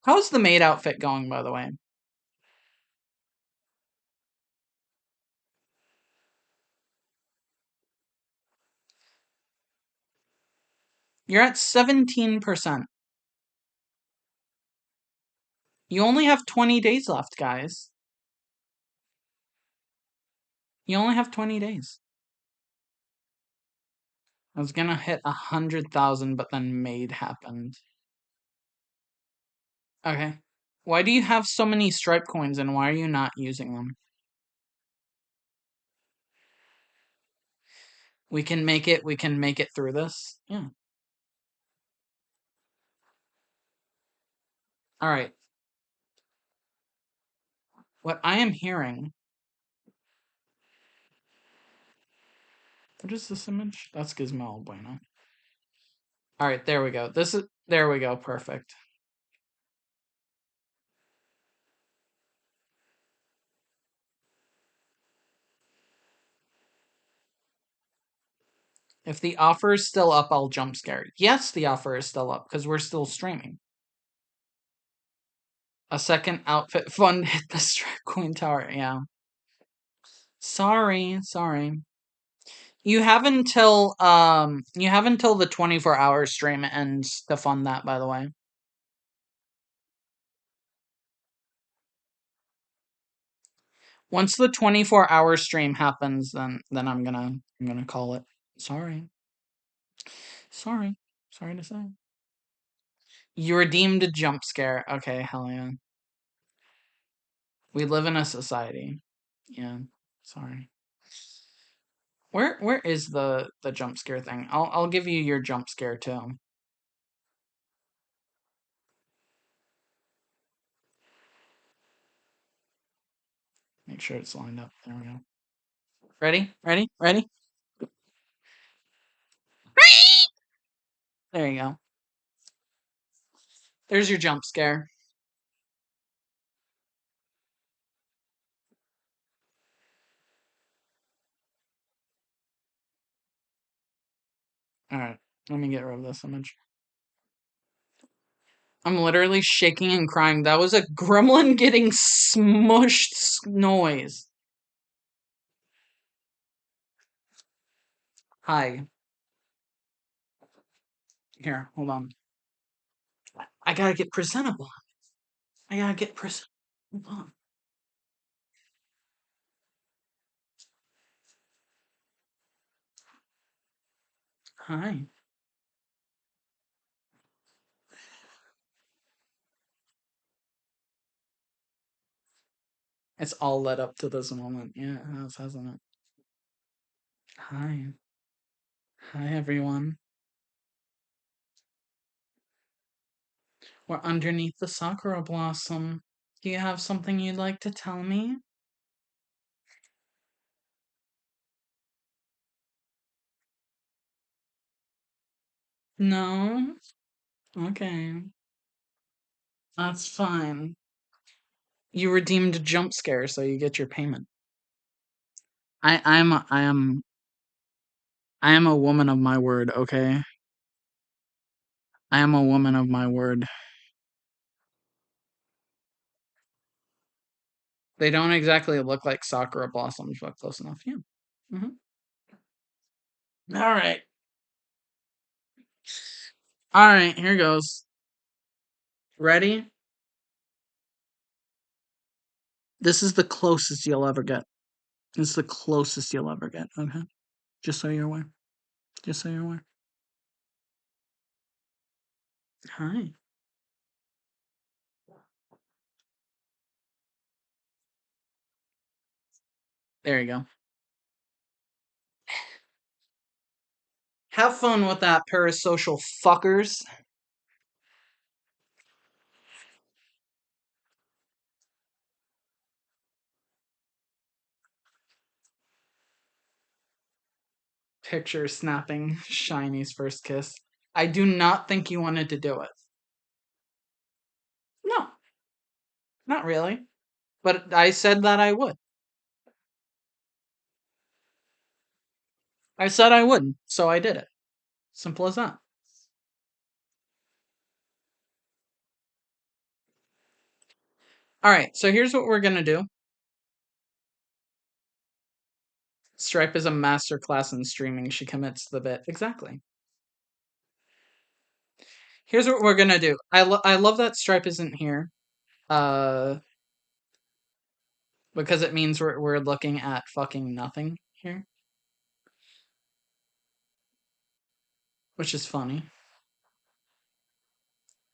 How's the maid outfit going, by the way? You're at 17%. You only have 20 days left, guys. You only have 20 days. I was gonna hit 100,000, but then maid happened. Okay. Why do you have so many stripe coins and why are you not using them? We can make it through this. Yeah. Alright. What I am hearing. What is this image? That's Gizmo Bueno. Alright, there we go. There we go, perfect. If the offer is still up, I'll jump scare. Yes, the offer is still up, because we're still streaming. A second outfit fund hit the Stripe Coin Tower, yeah. Sorry. You have until the 24-hour stream ends to fund that, by the way. Once the 24-hour stream happens, then I'm gonna call it. Sorry. Sorry. Sorry to say. You were deemed a jump scare. Okay, hell yeah. We live in a society. Yeah. Sorry. Where is the jump scare thing? I'll give you your jump scare too. Make sure it's lined up. There we go. Ready? Ready? Ready? There you go. There's your jump scare. Alright. Let me get rid of this image. I'm literally shaking and crying. That was a gremlin getting smushed noise. Hi. Here, hold on. I gotta get presentable. I gotta get presentable. Hold on. Hi. It's all led up to this moment. Yeah, it has, hasn't it? Hi. Hi, everyone. We're underneath the sakura blossom. Do you have something you'd like to tell me? No? Okay. That's fine. You redeemed a jump scare, so you get your payment. I am a woman of my word, okay? I am a woman of my word. They don't exactly look like sakura blossoms, but close enough. Yeah. All right. All right, here goes. Ready? This is the closest you'll ever get. This is the closest you'll ever get, okay? Just so you're aware. Just so you're aware. Hi. There you go. Have fun with that, parasocial fuckers. Picture snapping Shiny's first kiss. I do not think you wanted to do it. No, not really. But I said that I would. I said I would, so I did it. Simple as that. Alright, so here's what we're gonna do. Stripe is a masterclass in streaming. She commits the bit. Exactly. Here's what we're gonna do. I love that Stripe isn't here. Uh, because it means we're looking at fucking nothing here. Which is funny.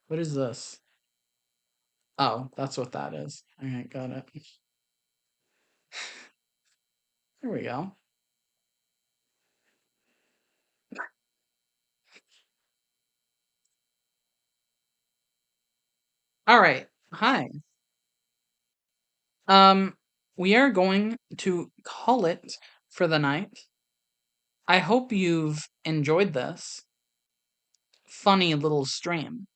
What is this? Oh, that's what that is. Alright, got it. There we go. Alright. Hi. We are going to call it for the night. I hope you've enjoyed this funny little stream.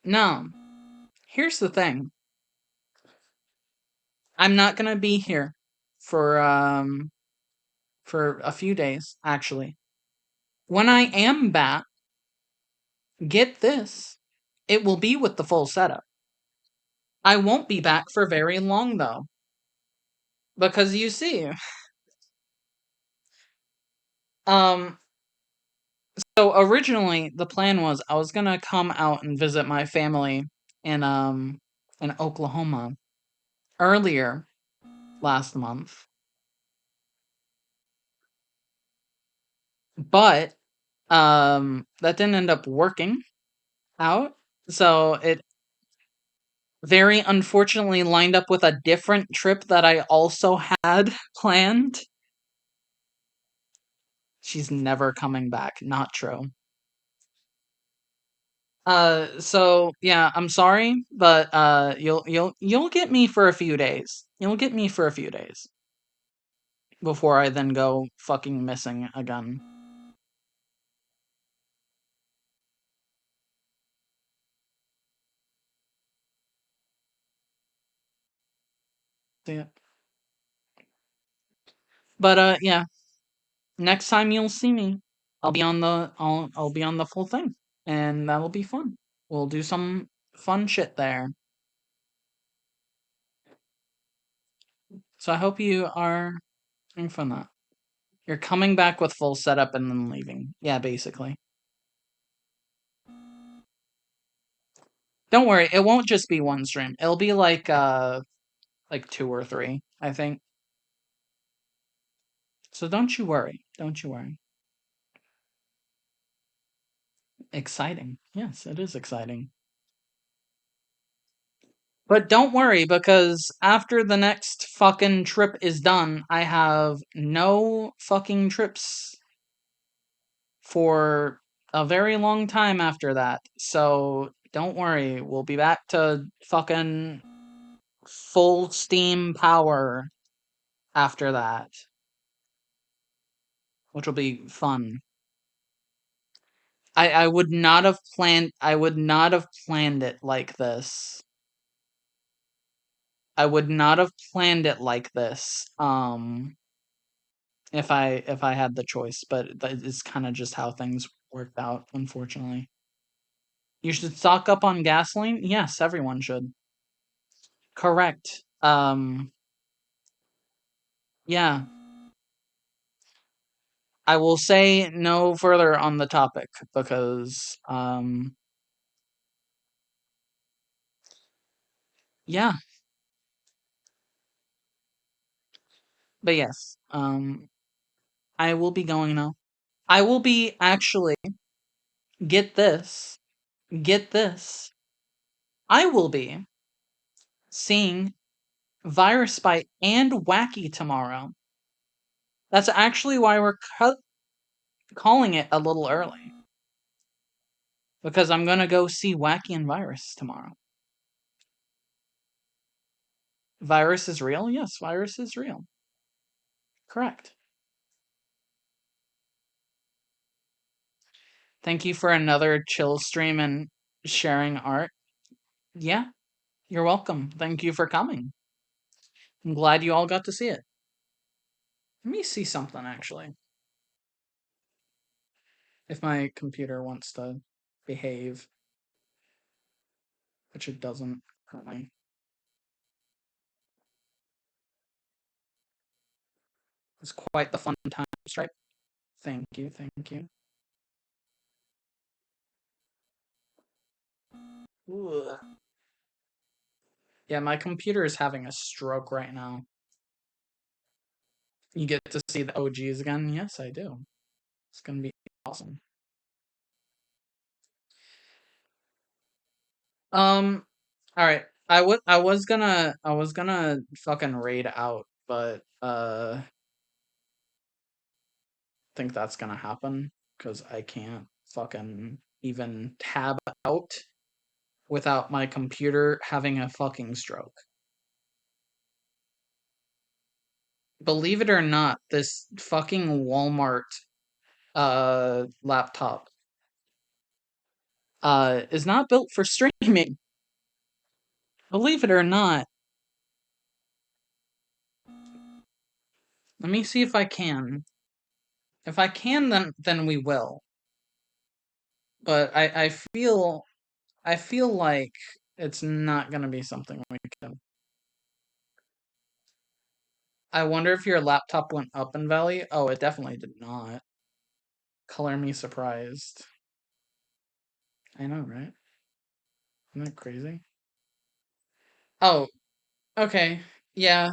No, here's the thing. I'm not gonna be here for a few days, actually. When I am back, get this. It will be with the full setup. I won't be back for very long though. Because you see, um so originally the plan was I was gonna come out and visit my family in Oklahoma earlier last month. But that didn't end up working out. So it very unfortunately lined up with a different trip that I also had planned. She's never coming back. Not true. So yeah, I'm sorry, but you'll get me for a few days. You'll get me for a few days before I then go fucking missing again. Yeah. But yeah, next time you'll see me, I'll be on the full thing, and that'll be fun. We'll do some fun shit there. So I hope you are having fun that. You're coming back with full setup and then leaving. Yeah, basically. Don't worry, it won't just be one stream. It'll be like two or three, I think. So don't you worry. Don't you worry. Exciting. Yes, it is exciting. But don't worry, because after the next fucking trip is done, I have no fucking trips for a very long time after that. So don't worry, we'll be back to fucking full steam power after that, which will be fun. I would not have planned it like this. I would not have planned it like this. If I had the choice, but that is kind of just how things worked out, unfortunately. You should stock up on gasoline? Yes, everyone should. Correct. Yeah. I will say no further on the topic because yeah, but yes. I will be going now. I will be actually get this. Get this. I will be seeing Virus Bite and Wacky tomorrow. That's actually why we're calling it a little early. Because I'm gonna go see Wacky and Virus tomorrow. Virus is real? Yes, Virus is real. Correct. Thank you for another chill stream and sharing art. Yeah, you're welcome. Thank you for coming. I'm glad you all got to see it. Let me see something actually. If my computer wants to behave, which it doesn't currently. It's quite the fun time, Stripe. Thank you, thank you. Ugh. Yeah, my computer is having a stroke right now. You get to see the OGs again? Yes, I do. It's gonna be awesome. All right. I was gonna fucking raid out, but think that's gonna happen because I can't fucking even tab out without my computer having a fucking stroke. Believe it or not, this fucking Walmart laptop is not built for streaming. Believe it or not. Let me see if I can. If I can, then we will. But I feel like it's not gonna be something we can. I wonder if your laptop went up in value. Oh, it definitely did not. Color me surprised. I know, right? Isn't that crazy? Oh, okay. Yeah.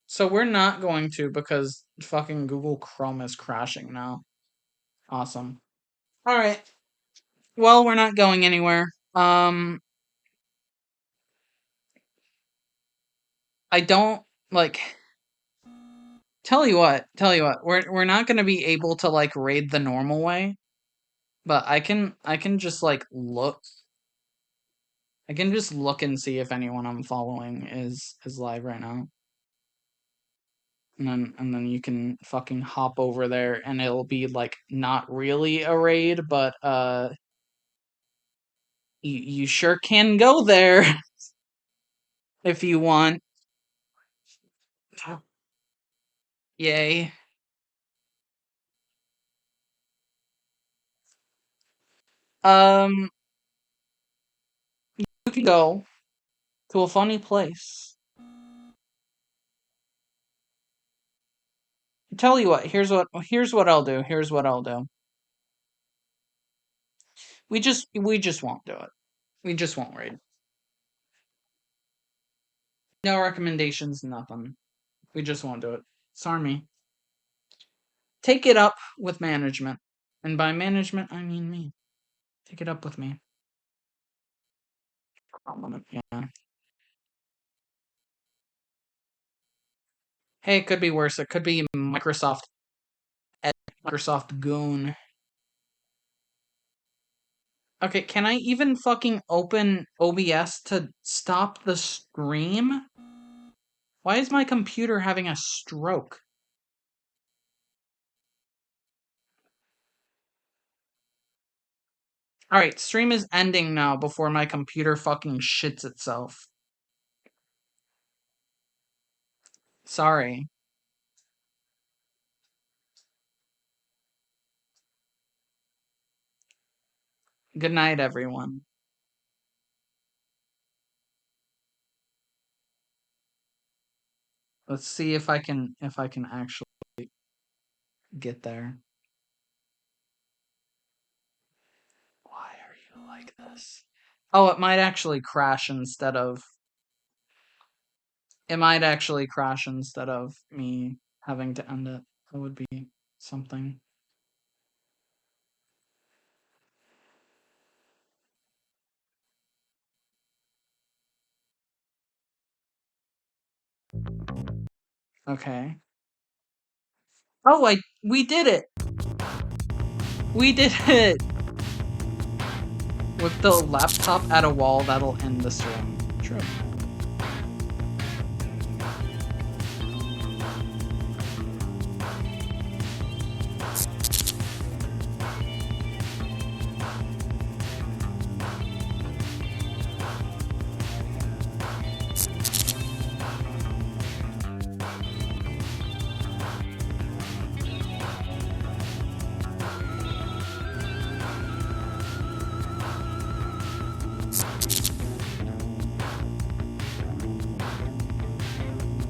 So we're not going to because fucking Google Chrome is crashing now. Awesome. Alright. Well, we're not going anywhere. I don't, like... Tell you what, we're not gonna be able to, like, raid the normal way, but I can just, like, look. I can just look and see if anyone I'm following is live right now. And then you can fucking hop over there and it'll be, like, not really a raid, but, you sure can go there if you want. Yay. Um, you can go to a funny place. Tell you what, here's what I'll do. Here's what I'll do. We just won't do it. We just won't raid. No recommendations, nothing. We just won't do it. Sorry me. Take it up with management. And by management, I mean me. Take it up with me. Yeah. Hey, it could be worse. It could be Microsoft Goon. Okay, can I even fucking open OBS to stop the stream? Why is my computer having a stroke? Alright, stream is ending now before my computer fucking shits itself. Sorry. Good night, everyone. Let's see if I can actually get there. Why are you like this? Oh, it might actually crash instead of... It might actually crash instead of me having to end it. That would be something. Okay. Oh, we did it! We did it! With the laptop at a wall, that'll end the stream. True.